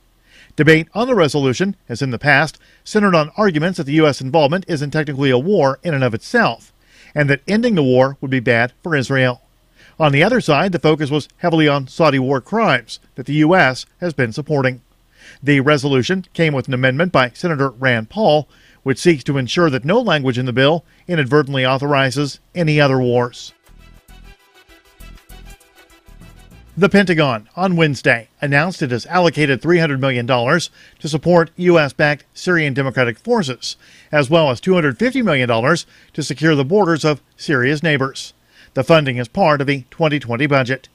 Debate on the resolution, as in the past, centered on arguments that the U.S. involvement isn't technically a war in and of itself, and that ending the war would be bad for Israel. On the other side, the focus was heavily on Saudi war crimes that the U.S. has been supporting. The resolution came with an amendment by Senator Rand Paul, which seeks to ensure that no language in the bill inadvertently authorizes any other wars. The Pentagon on Wednesday announced it has allocated $300 million to support U.S.-backed Syrian Democratic Forces, as well as $250 million to secure the borders of Syria's neighbors. The funding is part of the 2020 budget.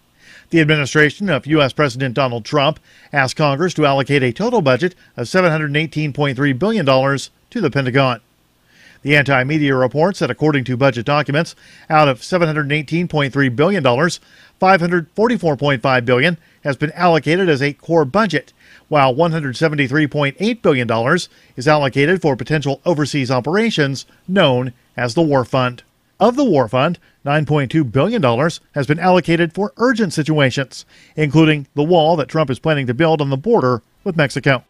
The administration of U.S. President Donald Trump asked Congress to allocate a total budget of $718.3 billion to the Pentagon. The anti-media reports that according to budget documents, out of $718.3 billion, $544.5 billion has been allocated as a core budget, while $173.8 billion is allocated for potential overseas operations known as the War Fund. Of the War Fund, $9.2 billion has been allocated for urgent situations, including the wall that Trump is planning to build on the border with Mexico.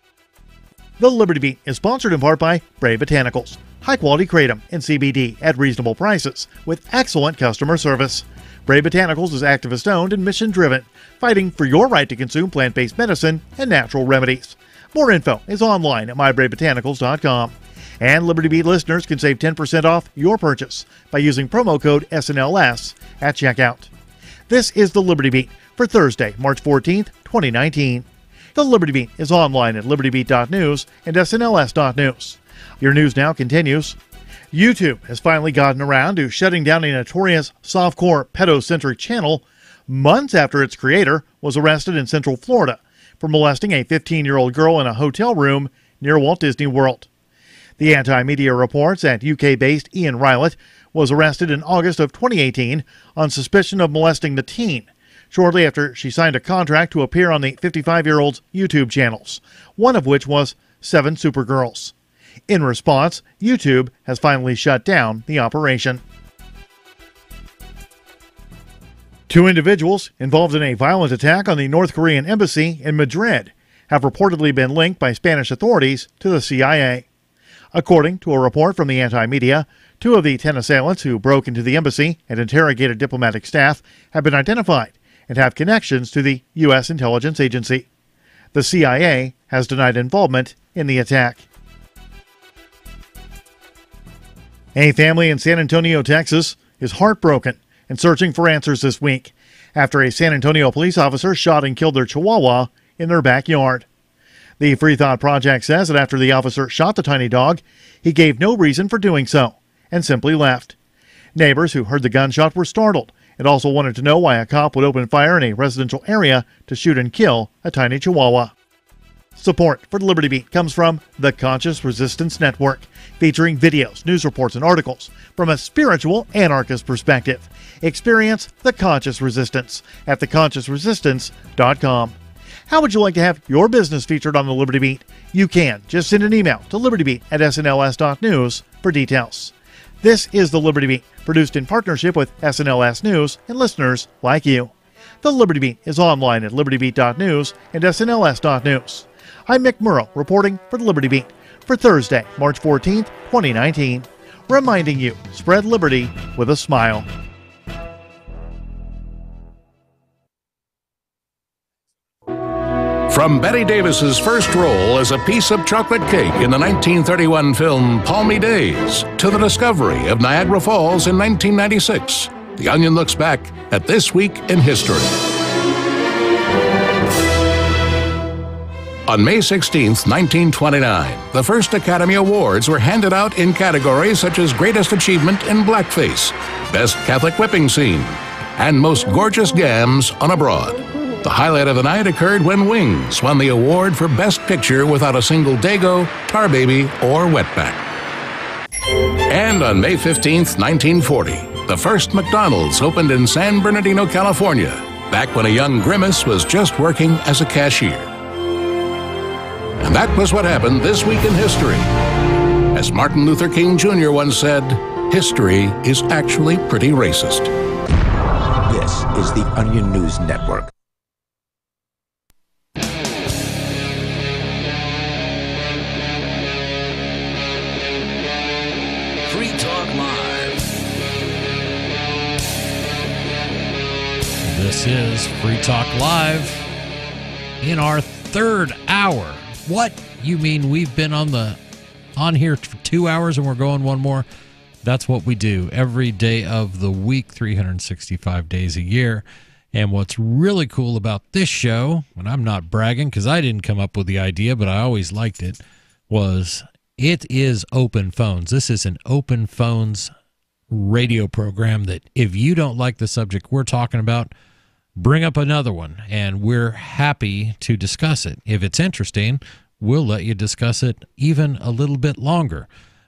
The Liberty Beat is sponsored in part by Brave Botanicals, high-quality kratom and CBD at reasonable prices with excellent customer service. Brave Botanicals is activist-owned and mission-driven, fighting for your right to consume plant-based medicine and natural remedies. More info is online at mybravebotanicals.com. And Liberty Beat listeners can save 10% off your purchase by using promo code SNLS at checkout. This is the Liberty Beat for Thursday, March 14th, 2019. The Liberty Beat is online at libertybeat.news and snls.news. Your news now continues. YouTube has finally gotten around to shutting down a notorious softcore pedocentric channel months after its creator was arrested in Central Florida for molesting a 15-year-old girl in a hotel room near Walt Disney World. The anti-media reports that UK-based Ian Rylett was arrested in August of 2018 on suspicion of molesting the teen, shortly after she signed a contract to appear on the 55-year-old's YouTube channels, one of which was 7 Supergirls. In response, YouTube has finally shut down the operation. 2 individuals involved in a violent attack on the North Korean embassy in Madrid have reportedly been linked by Spanish authorities to the CIA. According to a report from the anti-media, 2 of the 10 assailants who broke into the embassy and interrogated diplomatic staff have been identified and have connections to the U.S. intelligence agency. The CIA has denied involvement in the attack. A family in San Antonio, Texas, is heartbroken and searching for answers this week after a San Antonio police officer shot and killed their chihuahua in their backyard. The Free Thought Project says that after the officer shot the tiny dog, he gave no reason for doing so and simply left. Neighbors who heard the gunshot were startled and also wanted to know why a cop would open fire in a residential area to shoot and kill a tiny chihuahua. Support for the Liberty Beat comes from the Conscious Resistance Network, featuring videos, news reports, and articles from a spiritual anarchist perspective. Experience the Conscious Resistance at theconsciousresistance.com. How would you like to have your business featured on the Liberty Beat? You can. Just send an email to libertybeat@snls.news for details. This is the Liberty Beat, produced in partnership with SNLS News and listeners like you. The Liberty Beat is online at libertybeat.news and snls.news. I'm Mick Murrow, reporting for the Liberty Beat for Thursday, March 14th, 2019. Reminding you, spread liberty with a smile. From Betty Davis's first role as a piece of chocolate cake in the 1931 film Palmy Days to the discovery of Niagara Falls in 1996, The Onion looks back at this week in history. On May 16, 1929, the first Academy Awards were handed out in categories such as Greatest Achievement in Blackface, Best Catholic Whipping Scene, and Most Gorgeous Gams on a Broad. The highlight of the night occurred when Wings won the award for Best Picture without a single Dago, Tar Baby, or Wetback. And on May 15, 1940, the first McDonald's opened in San Bernardino, California, back when a young Grimace was just working as a cashier. And that was what happened this week in history. As Martin Luther King Jr. once said, history is actually pretty racist. This is the Onion News Network. Free Talk Live. This is Free Talk Live in our third hour. What? You mean we've been on here for 2 hours and we're going one more? That's what we do every day of the week, 365 days a year. And what's really cool about this show, and I'm not bragging because I didn't come up with the idea, but I always liked it, was it is open phones. This is an open phones radio program that if you don't like the subject we're talking about, bring up another one, and we're happy to discuss it. If it's interesting, we'll let you discuss it even a little bit longer.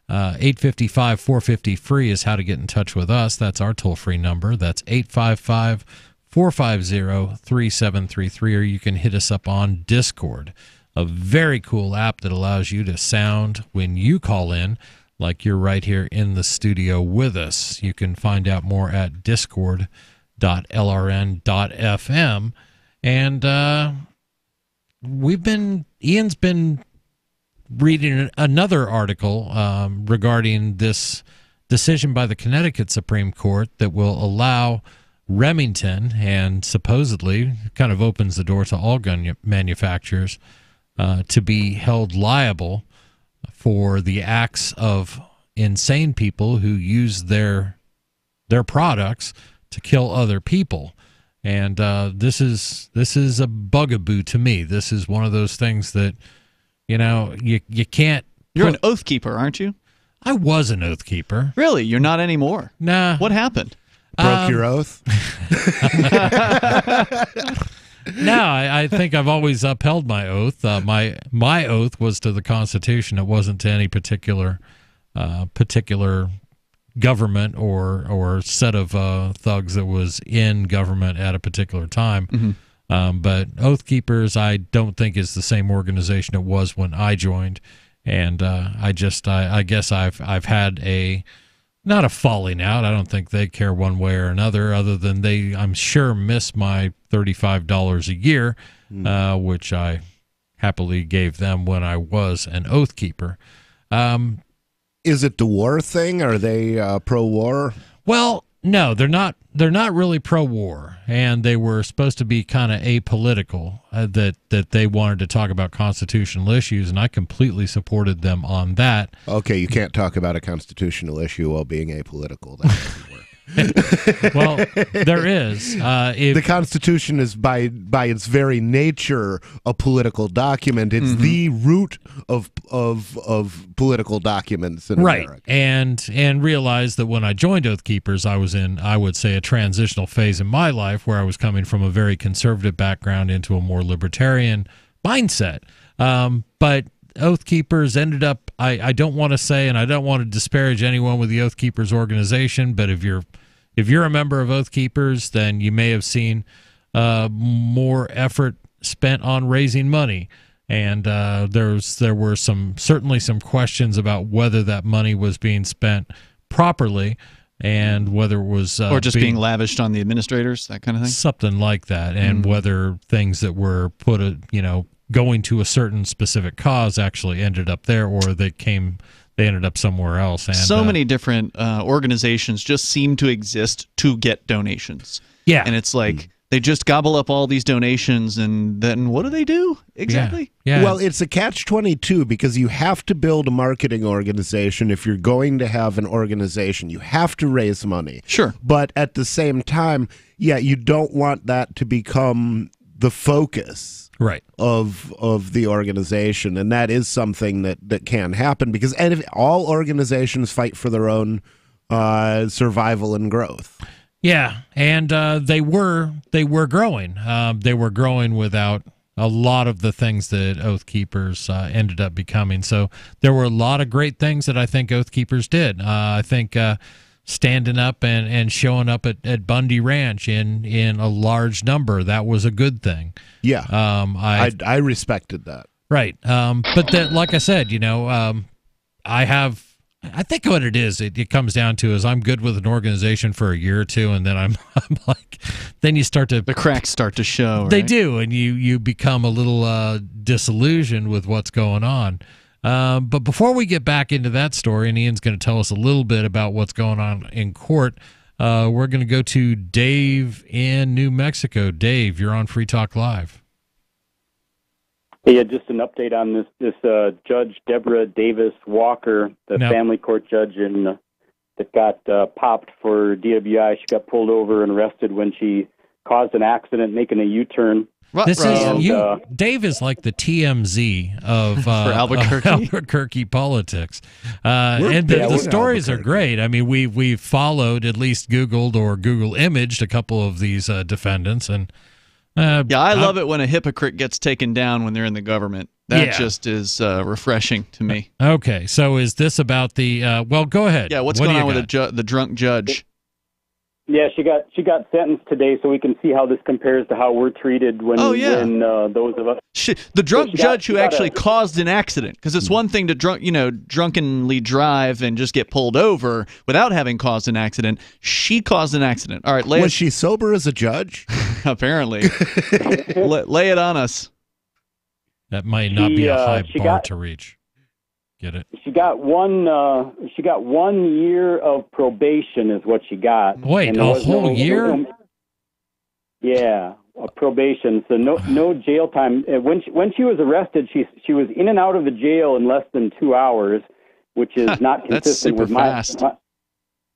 855-450-FREE is how to get in touch with us. That's our toll-free number. That's 855-450-3733, or you can hit us up on Discord, a very cool app that allows you to sound when you call in like you're right here in the studio with us. You can find out more at discord.lrn.fm. And Ian's been reading another article regarding this decision by the Connecticut Supreme Court that will allow Remington, and supposedly kind of opens the door to all gun manufacturers, to be held liable for the acts of insane people who use their products to kill other people. And this is a bugaboo to me. This is one of those things that, you can't. You're an oath keeper, aren't you? I was an oath keeper. Really? You're not anymore? Nah. What happened? Broke your oath? No, I think I've always upheld my oath. My oath was to the Constitution. It wasn't to any particular government or set of thugs that was in government at a particular time. Mm-hmm. But Oathkeepers, I don't think is the same organization it was when I joined, and I guess I've had not a falling out. I don't think they care one way or another, other than they, I'm sure, miss my $35 a year, which I happily gave them when I was an Oathkeeper. Is it the war thing? Are they pro-war? Well, no, they're not. They're not really pro-war, and they were supposed to be kind of apolitical. That they wanted to talk about constitutional issues, and I completely supported them on that. Okay, you can't talk about a constitutional issue while being apolitical. That doesn't work. Well, there is. The Constitution is by its very nature a political document. It's the root of political documents in America. And realized that when I joined Oathkeepers, I was in, I would say, a transitional phase in my life where I was coming from a very conservative background into a more libertarian mindset. But Oathkeepers ended up, I don't want to say, and I don't want to disparage anyone with the Oathkeepers organization, but if you're a member of Oathkeepers, then you may have seen more effort spent on raising money. And there were certainly some questions about whether that money was being spent properly and whether it was or just being lavished on the administrators, that kind of thing, something like that, and whether things that were put going to a certain specific cause actually ended up there, or they ended up somewhere else. And so many different organizations just seem to exist to get donations. Yeah, and it's like they just gobble up all these donations, and then what do they do exactly? Yeah. Well, it's a catch-22 because you have to build a marketing organization. If you're going to have an organization, you have to raise money. Sure, but at the same time, you don't want that to become the focus. Right. Of the organization, and that is something that can happen because all organizations fight for their own survival and growth. Yeah, and they were growing. They were growing without a lot of the things that Oathkeepers ended up becoming. So there were a lot of great things that I think Oathkeepers did. I think standing up and showing up at Bundy Ranch in a large number, that was a good thing. Yeah, I respected that. Right, but that, like I said, I think what it is, it comes down to is I'm good with an organization for a year or two, and then I'm like, then you start to, the cracks start to show. They right? do, and you become a little disillusioned with what's going on. But before we get back into that story, and Ian's going to tell us a little bit about what's going on in court, we're going to go to Dave in New Mexico. Dave, you're on Free Talk Live. Yeah, just an update on this Judge Deborah Davis Walker, the family court judge that got popped for DWI. She got pulled over and arrested when she caused an accident making a U-turn. Dave is like the TMZ of Albuquerque politics, and the stories are great. I mean, we've followed, at least Googled or Google imaged a couple of these defendants, and I love it when a hypocrite gets taken down when they're in the government. That just is refreshing to me. Okay, so is this about the? Well, go ahead. Yeah, what's going on with the drunk judge? Yeah, she got sentenced today, so we can see how this compares to how we're treated when those of us. The drunk judge who actually caused an accident, because it's one thing to drunkenly drive and just get pulled over without having caused an accident. She caused an accident. All right, was she sober as a judge? Apparently, lay it on us. That might not be a high bar to reach. Get it? She got one. She got 1 year of probation, is what she got. Wait, a whole year? Yeah, probation. So no jail time. When she was arrested, she was in and out of the jail in less than 2 hours, which is not consistent with fast.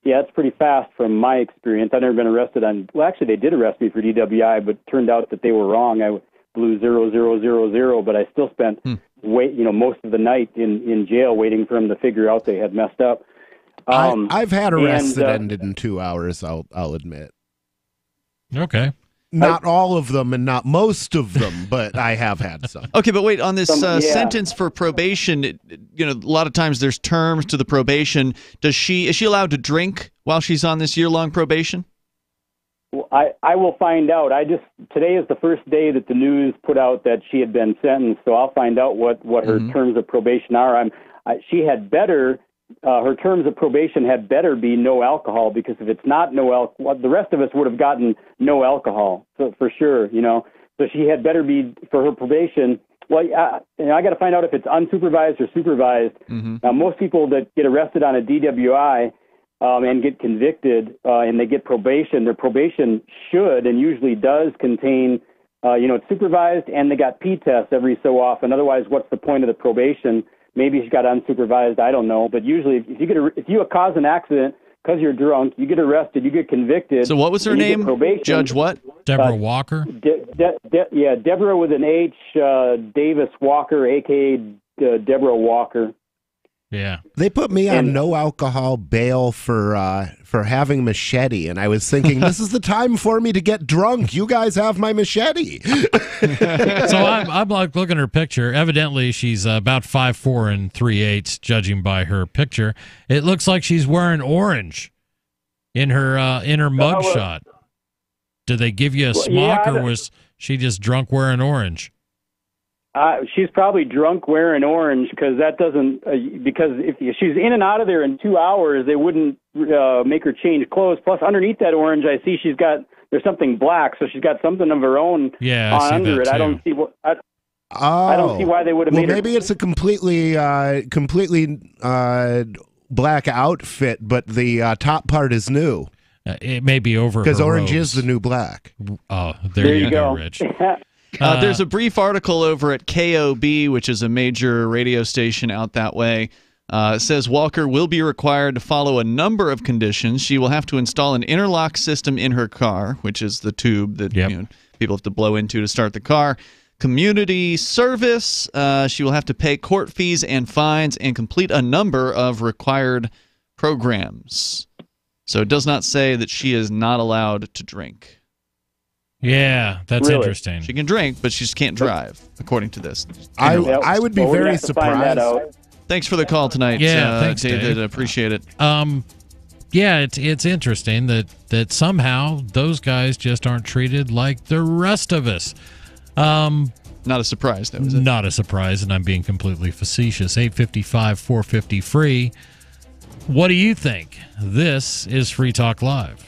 Yeah, it's pretty fast from my experience. I've never been arrested on. Well, actually, they did arrest me for DWI, but it turned out that they were wrong. I blew 0000, but I still spent most of the night in jail waiting for them to figure out they had messed up. I've had arrests that ended in 2 hours. I'll admit. Okay. Not all of them and not most of them, but I have had some. Okay, but wait, on this sentence for probation, a lot of times there's terms to the probation. Is she allowed to drink while she's on this year-long probation? Well, I will find out. Today is the first day that the news put out that she had been sentenced, so I'll find out what her terms of probation are. She had better. Her terms of probation had better be no alcohol, because if it's not no alcohol, the rest of us would have gotten no alcohol, so for sure, So she had better be, for her probation. Well, I got to find out if it's unsupervised or supervised. Mm-hmm. Now, most people that get arrested on a DWI and get convicted and they get probation, their probation should and usually does contain, it's supervised, and they got P-tests every so often. Otherwise, what's the point of the probation? Maybe she got unsupervised. I don't know. But usually, if you cause an accident because you're drunk, you get arrested, you get convicted. So what was her name? Judge what? Deborah Walker. Deborah with an H. Davis Walker, a.k.a. Deborah Walker. Yeah. They put me on no alcohol bail for having machete, and I was thinking, this is the time for me to get drunk. You guys have my machete. So I'm like looking at her picture. Evidently, she's about 5'4" and 3/8", judging by her picture. It looks like she's wearing orange in her mugshot. Did they give you a smock, or was she just drunk wearing orange? She's probably drunk wearing orange, because that doesn't because if she's in and out of there in 2 hours, they wouldn't make her change clothes. Plus, underneath that orange, I see there's something black, so she's got something of her own under it. I don't see what. I don't see why they would have made. Well, maybe it's a completely black outfit, but the top part is new. It may be over because orange robes. Is the new black. Oh, there you go, Rich. There's a brief article over at KOB, which is a major radio station out that way. It says Walker will be required to follow a number of conditions. She will have to install an interlock system in her car, which is the tube that people have to blow into to start the car. Community service. She will have to pay court fees and fines and complete a number of required programs. So it does not say that she is not allowed to drink. Yeah, that's interesting. She can drink, but she just can't drive, according to this. I would be very surprised. Thanks for the call tonight. Yeah, thanks, David. Appreciate it. Yeah, it's interesting that somehow those guys just aren't treated like the rest of us. Not a surprise, though, is it? Not a surprise, and I'm being completely facetious. 855-450-FREE. What do you think? This is Free Talk Live.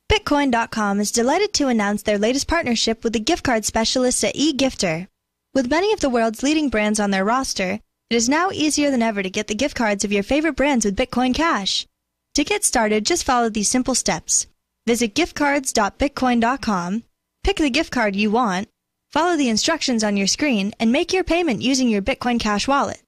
Bitcoin.com is delighted to announce their latest partnership with the gift card specialists at eGifter. With many of the world's leading brands on their roster, it is now easier than ever to get the gift cards of your favorite brands with Bitcoin Cash. To get started, just follow these simple steps. Visit giftcards.bitcoin.com, pick the gift card you want, follow the instructions on your screen, and make your payment using your Bitcoin Cash wallet.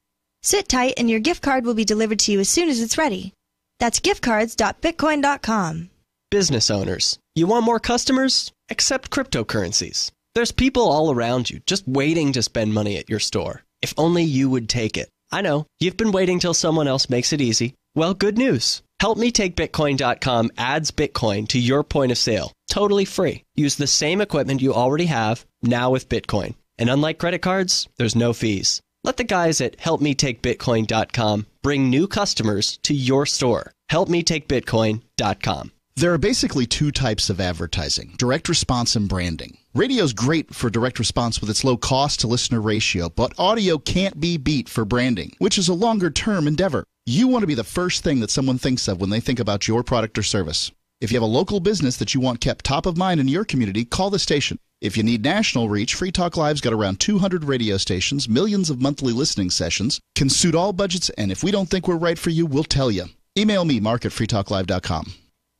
Sit tight and your gift card will be delivered to you as soon as it's ready. That's giftcards.bitcoin.com. Business owners, you want more customers? Accept cryptocurrencies. There's people all around you just waiting to spend money at your store. If only you would take it. I know, you've been waiting till someone else makes it easy. Well, good news. HelpMeTakeBitcoin.com adds Bitcoin to your point of sale, totally free. Use the same equipment you already have, now with Bitcoin. And unlike credit cards, there's no fees. Let the guys at HelpMeTakeBitcoin.com bring new customers to your store. HelpMeTakeBitcoin.com. There are basically two types of advertising, direct response and branding. Radio's great for direct response with its low cost to listener ratio, but audio can't be beat for branding, which is a longer term endeavor. You want to be the first thing that someone thinks of when they think about your product or service. If you have a local business that you want kept top of mind in your community, call the station. If you need national reach, Free Talk Live's got around 200 radio stations, millions of monthly listening sessions, can suit all budgets, and if we don't think we're right for you, we'll tell you. Email me, mark@freetalklive.com.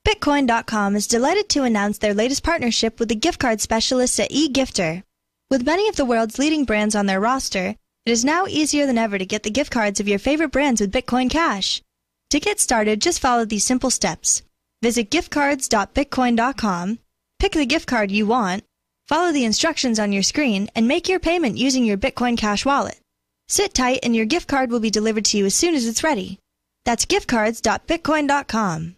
Bitcoin.com is delighted to announce their latest partnership with the gift card specialists at eGifter. With many of the world's leading brands on their roster, it is now easier than ever to get the gift cards of your favorite brands with Bitcoin Cash. To get started, just follow these simple steps. Visit giftcards.bitcoin.com, pick the gift card you want, follow the instructions on your screen, and make your payment using your Bitcoin Cash wallet. Sit tight and your gift card will be delivered to you as soon as it's ready. That's giftcards.bitcoin.com.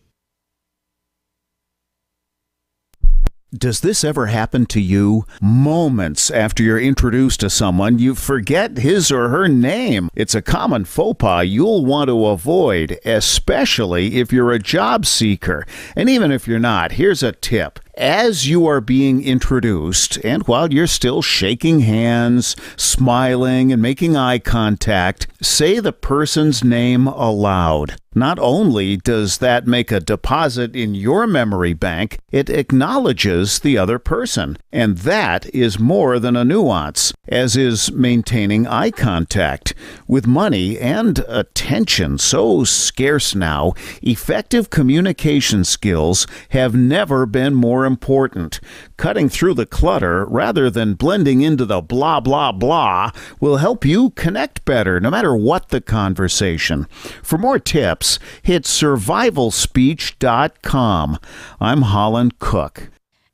Does this ever happen to you? Moments after you're introduced to someone, you forget his or her name. It's a common faux pas you'll want to avoid, especially if you're a job seeker. And even if you're not, here's a tip. As you are being introduced, and while you're still shaking hands, smiling, and making eye contact, say the person's name aloud. Not only does that make a deposit in your memory bank, it acknowledges the other person. And that is more than a nuance, as is maintaining eye contact. With money and attention so scarce now, effective communication skills have never been more important. Cutting through the clutter rather than blending into the blah, blah, blah will help you connect better, no matter what the conversation. For more tips, hit survivalspeech.com. I'm Holland Cook.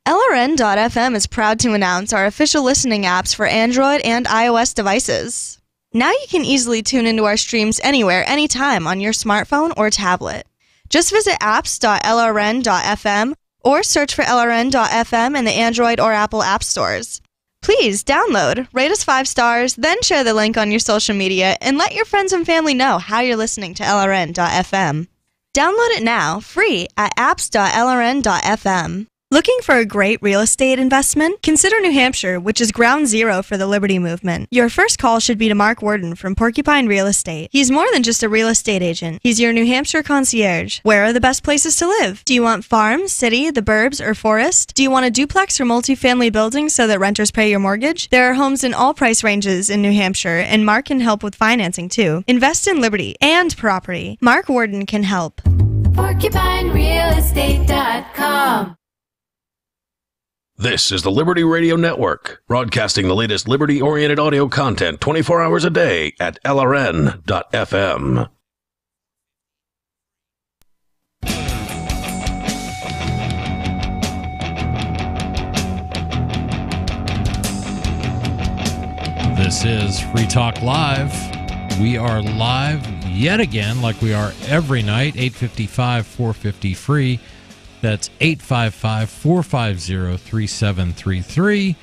LRN.FM is proud to announce our official listening apps for Android and iOS devices. Now you can easily tune into our streams anywhere, anytime on your smartphone or tablet. Just visit apps.lrn.fm or search for LRN.FM in the Android or Apple app stores. Please download, rate us 5 stars, then share the link on your social media, and let your friends and family know how you're listening to LRN.FM. Download it now, free, at apps.lrn.fm. Looking for a great real estate investment? Consider New Hampshire, which is ground zero for the Liberty Movement. Your first call should be to Mark Worden from Porcupine Real Estate. He's more than just a real estate agent. He's your New Hampshire concierge. Where are the best places to live? Do you want farm, city, the burbs, or forest? Do you want a duplex or multifamily building so that renters pay your mortgage? There are homes in all price ranges in New Hampshire, and Mark can help with financing too. Invest in Liberty and property. Mark Worden can help. PorcupineRealEstate.com. This is the Liberty Radio Network, broadcasting the latest liberty-oriented audio content 24 hours a day at LRN.FM. This is Free Talk Live. We are live yet again, like we are every night, 855-450-FREE. That's 855-450-3733.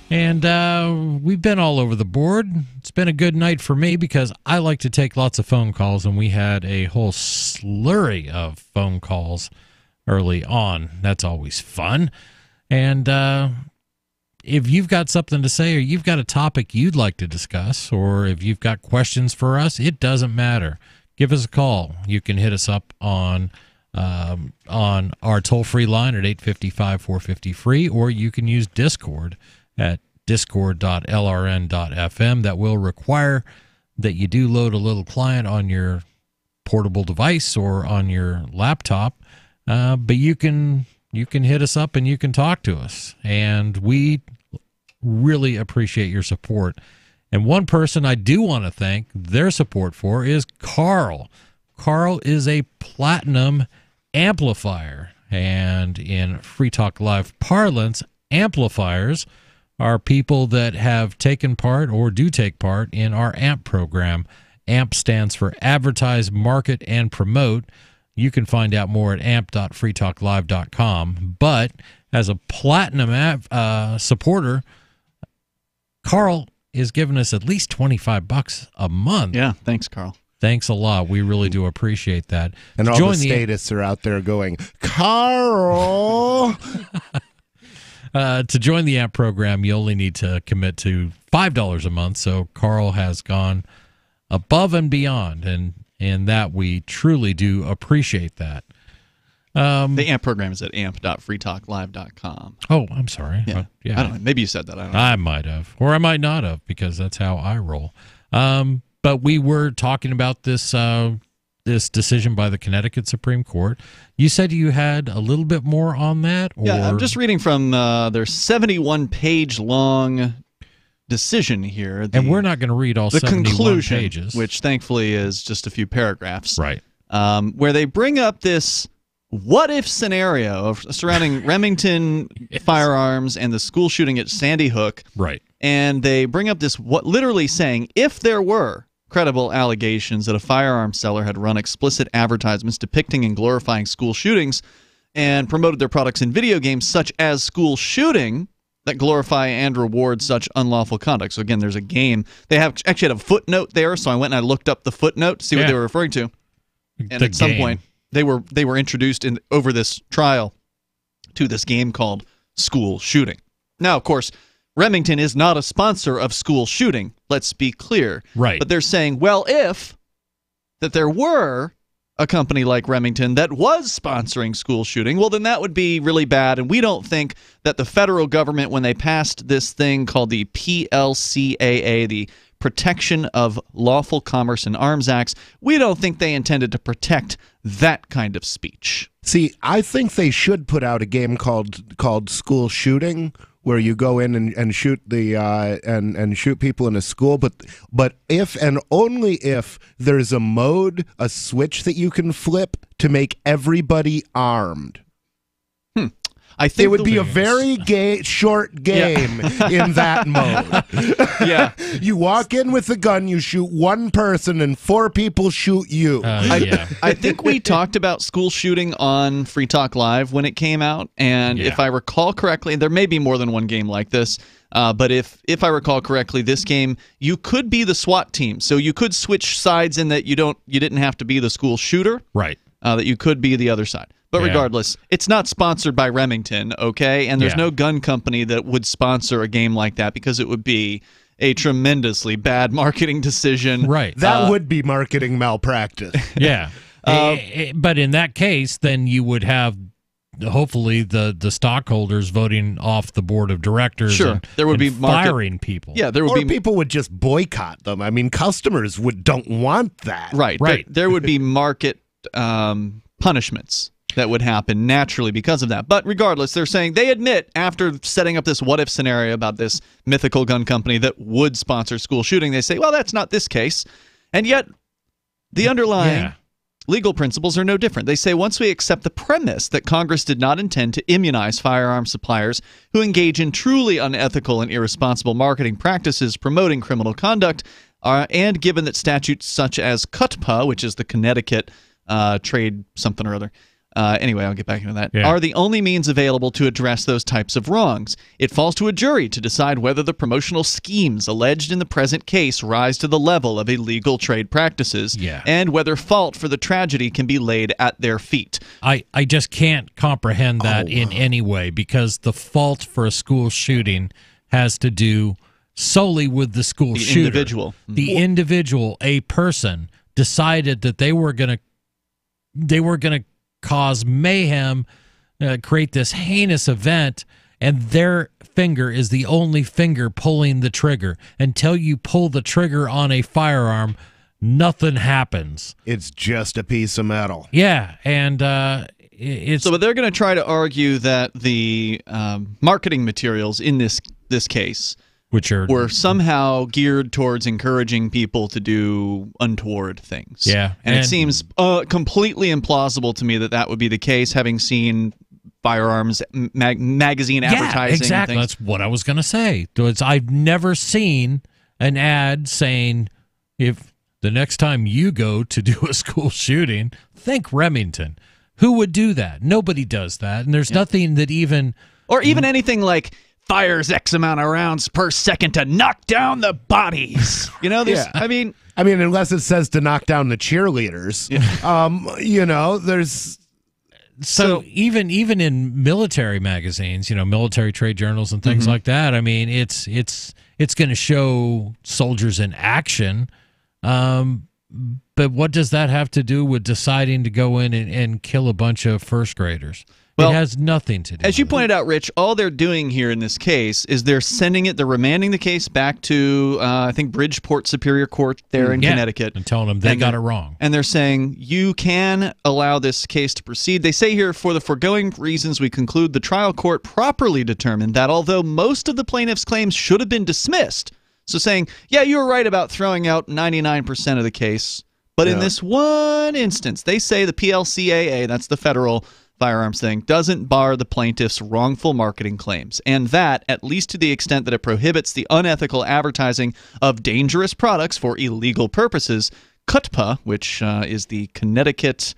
And we've been all over the board. It's been a good night for me because I like to take lots of phone calls, and we had a whole slurry of phone calls early on. That's always fun. And if you've got something to say, or you've got a topic you'd like to discuss, or if you've got questions for us, it doesn't matter. Give us a call. You can hit us up on our toll-free line at 855-450-FREE, or you can use Discord at discord.lrn.fm. That will require that you do load a little client on your portable device or on your laptop, but you can hit us up and you can talk to us, and we really appreciate your support. And one person I do want to thank their support for is Carl. Carl is a platinum amplifier, and in Free Talk Live parlance, amplifiers are people that have taken part or do take part in our AMP program. AMP stands for Advertise, Market, and Promote. You can find out more at amp.freetalklive.com. But as a platinum supporter, Carl is giving us at least $25 a month. Yeah, thanks, Carl. Thanks a lot. We really do appreciate that. And all the statists are out there going, Carl! To join the AMP program, you only need to commit to $5 a month. So Carl has gone above and beyond, and that we truly do appreciate that. The AMP program is at amp.freetalklive.com. Oh, I'm sorry. Yeah. Yeah. I don't know. Maybe you said that. I don't know. I might have, or I might not have, because that's how I roll. But we were talking about this this decision by the Connecticut Supreme Court. You said you had a little bit more on that? Or? Yeah, I'm just reading from their 71-page long decision here. And we're not going to read all 71 conclusion, pages. Which thankfully is just a few paragraphs. Right. Where they bring up this what-if scenario surrounding Remington firearms and the school shooting at Sandy Hook. Right. And they bring up this, literally saying, if there were credible allegations that a firearm seller had run explicit advertisements depicting and glorifying school shootings, and promoted their products in video games such as school shooting that glorify and reward such unlawful conduct. So again, there's a game. They have actually had a footnote there, so I went and I looked up the footnote to see what they were referring to. And at some point, they were introduced over this trial to this game called School Shooting. Now, of course, Remington is not a sponsor of school shooting. Let's be clear. Right. But they're saying, well, if that there were a company like Remington that was sponsoring school shooting, well, then that would be really bad. And we don't think that the federal government, when they passed this thing called the PLCAA, the Protection of Lawful Commerce and Arms Acts, we don't think they intended to protect that kind of speech. See, I think they should put out a game called School Shooting, where you go in and shoot the and shoot people in a school, but if and only if there's a mode, a switch that you can flip to make everybody armed. I think it would be a very short game in that mode. Yeah. You walk in with a gun, you shoot one person, and 4 people shoot you. I think we talked about school shooting on Free Talk Live when it came out, and if I recall correctly, there may be more than one game like this, but if I recall correctly, this game, you could be the SWAT team, so you could switch sides in that you didn't have to be the school shooter. Right. That you could be the other side. But regardless, it's not sponsored by Remington, okay? And there's no gun company that would sponsor a game like that because it would be a tremendously bad marketing decision. Right. That would be marketing malpractice. Yeah. But in that case, then you would have hopefully the stockholders voting off the board of directors. Sure. There would be firing people. Yeah, there would be people would just boycott them. I mean, customers don't want that. Right. There would be market punishments that would happen naturally because of that. But regardless, they're saying they admit after setting up this what-if scenario about this mythical gun company that would sponsor school shooting, they say, well, that's not this case. And yet the underlying legal principles are no different. They say once we accept the premise that Congress did not intend to immunize firearm suppliers who engage in truly unethical and irresponsible marketing practices promoting criminal conduct, and given that statutes such as CUTPA, which is the Connecticut trade something or other, anyway, I'll get back into that, are the only means available to address those types of wrongs. It falls to a jury to decide whether the promotional schemes alleged in the present case rise to the level of illegal trade practices, and whether fault for the tragedy can be laid at their feet. I just can't comprehend that in any way, because the fault for a school shooting has to do solely with the school shooter. Individual. The individual, a person, decided that they were going to cause mayhem, create this heinous event, and their finger is the only finger pulling the trigger. Until you pull the trigger on a firearm, nothing happens. It's just a piece of metal. Yeah, and it's... So, but they're going to try to argue that the marketing materials in this case, which were somehow geared towards encouraging people to do untoward things. Yeah. And it seems completely implausible to me that would be the case, having seen firearms magazine advertising. Exactly. And things. That's what I was going to say. I've never seen an ad saying, if the next time you go to do a school shooting, think Remington. Who would do that? Nobody does that. And there's nothing that even... Or even anything like... fires X amount of rounds per second to knock down the bodies. You know, I mean, unless it says to knock down the cheerleaders, there's. So even in military magazines, military trade journals and things like that, I mean, it's going to show soldiers in action. But what does that have to do with deciding to go in and kill a bunch of first graders? Well, it has nothing to do. As you pointed out, Rich, all they're doing here in this case is they're remanding the case back to, I think, Bridgeport Superior Court there in Connecticut. And telling them they got it wrong. And they're saying, you can allow this case to proceed. They say here, for the foregoing reasons, we conclude the trial court properly determined that although most of the plaintiff's claims should have been dismissed, so saying, yeah, you were right about throwing out 99% of the case, but in this one instance, they say the PLCAA, that's the federal firearms thing, doesn't bar the plaintiff's wrongful marketing claims, and that, at least to the extent that it prohibits the unethical advertising of dangerous products for illegal purposes, CUTPA, which is the Connecticut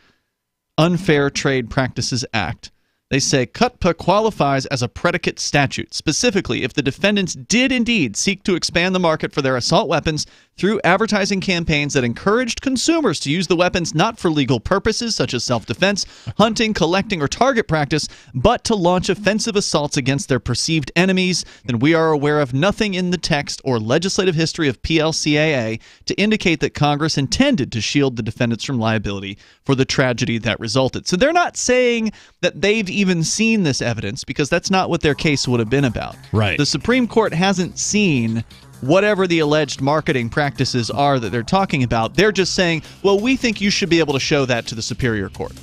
Unfair Trade Practices Act, They say CUTPA qualifies as a predicate statute, specifically if the defendants did indeed seek to expand the market for their assault weapons through advertising campaigns that encouraged consumers to use the weapons not for legal purposes such as self-defense, hunting, collecting, or target practice, but to launch offensive assaults against their perceived enemies, then we are aware of nothing in the text or legislative history of PLCAA to indicate that Congress intended to shield the defendants from liability for the tragedy that resulted. So they're not saying that they've even seen this evidence, because that's not what their case would have been about. Right. The Supreme Court hasn't seen whatever the alleged marketing practices are that they're talking about. They're just saying, well, we think you should be able to show that to the Superior Court.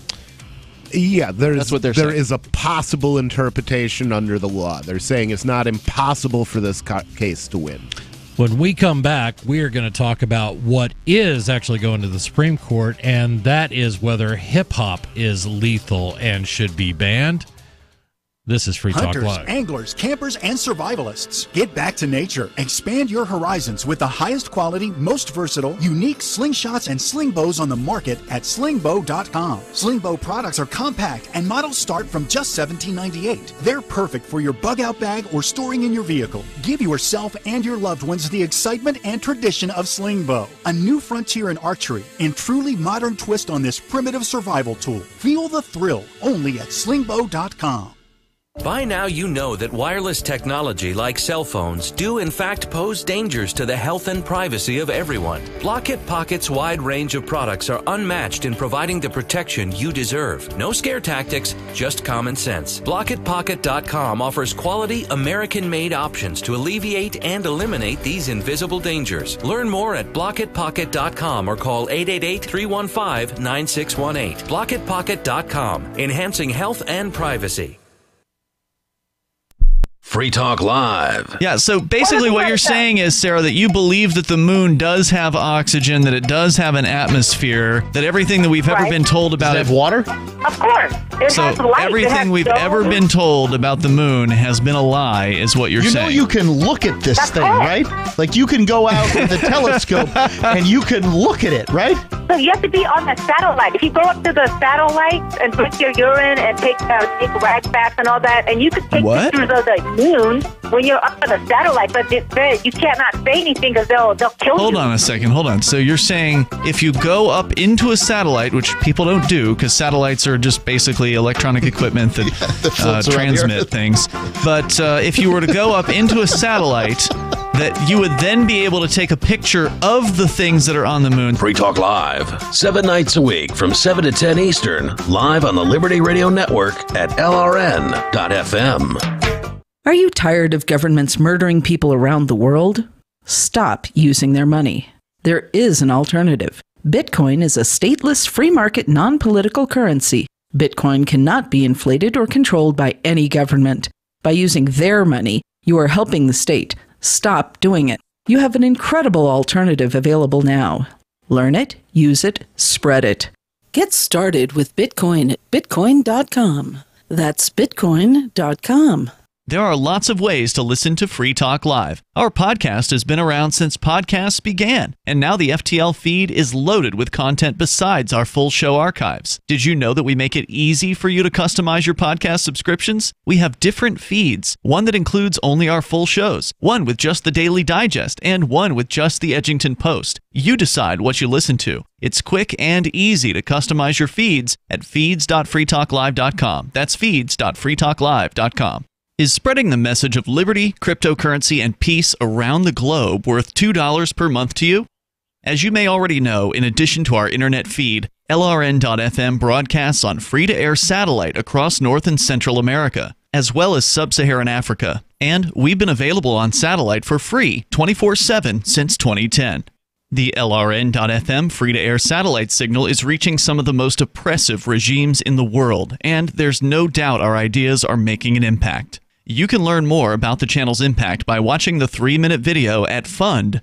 Yeah, that's what they're saying. There is a possible interpretation under the law. They're saying it's not impossible for this case to win. When we come back, we are going to talk about what is actually going to the Supreme Court, and that is whether hip-hop is lethal and should be banned. This is Free Talk Live. Hunters, anglers, campers, and survivalists. Get back to nature. Expand your horizons with the highest quality, most versatile, unique slingshots and sling bows on the market at slingbow.com. Slingbow products are compact and models start from just $17.98. They're perfect for your bug-out bag or storing in your vehicle. Give yourself and your loved ones the excitement and tradition of Slingbow, a new frontier in archery and truly modern twist on this primitive survival tool. Feel the thrill only at slingbow.com. By now you know that wireless technology like cell phones do in fact pose dangers to the health and privacy of everyone. Block-It Pocket's wide range of products are unmatched in providing the protection you deserve. No scare tactics, just common sense. BlockItPocket.com offers quality American-made options to alleviate and eliminate these invisible dangers. Learn more at BlockItPocket.com or call 888-315-9618. BlockItPocket.com, enhancing health and privacy. Free Talk Live. Yeah, so basically what you're saying is, Sarah, that you believe that the moon does have oxygen, that it does have an atmosphere, that everything that we've ever been told about it. water? Of course. It has light. Everything we've ever been told about the moon has been a lie, is what you're saying. You know you can look at this thing, right? Like you can go out with a telescope and you can look at it, right? So you have to be on the satellite. If you go up to the satellite and drink your urine and take rag baths and all that, and you can take pictures of the moon when you're up on the satellite, but you cannot say anything because they'll kill you. Hold on a second. Hold on. So you're saying if you go up into a satellite, which people don't do because satellites are just basically electronic equipment that transmit things, but if you were to go up into a satellite, that you would then be able to take a picture of the things that are on the moon. Free Talk Live, 7 nights a week from 7 to 10 Eastern, live on the Liberty Radio Network at LRN.FM. Are you tired of governments murdering people around the world? Stop using their money. There is an alternative. Bitcoin is a stateless, free market, non-political currency. Bitcoin cannot be inflated or controlled by any government. By using their money, you are helping the state. Stop doing it. You have an incredible alternative available now. Learn it, use it, spread it. Get started with Bitcoin at bitcoin.com. That's bitcoin.com. There are lots of ways to listen to Free Talk Live. Our podcast has been around since podcasts began, and now the FTL feed is loaded with content besides our full show archives. Did you know that we make it easy for you to customize your podcast subscriptions? We have different feeds, one that includes only our full shows, one with just the Daily Digest, and one with just the Edgington Post. You decide what you listen to. It's quick and easy to customize your feeds at feeds.freetalklive.com. That's feeds.freetalklive.com. Is spreading the message of liberty, cryptocurrency, and peace around the globe worth $2 per month to you? As you may already know, in addition to our internet feed, LRN.FM broadcasts on free-to-air satellite across North and Central America, as well as Sub-Saharan Africa. And we've been available on satellite for free 24/7 since 2010. The LRN.FM free-to-air satellite signal is reaching some of the most oppressive regimes in the world, and there's no doubt our ideas are making an impact. You can learn more about the channel's impact by watching the 3-minute video at fund.lrn.fm.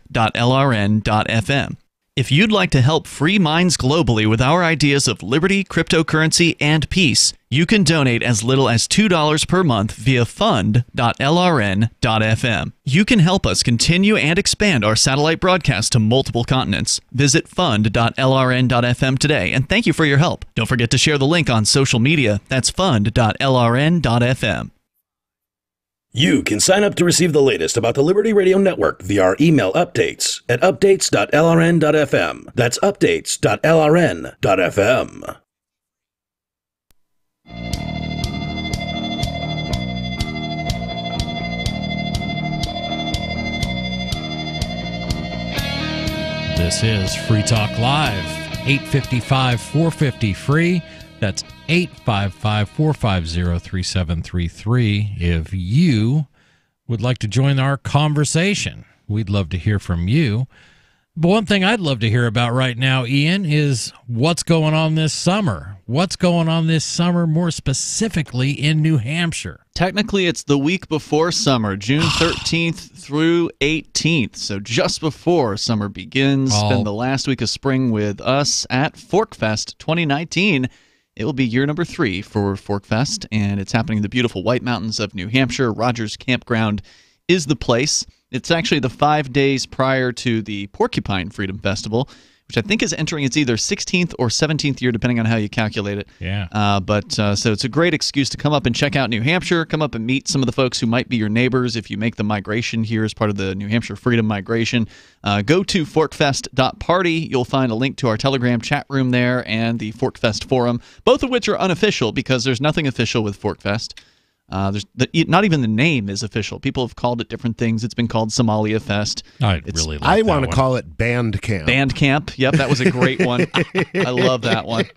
If you'd like to help free minds globally with our ideas of liberty, cryptocurrency, and peace, you can donate as little as $2 per month via fund.lrn.fm. You can help us continue and expand our satellite broadcast to multiple continents. Visit fund.lrn.fm today, and thank you for your help. Don't forget to share the link on social media. That's fund.lrn.fm. You can sign up to receive the latest about the Liberty Radio Network via our email updates at updates.lrn.fm. That's updates.lrn.fm. This is Free Talk Live, 855-450 free. That's 855-450-3733. If you would like to join our conversation, we'd love to hear from you. But one thing I'd love to hear about right now, Ian, is what's going on this summer. What's going on this summer, more specifically in New Hampshire? Technically, it's the week before summer, June 13th through 18th. So just before summer begins, spend the last week of spring with us at Forkfest 2019. It will be year number 3 for Forkfest, and it's happening in the beautiful White Mountains of New Hampshire. Rogers Campground is the place. It's actually the 5 days prior to the Porcupine Freedom Festival, which I think is entering its either 16th or 17th year, depending on how you calculate it. Yeah. So it's a great excuse to come up and check out New Hampshire, come up and meet some of the folks who might be your neighbors if you make the migration here as part of the New Hampshire Freedom Migration. Go to forkfest.party. You'll find a link to our Telegram chat room there and the Forkfest forum, both of which are unofficial because there's nothing official with Forkfest. Not even the name is official. People have called it different things. It's been called Somalia Fest. I want to call it Band Camp. Band Camp. Yep, that was a great one. I love that one.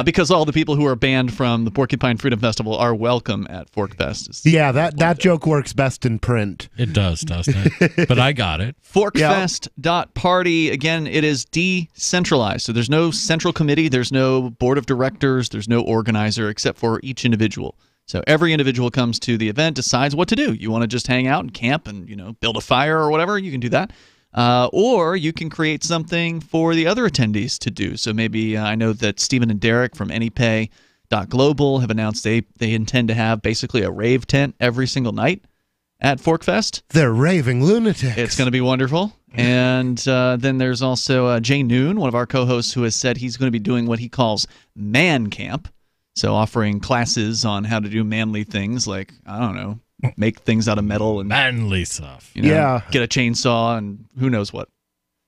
Because all the people who are banned from the Porcupine Freedom Festival are welcome at Forkfest. Yeah, that joke works best in print. It does, doesn't it? But I got it. Forkfest.party. Again, it is decentralized. So there's no central committee, there's no board of directors, there's no organizer except for each individual. So every individual comes to the event, decides what to do. You want to just hang out and camp and, build a fire or whatever, you can do that. Or you can create something for the other attendees to do. So maybe I know that Stephen and Derek from AnyPay.global have announced they intend to have basically a rave tent every single night at Forkfest. They're raving lunatics. It's going to be wonderful. And then there's also Jay Noon, one of our co-hosts, who has said he's going to be doing what he calls Man Camp. So offering classes on how to do manly things like, I don't know, make things out of metal and manly stuff. Get a chainsaw and who knows what.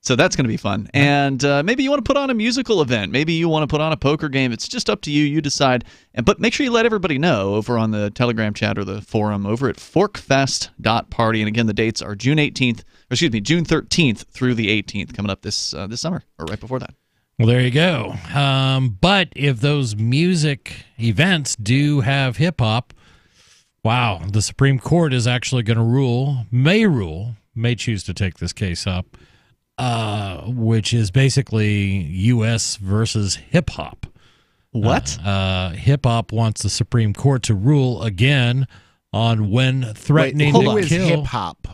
So that's going to be fun. And maybe you want to put on a musical event. Maybe you want to put on a poker game. It's just up to you. You decide. But make sure you let everybody know over on the Telegram chat or the forum over at forkfest.party. And again, the dates are June 13th through the 18th, coming up this summer or right before that. Well, there you go. But if those music events do have hip-hop, wow, the Supreme Court is actually going to may choose to take this case up, which is basically U.S. versus hip-hop. What? Hip-hop wants the Supreme Court to rule again on when threatening to kill. Who is hip-hop?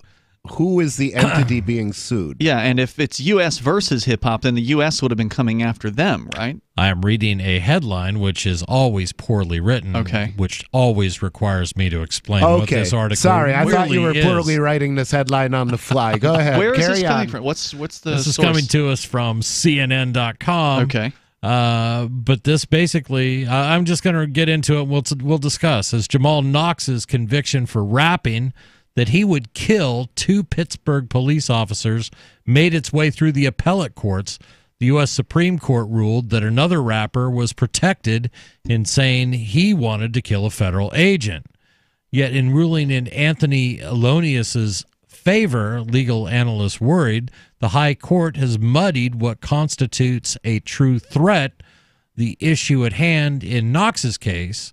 Who is the entity being sued? Yeah, and if it's U.S. versus hip-hop, then the U.S. would have been coming after them, right? I am reading a headline, which is always poorly written, which always requires me to explain what this article Sorry, I thought you were is. poorly writing this headline on the fly. Go ahead. Where is Carry this coming on. from? What's the This is source? coming to us from CNN.com. Okay. But this basically, I'm just going to get into it. We'll discuss. As Jamal Knox's conviction for rapping that he would kill 2 Pittsburgh police officers made its way through the appellate courts, the U.S. Supreme Court ruled that another rapper was protected in saying he wanted to kill a federal agent. Yet in ruling in Anthony Elonius's favor, legal analysts worried, the High Court has muddied what constitutes a true threat. The issue at hand in Knox's case,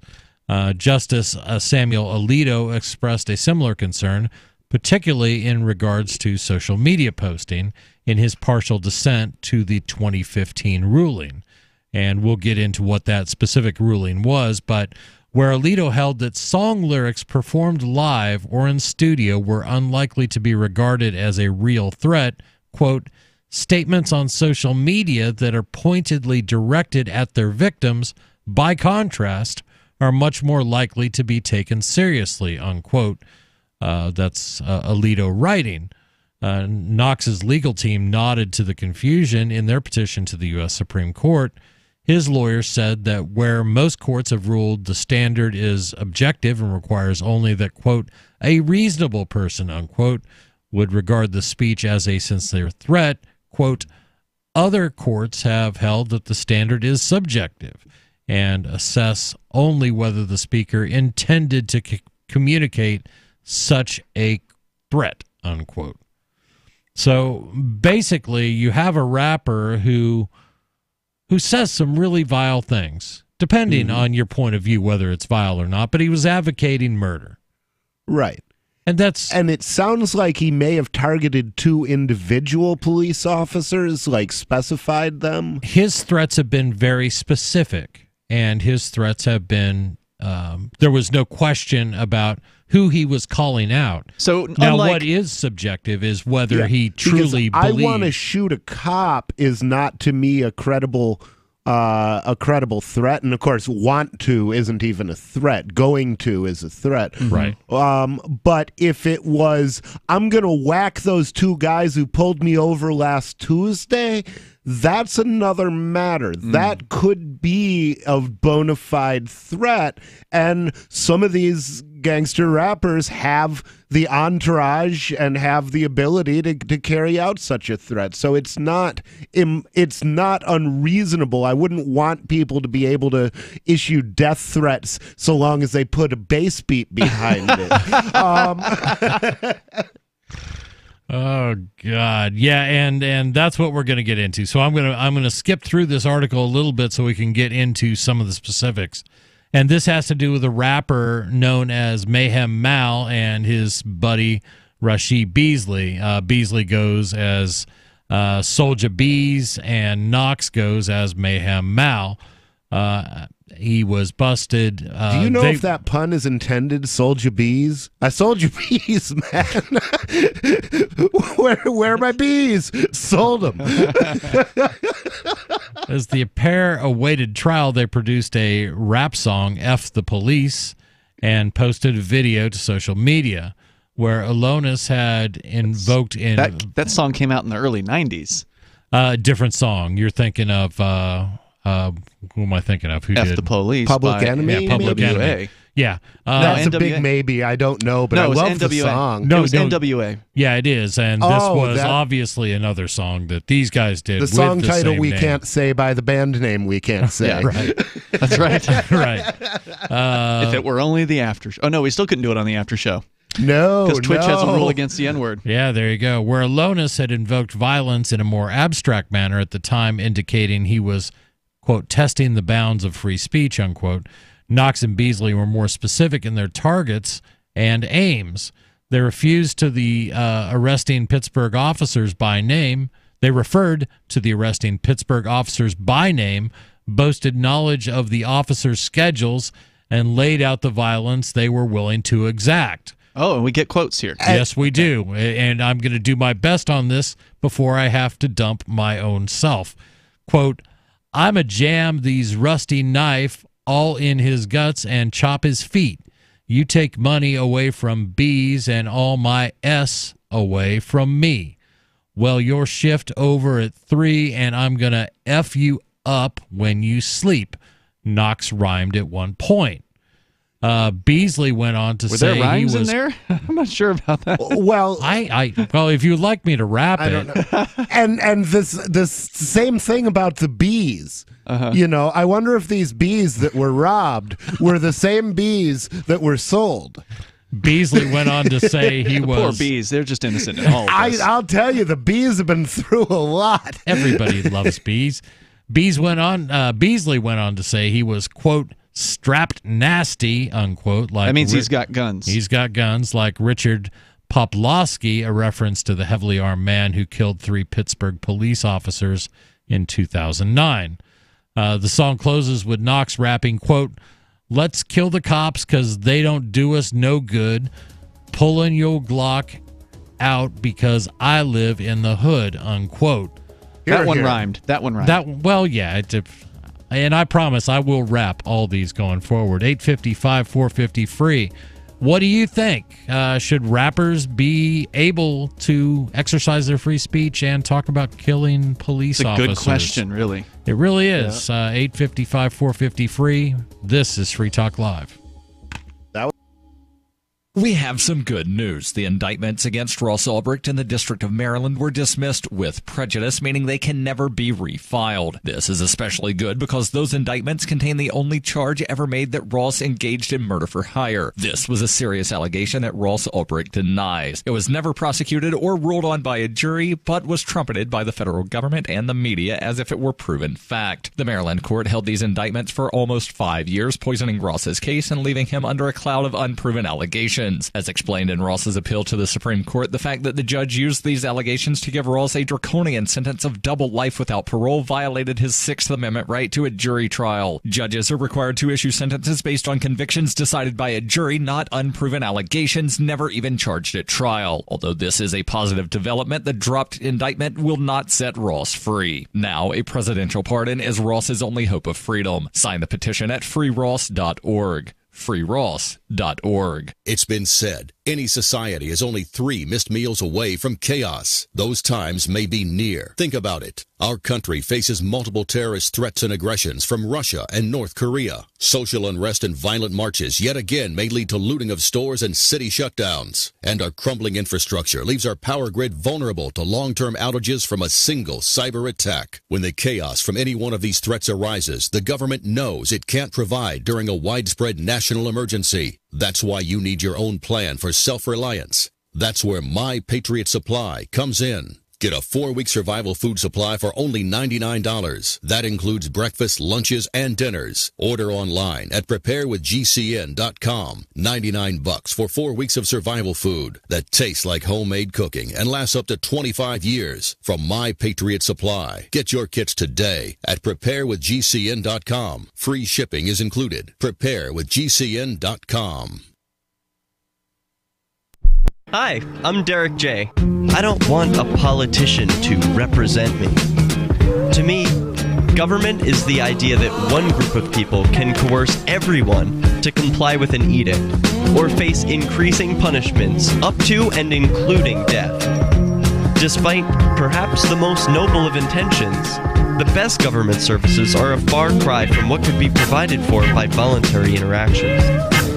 Justice Samuel Alito expressed a similar concern, particularly in regards to social media posting, in his partial dissent to the 2015 ruling. And we'll get into what that specific ruling was, but where Alito held that song lyrics performed live or in studio were unlikely to be regarded as a real threat, quote, Statements on social media that are pointedly directed at their victims, by contrast, are much more likely to be taken seriously, unquote. That's Alito writing. Knox's legal team nodded to the confusion in their petition to the U.S. Supreme Court. His lawyer said that where most courts have ruled the standard is objective and requires only that, quote, a reasonable person, unquote, would regard the speech as a sincere threat, quote, other courts have held that the standard is subjective and assess only whether the speaker intended to communicate such a threat, unquote. So basically, you have a rapper who says some really vile things, depending on your point of view, whether it's vile or not, but he was advocating murder. Right. And it sounds like he may have targeted 2 individual police officers, like specified them. His threats have been very specific, and his threats have been, there was no question about who he was calling out. So now what is subjective is whether he truly believes. I want to shoot a cop is not, to me, a credible threat, and of course want to isn't even a threat. Going to is a threat. Right. But if it was, I'm gonna whack those 2 guys who pulled me over last Tuesday, that's another matter. That could be a bona fide threat, and some of these gangster rappers have the entourage and have the ability to carry out such a threat. So it's not unreasonable. I wouldn't want people to be able to issue death threats so long as they put a bass beat behind it. Oh God, yeah, and that's what we're going to get into. So I'm gonna skip through this article a little bit so we can get into some of the specifics. And this has to do with a rapper known as Mayhem Mal and his buddy Rashid Beasley. Beasley goes as Soulja Bees, and Knox goes as Mayhem Mal. He was busted. Do you know if that pun is intended? Soulja Bees? I sold you bees, man. Where are my bees? Sold them. As the pair awaited trial, they produced a rap song, F the Police, and posted a video to social media where Alonis had invoked in... That song came out in the early 90s. Different song. You're thinking of... who am I thinking of? Who F did? the Police. Public Enemy? Yeah, Public NWA. Enemy. Yeah. That's NWA. a big maybe. I don't know, but I love the song. No, it was NWA. Yeah, it is. And this was obviously another song that these guys did. The song with the title same we name. can't say by the band name we can't say. Yeah, right. That's right. Right. If it were only the after show. Oh, no, we still couldn't do it on the after show. No, because Twitch has a rule against the N-word. Yeah, there you go. Where Alonis had invoked violence in a more abstract manner at the time, indicating he was, quote, testing the bounds of free speech, unquote, Knox and Beasley were more specific in their targets and aims. They refused to the arresting Pittsburgh officers by name. They referred to the arresting Pittsburgh officers by name, boasted knowledge of the officers' schedules, and laid out the violence they were willing to exact. Oh, and we get quotes here. Yes, we do. And I'm going to do my best on this before I have to dump my own self. Quote, I'm a jam these rusty knife all in his guts and chop his feet. You take money away from bees and all my S away from me. Well, your shift over at 3 and I'm going to F you up when you sleep. Knox rhymed at one point. Beasley went on to say there rhymes he was in there? I'm not sure about that. Well, well, if you'd like me to rap I it. don't know. and this same thing about the bees. You know, I wonder if these bees that were robbed were the same bees that were sold. Beasley went on to say he was... Poor bees. They're just innocent in all of this. I'll tell you, the bees have been through a lot. Everybody loves bees. Beasley went on to say he was, quote, strapped nasty, unquote. Like that means he's got guns. He's got guns, like Richard Poplawski, a reference to the heavily armed man who killed 3 Pittsburgh police officers in 2009. The song closes with Knox rapping, quote, let's kill the cops because they don't do us no good. Pulling your Glock out because I live in the hood, unquote. That one rhymed. Well, yeah. And I promise I will wrap all these going forward. 855 450 free. What do you think? Should rappers be able to exercise their free speech and talk about killing police officers? It's a good question, really. It really is. 855 450 free. This is Free Talk Live. We have some good news. The indictments against Ross Ulbricht in the District of Maryland were dismissed with prejudice, meaning they can never be refiled. This is especially good because those indictments contain the only charge ever made that Ross engaged in murder for hire. This was a serious allegation that Ross Ulbricht denies. It was never prosecuted or ruled on by a jury, but was trumpeted by the federal government and the media as if it were proven fact. The Maryland court held these indictments for almost 5 years, poisoning Ross's case and leaving him under a cloud of unproven allegations. As explained in Ross's appeal to the Supreme Court, the fact that the judge used these allegations to give Ross a draconian sentence of double life without parole violated his Sixth Amendment right to a jury trial. Judges are required to issue sentences based on convictions decided by a jury, not unproven allegations never even charged at trial. Although this is a positive development, the dropped indictment will not set Ross free. Now, a presidential pardon is Ross's only hope of freedom. Sign the petition at freeross.org. freeross.org. It's been said, any society is only 3 missed meals away from chaos. Those times may be near. Think about it. Our country faces multiple terrorist threats and aggressions from Russia and North Korea. Social unrest and violent marches yet again may lead to looting of stores and city shutdowns. And our crumbling infrastructure leaves our power grid vulnerable to long-term outages from a single cyber attack. When the chaos from any one of these threats arises, the government knows it can't provide during a widespread national emergency. That's why you need your own plan for self-reliance. That's where My Patriot Supply comes in. Get a 4-week survival food supply for only $99. That includes breakfast, lunches, and dinners. Order online at preparewithgcn.com. $99 for 4 weeks of survival food that tastes like homemade cooking and lasts up to 25 years. From My Patriot Supply. Get your kits today at preparewithgcn.com. Free shipping is included. Preparewithgcn.com. Hi, I'm Derek J. I don't want a politician to represent me. To me, government is the idea that one group of people can coerce everyone to comply with an edict or face increasing punishments up to and including death. Despite perhaps the most noble of intentions, the best government services are a far cry from what could be provided for by voluntary interactions.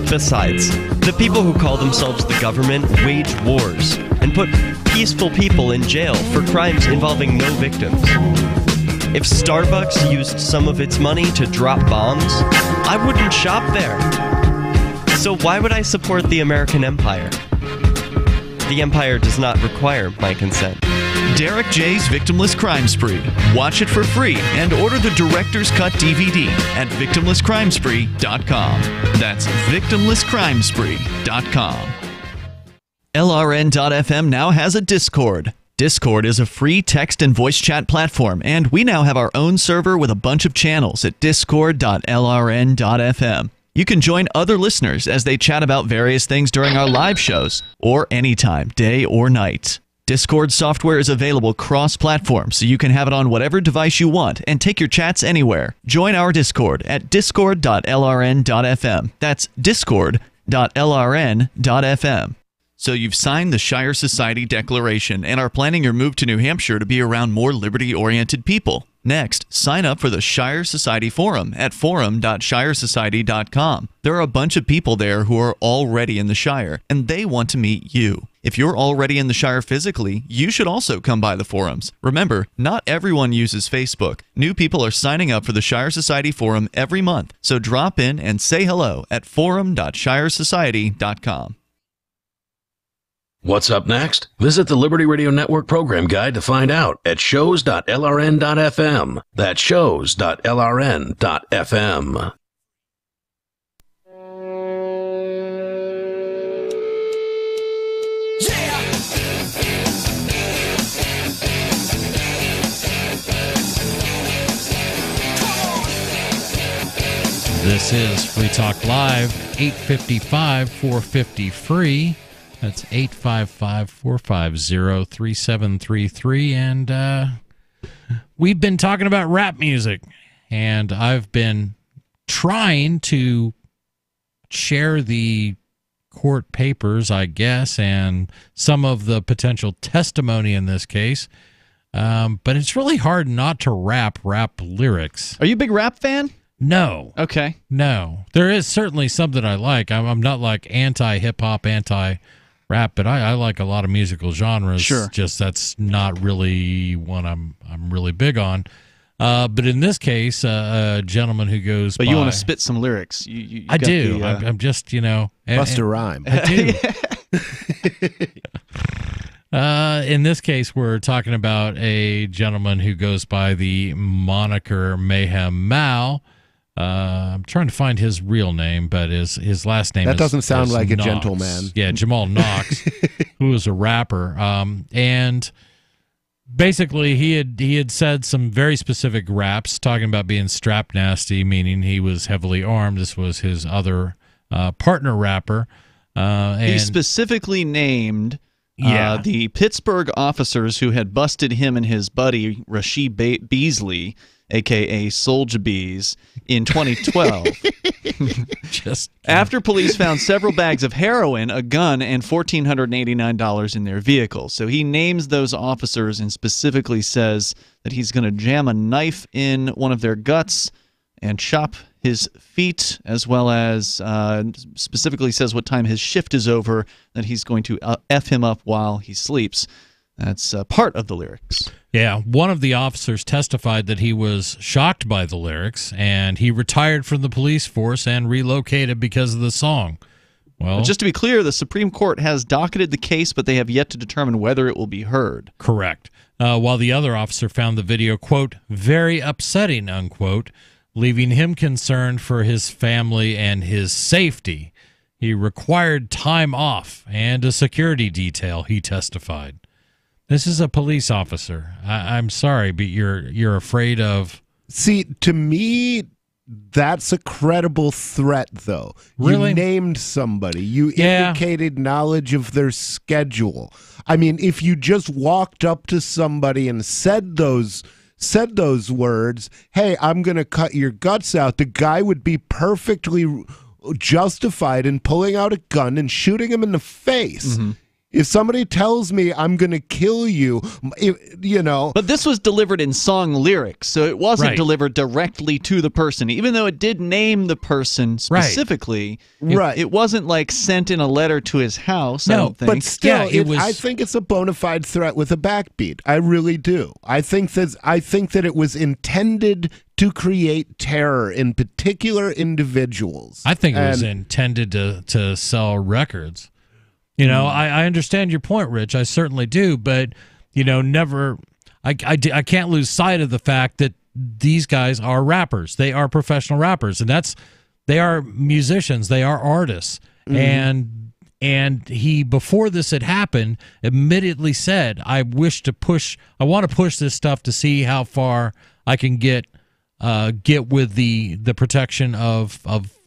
Besides, the people who call themselves the government wage wars and put peaceful people in jail for crimes involving no victims. If Starbucks used some of its money to drop bombs, I wouldn't shop there. So why would I support the American empire? The empire does not require my consent. Derek J's Victimless Crime Spree. Watch it for free and order the Director's Cut DVD at victimlesscrimespree.com. That's victimlesscrimespree.com. LRN.FM now has a Discord. Discord is a free text and voice chat platform, and we now have our own server with a bunch of channels at discord.lrn.fm. You can join other listeners as they chat about various things during our live shows, or anytime, day or night. Discord software is available cross-platform, so you can have it on whatever device you want and take your chats anywhere. Join our Discord at discord.lrn.fm. That's discord.lrn.fm. So you've signed the Shire Society Declaration and are planning your move to New Hampshire to be around more liberty-oriented people. Next, sign up for the Shire Society Forum at forum.shiresociety.com. There are a bunch of people there who are already in the Shire, and they want to meet you. If you're already in the Shire physically, you should also come by the forums. Remember, not everyone uses Facebook. New people are signing up for the Shire Society Forum every month, so drop in and say hello at forum.shiresociety.com. What's up next? Visit the Liberty Radio Network program guide to find out at shows.lrn.fm. That's shows.lrn.fm. This is Free Talk Live, 855-450-FREE. That's 855-450-3733. And we've been talking about rap music, and I've been trying to share the court papers, I guess, and some of the potential testimony in this case. But it's really hard not to rap lyrics. Are you a big rap fan? No. Okay. No. There is certainly something I like. I'm not like anti-hip-hop, anti-rap, but I like a lot of musical genres. Sure. Just that's not really one I'm really big on. But in this case, a gentleman who goes But by, you want to spit some lyrics. I do. I'm just, bust a rhyme. I do. In this case, we're talking about a gentleman who goes by the moniker Mayhem Mal. I'm trying to find his real name, but his last name that doesn't sound is like a Knox. gentleman. Yeah, Jamal Knox, who is a rapper. And basically, he had said some very specific raps talking about being strap nasty, meaning he was heavily armed. This was his other partner rapper. And he specifically named the Pittsburgh officers who had busted him and his buddy Rashid Beasley, a.k.a. Soulja Bees, in 2012. After police found several bags of heroin, a gun, and $1,489 in their vehicle. So he names those officers and specifically says that he's going to jam a knife in one of their guts and chop his feet, as well as specifically says what time his shift is over, that he's going to F him up while he sleeps. That's part of the lyrics. Yeah, one of the officers testified that he was shocked by the lyrics, and he retired from the police force and relocated because of the song. Well, just to be clear, the Supreme Court has docketed the case, but they have yet to determine whether it will be heard. Correct. While the other officer found the video, quote, very upsetting, unquote, leaving him concerned for his family and his safety. He required time off and a security detail, he testified. This is a police officer. I'm sorry, but you're afraid of... See, to me, that's a credible threat, though. Really? You named somebody. You indicated knowledge of their schedule. I mean, if you just walked up to somebody and said those words, hey, I'm going to cut your guts out, the guy would be perfectly justified in pulling out a gun and shooting him in the face. Mm-hmm. If somebody tells me I'm going to kill you, But this was delivered in song lyrics, so it wasn't delivered directly to the person. Even though it did name the person specifically, it wasn't like sent in a letter to his house, I don't think. But still, I think it's a bona fide threat with a backbeat. I really do. I think that it was intended to create terror in particular individuals. I think it was intended to sell records. I understand your point, Rich. I certainly do, but I can't lose sight of the fact that these guys are rappers. They are professional rappers, and they are musicians. They are artists, and he, before this had happened, immediately said, I want to push this stuff to see how far I can get with the protection of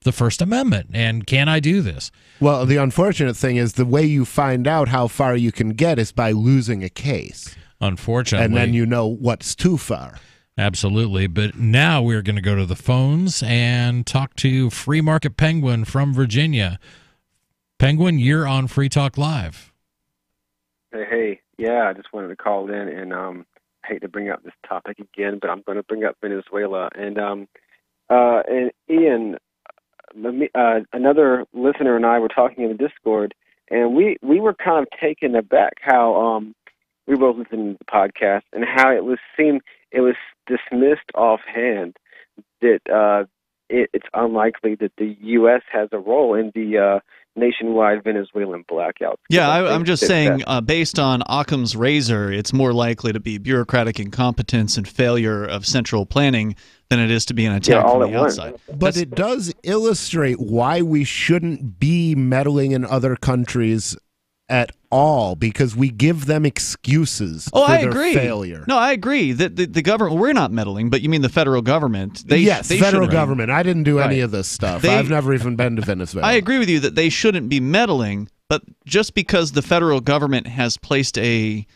the First Amendment, and can I do this? Well, the unfortunate thing is the way you find out how far you can get is by losing a case. Unfortunately. And then you know what's too far. Absolutely. But now we're going to go to the phones and talk to Free Market Penguin from Virginia. Penguin, you're on Free Talk Live. Hey. Yeah, I just wanted to call in, and I hate to bring up this topic again, but I'm going to bring up Venezuela. And Ian, another listener and I were talking in the Discord, and we were kind of taken aback how we were both listening to the podcast and how it was dismissed offhand that it's unlikely that the U.S. has a role in the nationwide Venezuelan blackout. Yeah, I'm just saying, based on Occam's razor, it's more likely to be bureaucratic incompetence and failure of central planning than it is to be an attack from the outside. But it does illustrate why we shouldn't be meddling in other countries at all, because we give them excuses for their failure. No, I agree that the government, we're not meddling, but you mean the federal government. They federal government. I didn't do any of this stuff. I've never even been to Venezuela. I agree with you that they shouldn't be meddling, but just because the federal government has placed a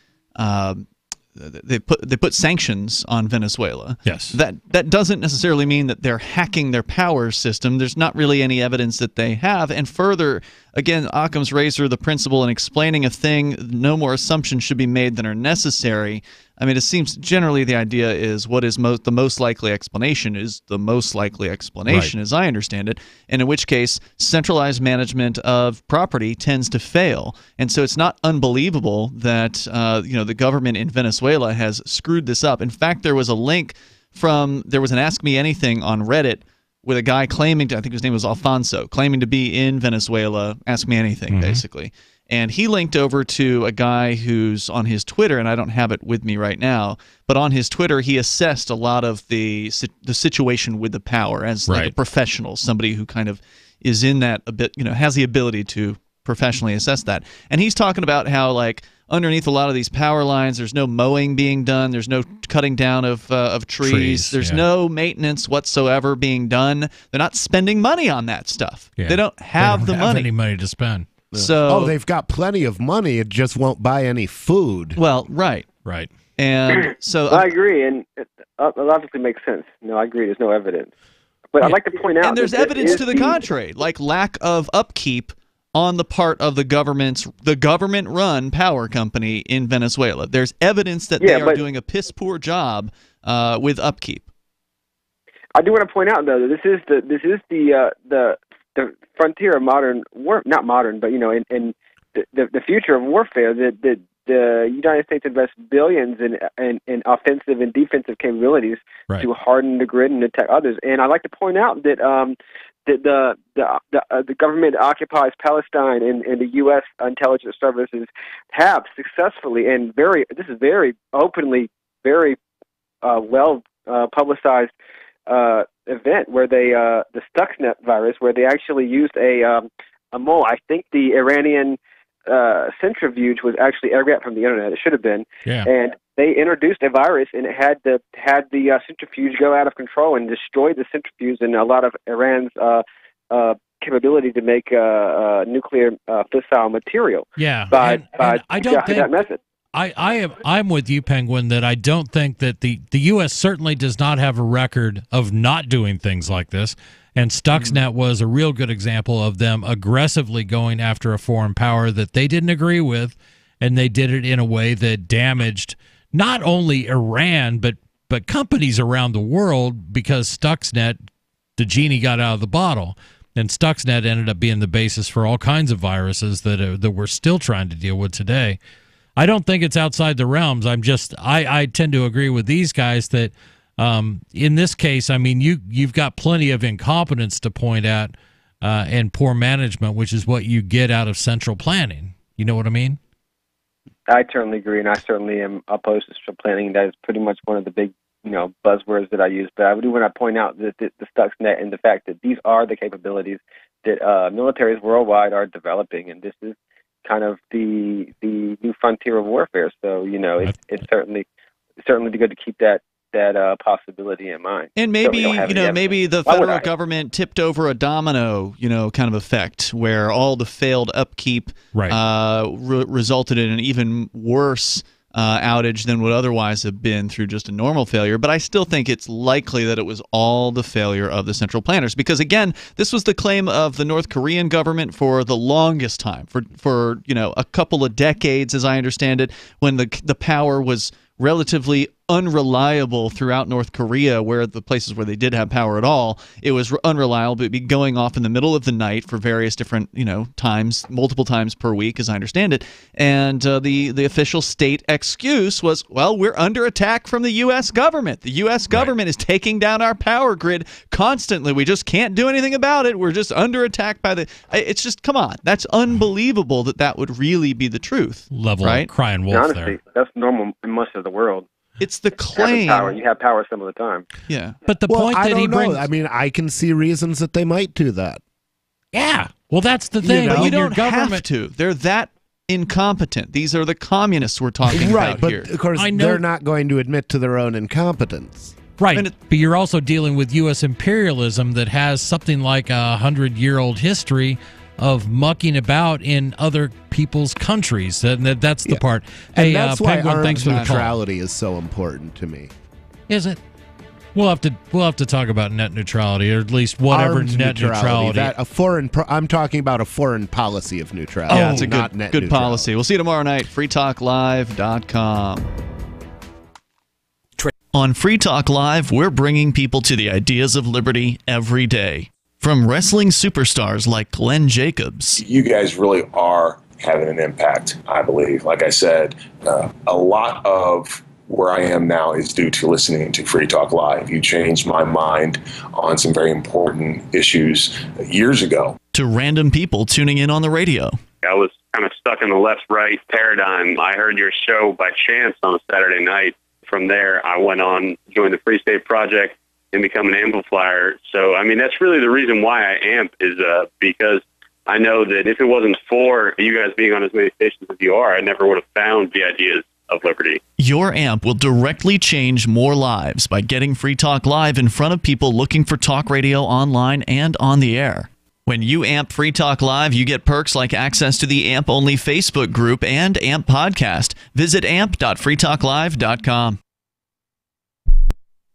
they put sanctions on Venezuela. Yes. That doesn't necessarily mean that they're hacking their power system. There's not really any evidence that they have. And further, again, Occam's razor, the principle in explaining a thing, no more assumptions should be made than are necessary. I mean, it seems generally the idea is what is the most likely explanation is the most likely explanation, Right. as I understand it, and in which case centralized management of property tends to fail. And so it's not unbelievable that the government in Venezuela has screwed this up. In fact, there was an Ask Me Anything on Reddit with a guy claiming to, I think his name was Alfonso, claiming to be in Venezuela, Ask Me Anything, basically. And he linked over to a guy who's on his Twitter, and I don't have it with me right now, but on his Twitter he assessed a lot of the situation with the power as like a professional, somebody who kind of is in that a bit, has the ability to professionally assess that. And he's talking about how like underneath a lot of these power lines, there's no mowing being done, there's no cutting down of trees, there's no maintenance whatsoever being done. They're not spending money on that stuff. Yeah. They don't have the money. Any money to spend. So they've got plenty of money. It just won't buy any food. Well, right. And so I agree, and it obviously makes sense. No, I agree. There's no evidence, but I'd like to point out, and there's evidence to the contrary, like lack of upkeep on the part of the government-run power company in Venezuela. There's evidence that they are doing a piss poor job with upkeep. I do want to point out though that this is the frontier of modern war, not modern, but in the future of warfare. That the United States invests billions in offensive and defensive capabilities to harden the grid and attack others. And I'd like to point out that the government occupies Palestine, and the U.S. intelligence services have successfully and this is very openly, very well publicized event where they the Stuxnet virus, where they actually used a mole. I think the Iranian centrifuge was actually airdropped from the internet. It should have been. Yeah. And they introduced a virus, and it had the centrifuge go out of control and destroy the centrifuge and a lot of Iran's capability to make nuclear fissile material. Yeah. By I don't think that method. I'm with you, Penguin, that I don't think that the U.S. certainly does not have a record of not doing things like this. And Stuxnet was a real good example of them aggressively going after a foreign power that they didn't agree with, and they did it in a way that damaged not only Iran but companies around the world, because Stuxnet, the genie got out of the bottle, and Stuxnet ended up being the basis for all kinds of viruses that we're still trying to deal with today. I don't think it's outside the realms. I tend to agree with these guys that in this case, I mean, you've got plenty of incompetence to point at and poor management, which is what you get out of central planning. You know what I mean? I certainly agree, and I certainly am opposed to central planning. That is pretty much one of the big buzzwords that I use. But I do want to point out that the Stuxnet and the fact that these are the capabilities that militaries worldwide are developing, and this is kind of the new frontier of warfare. So it's certainly good to keep that possibility in mind. And maybe maybe the federal government tipped over a domino kind of effect where all the failed upkeep resulted in an even worse outage than would otherwise have been through just a normal failure. But I still think it's likely that it was all the failure of the central planners, because again, this was the claim of the North Korean government for the longest time, for a couple of decades, as I understand it, when the power was relatively unreliable throughout North Korea, where the places where they did have power at all, it was unreliable. It'd be going off in the middle of the night for various different times, multiple times per week, as I understand it. And the official state excuse was, well, we're under attack from the U.S. government. The U.S. government is taking down our power grid constantly. We just can't do anything about it. We're just under attack by the... It's just, come on. That's unbelievable that would really be the truth. Level of crying wolf. Honestly, there. That's normal in most of the world. It's the claim. You have power some of the time. Yeah. But the point that he brings... I mean, I can see reasons that they might do that. Yeah. Well, that's the thing. But you don't have to. They're that incompetent. These are the communists we're talking about here. Right, but of course they're not going to admit to their own incompetence. Right, but you're also dealing with U.S. imperialism that has something like 100-year-old history of mucking about in other people's countries. That's the part. And Hey, that's why Penguin, thanks arms for the call. neutrality is so important to me. Is it? We'll have to talk about net neutrality, or at least whatever Armed net neutrality. I'm talking about a foreign policy of neutrality. Yeah, it's a not good net good neutrality. policy. We'll see you tomorrow night. freetalklive.com. On Free Talk Live, we're bringing people to the ideas of liberty every day. From wrestling superstars like Glenn Jacobs. You guys really are having an impact, I believe. Like I said, a lot of where I am now is due to listening to Free Talk Live. You changed my mind on some very important issues years ago. To random people tuning in on the radio. I was kind of stuck in the left-right paradigm. I heard your show by chance on a Saturday night. From there, I went on, joined the Free State Project, and become an amplifier. So, I mean, that's really the reason why I amp is because I know that if it wasn't for you guys being on as many stations as you are, I never would have found the ideas of liberty. Your amp will directly change more lives by getting Free Talk Live in front of people looking for talk radio online and on the air. When you amp Free Talk Live, you get perks like access to the AMP-only Facebook group and AMP podcast. Visit amp.freetalklive.com.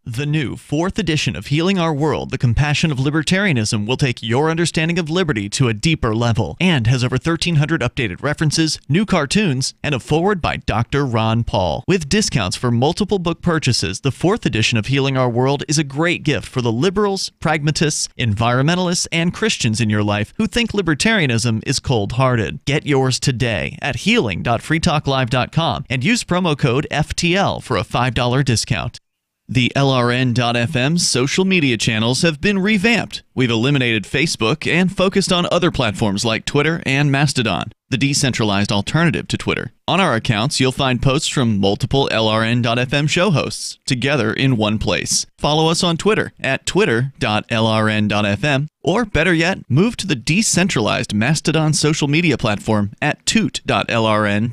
The new 4th edition of Healing Our World, The Compassion of Libertarianism, will take your understanding of liberty to a deeper level and has over 1,300 updated references, new cartoons, and a foreword by Dr. Ron Paul. With discounts for multiple book purchases, the 4th edition of Healing Our World is a great gift for the liberals, pragmatists, environmentalists, and Christians in your life who think libertarianism is cold-hearted. Get yours today at healing.freetalklive.com and use promo code FTL for a $5 discount. The LRN.FM social media channels have been revamped. We've eliminated Facebook and focused on other platforms like Twitter and Mastodon, the decentralized alternative to Twitter. On our accounts, you'll find posts from multiple LRN.FM show hosts together in one place. Follow us on Twitter at twitter.lrn.fm, or better yet, move to the decentralized Mastodon social media platform at toot.lrn.fm,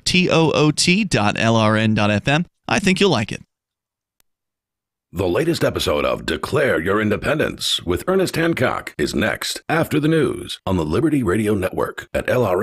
toot.lrn.fm. I think you'll like it. The latest episode of Declare Your Independence with Ernest Hancock is next after the news on the Liberty Radio Network at LRN.